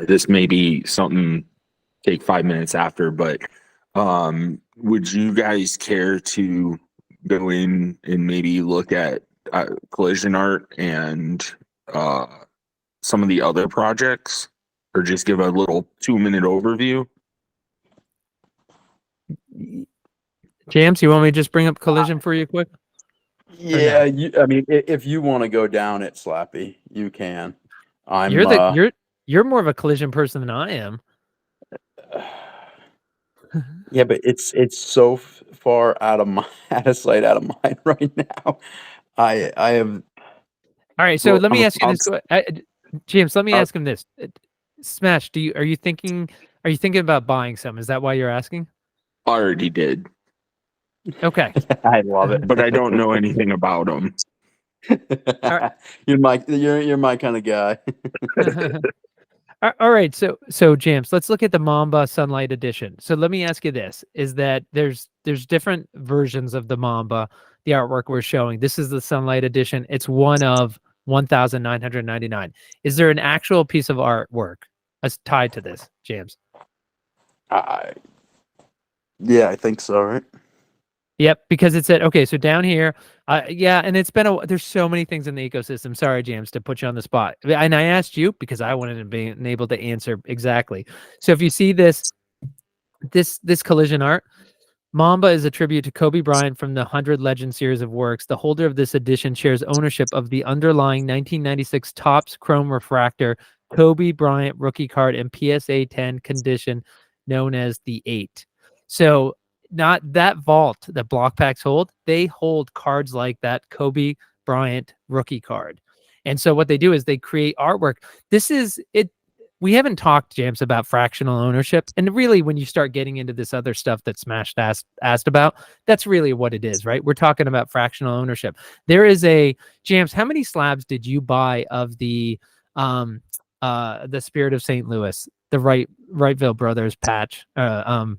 this may be something take 5 minutes after, but would you guys care to go in and maybe look at collision art and some of the other projects, or just give a little 2-minute overview? Jamps, you want me to just bring up collision for you quick? Yeah, I mean, if you want to go down it, Slappy, you can. You're more of a collision person than I am. Yeah, but it's so far out of sight, out of mind right now. I have. All right, so Well, let me ask you this. James, let me ask him this. Smash, are you thinking about buying some? Is that why you're asking? Already did, Okay. I love it, but I don't know anything about them. Right. You're my kind of guy. All right, so James, let's look at the Mamba Sunlight Edition. So let me ask you this: is that there's different versions of the Mamba, the artwork we're showing. This is the Sunlight Edition. It's one of 1,999. Is there an actual piece of artwork tied to this, James? Yeah, I think so, right? Yep, because it said, okay, so down here, yeah, and it's been there's so many things in the ecosystem. Sorry, James, to put you on the spot. And I asked you because I wanted to be able to answer exactly. So if you see this collision art, Mamba is a tribute to Kobe Bryant from the 100 Legend series of works. The holder of this edition shares ownership of the underlying 1996 Topps Chrome Refractor Kobe Bryant rookie card and PSA 10 condition known as the 8. So not that vault that block packs hold. They hold cards like that Kobe Bryant rookie card. And so what they do is they create artwork. This is it. We haven't talked, James, about fractional ownership. And really, when you start getting into this other stuff that Smashed asked about, that's really what it is, right? We're talking about fractional ownership. There is a, James, how many slabs did you buy of the Spirit of St. Louis, the Wrightville Brothers patch? Not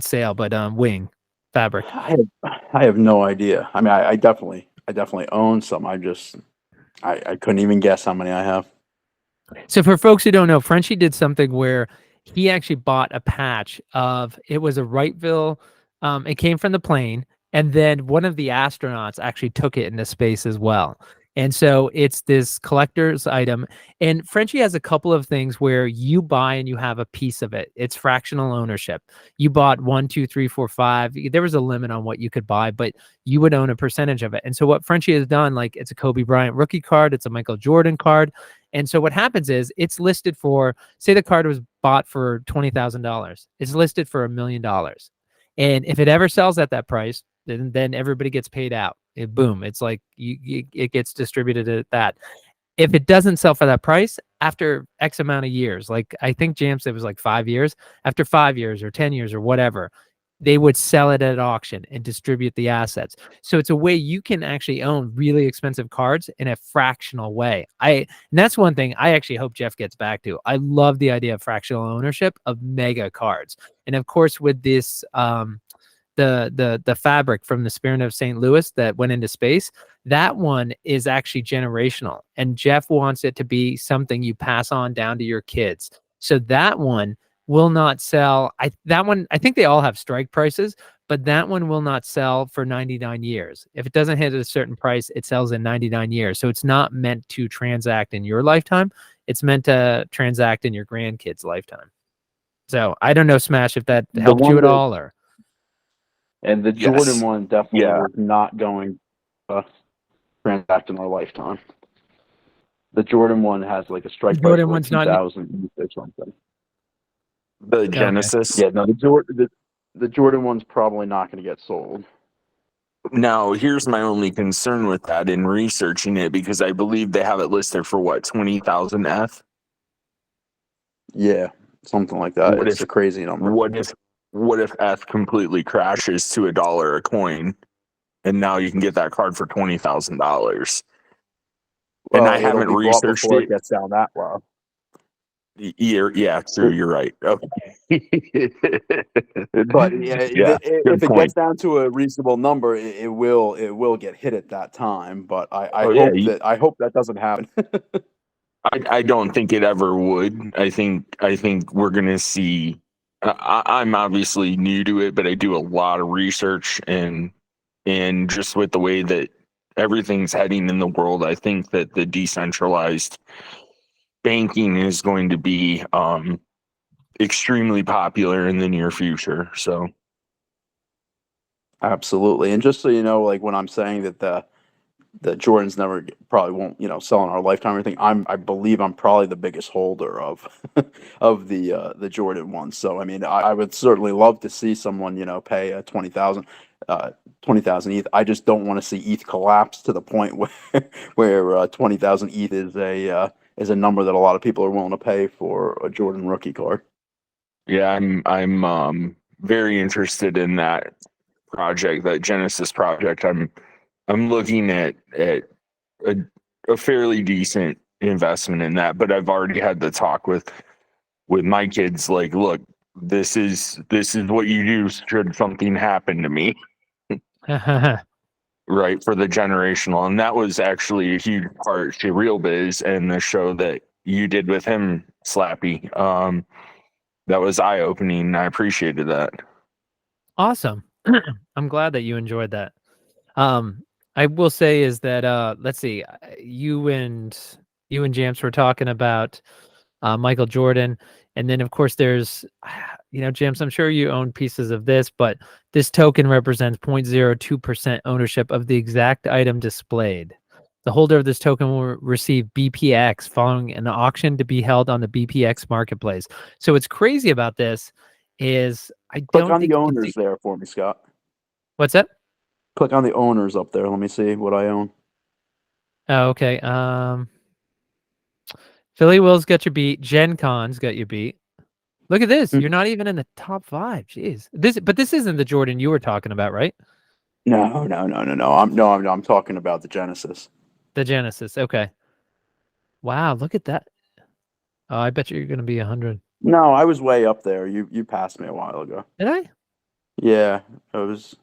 sale, but wing fabric. I have no idea. I mean, I definitely own some. I couldn't even guess how many I have. So for folks who don't know, Frenchie did something where he actually bought a patch of, it was a Wrightville. It came from the plane, and then one of the astronauts actually took it into space as well. And so it's this collector's item. And Frenchie has a couple of things where you buy and you have a piece of it. It's fractional ownership. You bought 1, 2, 3, 4, 5. There was a limit on what you could buy, but you would own a percentage of it. And so what Frenchie has done, like it's a Kobe Bryant rookie card, it's a Michael Jordan card. And so what happens is it's listed for, say the card was bought for $20,000. It's listed for $1 million. And if it ever sells at that price, then everybody gets paid out. Boom. It's like it gets distributed at that. If it doesn't sell for that price after X amount of years, like I think James, it was like 5 years, after 5 years or 10 years or whatever, they would sell it at auction and distribute the assets. So it's a way you can actually own really expensive cards in a fractional way. And that's one thing I actually hope Jeff gets back to. I love the idea of fractional ownership of mega cards. And of course, with this, the fabric from the Spirit of St. Louis that went into space, that one is actually generational. And Jeff wants it to be something you pass on down to your kids. So that one will not sell. I think they all have strike prices, but that one will not sell for 99 years. If it doesn't hit a certain price, it sells in 99 years. So it's not meant to transact in your lifetime. It's meant to transact in your grandkids' lifetime. So I don't know, Smash, if that helped you at all, or. And the Yes. Jordan one definitely Yeah. was not going to transact in our lifetime. The Jordan one has like a strike price Jordan of like one's not- 2,000 or something. The Genesis. Yeah, no, the Jordan one's probably not going to get sold. Now, here's my only concern with that in researching it, because I believe they have it listed for what, 20,000 F? Yeah, something like that. What It's if- a crazy number. What if F completely crashes to $1 a coin, and now you can get that card for $20,000? And I haven't it'll be bought researched before it. it gets down that low. Yeah, true. You're right. Okay. But yeah, Yeah, good if it point. gets down to a reasonable number, it will get hit at that time. But I hope that doesn't happen. I don't think it ever would. I think we're gonna see. I'm obviously new to it, but I do a lot of research, and just with the way that everything's heading in the world, I think that the decentralized banking is going to be extremely popular in the near future. So Absolutely. And just so you know, like when I'm saying that the Jordans probably won't sell in our lifetime or anything, I believe I'm probably the biggest holder of of the Jordan ones. So I mean, I would certainly love to see someone pay 20,000 ETH. I just don't want to see ETH collapse to the point where 20,000 ETH is a number that a lot of people are willing to pay for a Jordan rookie card. yeah, I'm very interested in that project, that Genesis project. I'm looking at a fairly decent investment in that, but I've already had the talk with my kids, like, look, this is what you do should something happen to me, right, for the generational. And that was actually a huge part to Real Biz and the show that you did with him, Slappy. That was eye-opening. I appreciated that. Awesome. I'm glad that you enjoyed that. I will say is that let's see, you and James were talking about Michael Jordan, and then of course there's James, I'm sure you own pieces of this, but this token represents 0.02% ownership of the exact item displayed. The holder of this token will receive BPX following an auction to be held on the BPX marketplace. So what's crazy about this is I Click don't on think the you can owners see. there for me, Scott. What's that? Click on the owners up there. Let me see what I own. Oh, okay. Philly Will's got you beat. Gen Con's got you beat. Look at this. Hmm. You're not even in the top 5. Jeez. But this isn't the Jordan you were talking about, right? No. I'm talking about the Genesis. The Genesis. Okay. Wow, look at that. Oh, I bet you're going to be 100. No, I was way up there. You passed me a while ago. Did I? Yeah, it was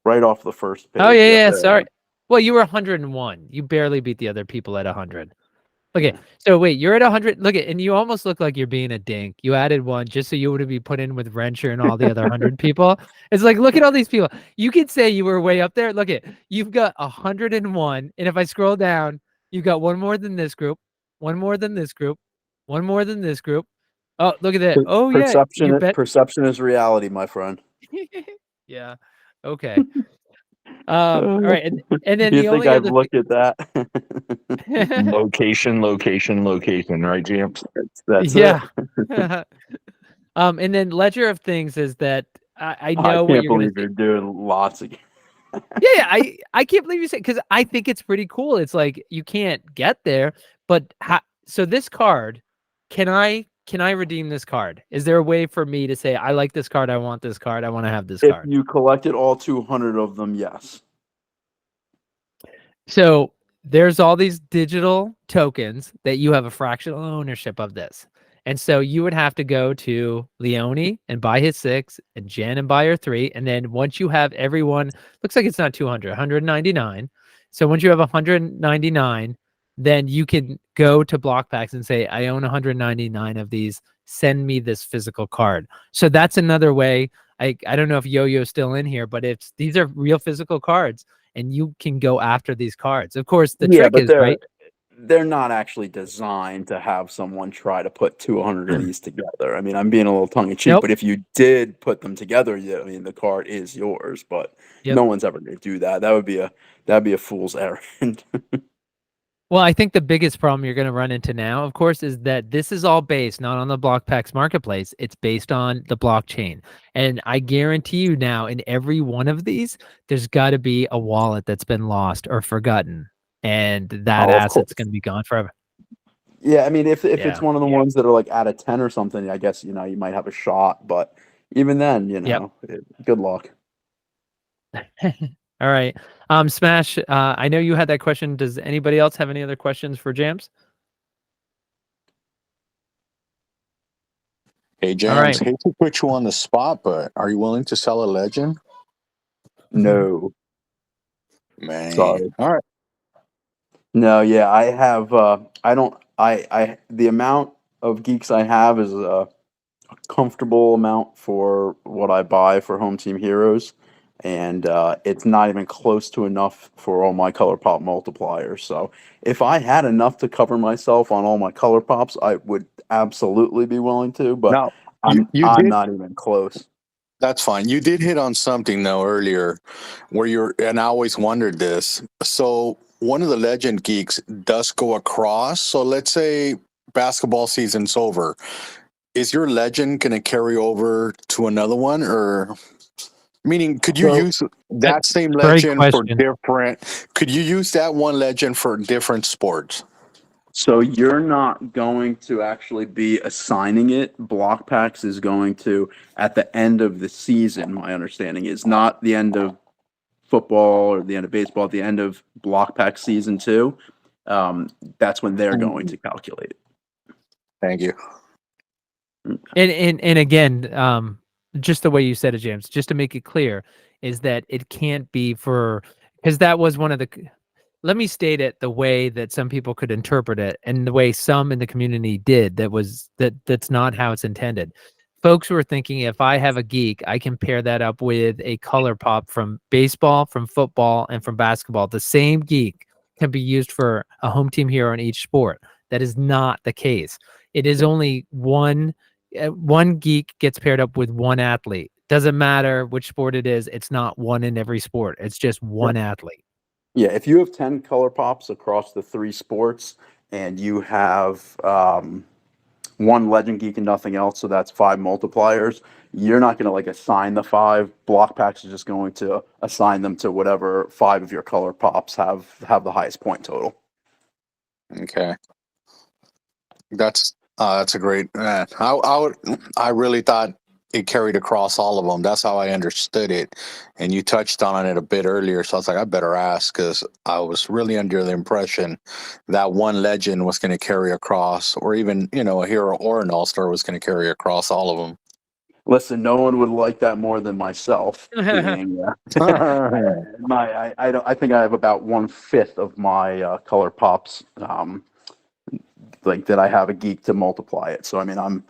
right off the first page. Oh, yeah, Yep, yeah. there I Sorry. am. Well, you were 101. You barely beat the other people at 100. Okay, so wait, you're at 100. Look at, and you almost look like you're being a dink. You added one just so you would be put in with Wrencher and all the other 100 people. It's like, look at all these people. You could say you were way up there. Look at, you've got 101, and if I scroll down, you got one more than this group, one more than this group, one more than this group. Oh, look at that. Oh yeah, you bet. Perception is reality, my friend. Yeah. Okay. All right, and then You the think only I've other looked at that? Location, right, James? That's it. yeah. And then Ledger of Things is that I I know what can't you're gonna believe say. you're doing lots of. Yeah, I can't believe you say, because I think it's pretty cool. It's like you can't get there, but so this card, can I redeem this card? Is there a way for me to say I like this card, I want this card, I want to have this If card? you collected all 200 of them, yes. So there's all these digital tokens that you have a fractional ownership of this. And so you would have to go to Leone and buy his 6 and Jen and buy her 3. And then once you have everyone, looks like it's not 200, 199. So once you have 199, then you can go to BlockPacks and say, I own 199 of these. Send me this physical card. So that's another way. I don't know if Yo-Yo's still in here, but these are real physical cards, and you can go after these cards. Of course, the Yeah, trick but is, right? they're not actually designed to have someone try to put 200 of these together. I mean, I'm being a little tongue in cheek, Nope. but if you did put them together, yeah, I mean, the card is yours. But Yep. no one's ever going to do that. That'd be a fool's errand. Well, I think the biggest problem you're going to run into now, of course, is that this is all based not on the BlockPacks marketplace. It's based on the blockchain. And I guarantee you now, in every one of these, there's got to be a wallet that's been lost or forgotten. And that Oh, of course. asset's going to be gone forever. Yeah, I mean, if Yeah. it's one of the ones that are like out of 10 or something, I guess, you might have a shot. But even then, good luck. All right. Smash, I know you had that question. Does anybody else have any other questions for Jams? Hey, James, right. hate to put you on the spot, but are you willing to sell a legend? No. Man. Sorry. All right. No, yeah, I have the amount of geeks I have is a comfortable amount for what I buy for Home Team Heroes, and it's not even close to enough for all my color pop multipliers. So if I had enough to cover myself on all my color pops, I would absolutely be willing to, but Now, I'm you did. not even close. That's fine. You did hit on something though earlier where and I always wondered this. So one of the legend geeks does go across. So let's say basketball season's over. Is your legend going to carry over to another one, or meaning could you use that same legend for different? Could you use that one legend for different sports? So you're not going to actually be assigning it. BlockPacks is going to, at the end of the season, my understanding is not the end of football or the end of baseball, at the end of BlockPack season 2. That's when they're going to calculate it. Thank you. And again, just the way you said it, James, just to make it clear, is that it can't be because that was one of the. Let me state it the way that some people could interpret it, and the way some in the community did. That's not how it's intended. Folks were thinking, if I have a geek, I can pair that up with a color pop from baseball, from football, and from basketball. The same geek can be used for a home team hero in each sport. That is not the case. It is only one geek gets paired up with one athlete. Doesn't matter which sport it is. It's not one in every sport. It's just one athlete. Yeah, if you have 10 color pops across the 3 sports and you have one one Legend Geek and nothing else. So that's 5 multipliers. You're not going to like assign the 5. Block Packs is just going to assign them to whatever 5 of your color pops have the highest point total. Okay. That's a great. I really thought it carried across all of them. That's how I understood it. And you touched on it a bit earlier, so I was like, I better ask, because I was really under the impression that one Legend was going to carry across, or even a hero or an All-Star was going to carry across all of them. Listen, no one would like that more than myself. Being, I think I have about 1/5 of my color pops. Like that I have a geek to multiply it. So I mean, I'm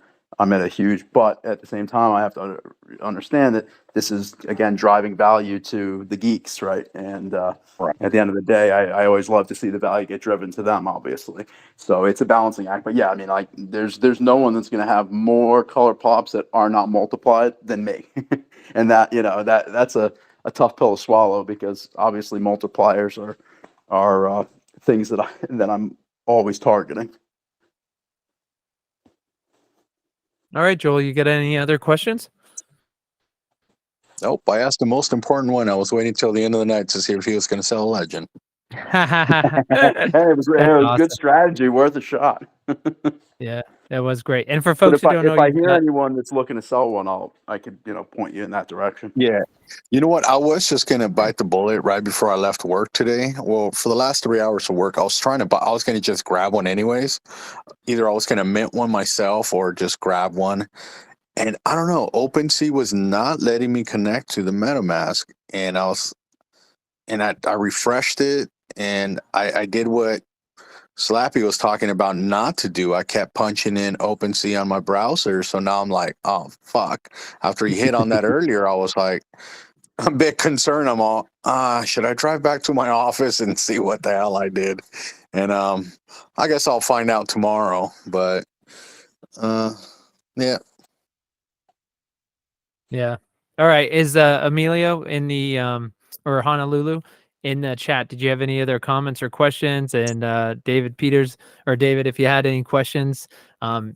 at a huge, but at the same time, I have to understand that this is again driving value to the geeks, right? And Right. at the end of the day, I always love to see the value get driven to them, obviously. So it's a balancing act. But yeah, I mean, like there's no one that's going to have more color pops that are not multiplied than me, and that's a tough pill to swallow, because obviously multipliers are things that I'm always targeting. All right, Joel, you got any other questions? Nope. I asked the most important one. I was waiting till the end of the night to see if he was going to sell a Legend. Hey, it was awesome. good strategy, worth a shot. Yeah, that was great. And for But folks if who don't know, I hear anyone that's looking to sell one, I could point you in that direction. Yeah. You know what? I was just going to bite the bullet right before I left work today. Well, for the last 3 hours of work, I was going to just grab one anyways. Either I was going to mint one myself or just grab one. And I don't know, OpenSea was not letting me connect to the MetaMask. And I refreshed it, and I did what Slappy was talking about not to do. I kept punching in OpenSea on my browser. So now I'm like, oh, fuck. After he hit on that earlier, I was like, a bit concerned. I'm all, should I drive back to my office and see what the hell I did? And I guess I'll find out tomorrow. But yeah. Yeah. All right. Is Emilio in the or Honolulu in the chat? Did you have any other comments or questions? And David Peters, or David, if you had any questions,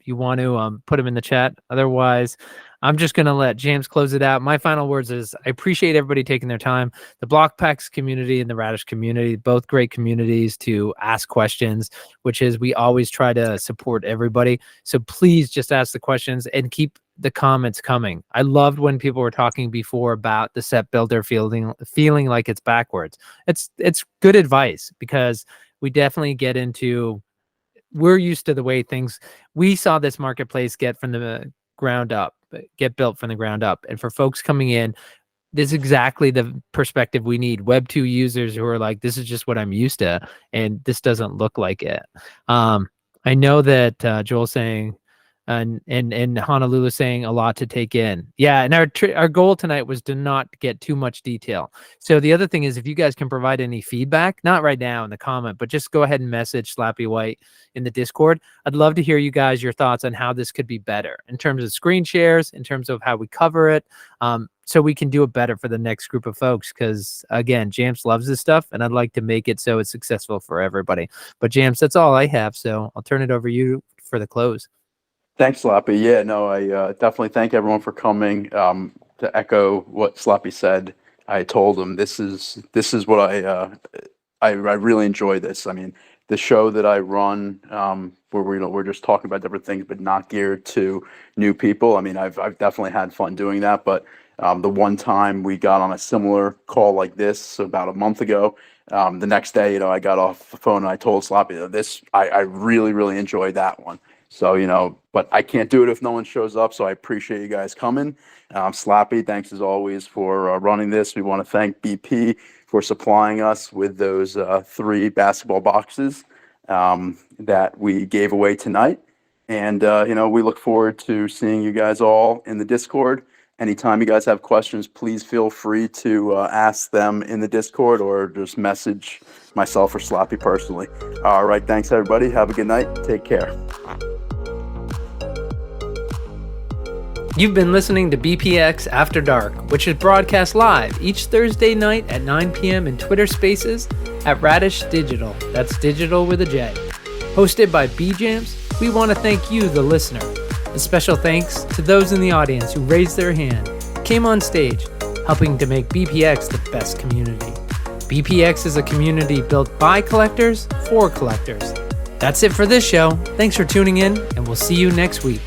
you want to put them in the chat. Otherwise, I'm just going to let James close it out. My final words is I appreciate everybody taking their time. The Block Packs community and the Radish community, both great communities to ask questions, which is we always try to support everybody. So please just ask the questions and keep the comments coming. I loved when people were talking before about the set builder feeling like it's backwards. It's good advice, because we definitely get into, we're used to the way we saw this marketplace get built from the ground up. And for folks coming in, this is exactly the perspective we need. Web 2 users who are like, this is just what I'm used to, and this doesn't look like it. I know that Joel's saying, and Honolulu saying a lot to take in. Yeah, and our goal tonight was to not get too much detail. So the other thing is, if you guys can provide any feedback, not right now in the comment, but just go ahead and message Slappy White in the Discord. I'd love to hear your thoughts on how this could be better in terms of screen shares, in terms of how we cover it, so we can do it better for the next group of folks. Because again, James loves this stuff, and I'd like to make it so it's successful for everybody. But James, that's all I have. So I'll turn it over to you for the close. Thanks, Slappy. Yeah, no, I definitely thank everyone for coming. To echo what Slappy said, I told him this is what I really enjoy this. I mean, the show that I run, where we're just talking about different things, but not geared to new people. I mean, I've definitely had fun doing that. But the one time we got on a similar call like this about a month ago, the next day, I got off the phone and I told Slappy this. I really, really enjoyed that one. So, but I can't do it if no one shows up. So I appreciate you guys coming. Slappy, thanks as always for running this. We want to thank BP for supplying us with those 3 basketball boxes that we gave away tonight. And, we look forward to seeing you guys all in the Discord. Anytime you guys have questions, please feel free to ask them in the Discord or just message myself or Slappy personally. All right. Thanks, everybody. Have a good night. Take care. You've been listening to BPX After Dark, which is broadcast live each Thursday night at 9 p.m. in Twitter Spaces at Radish Digital. That's digital with a J. Hosted by B-Jams, we want to thank you, the listener. A special thanks to those in the audience who raised their hand, came on stage, helping to make BPX the best community. BPX is a community built by collectors for collectors. That's it for this show. Thanks for tuning in, and we'll see you next week.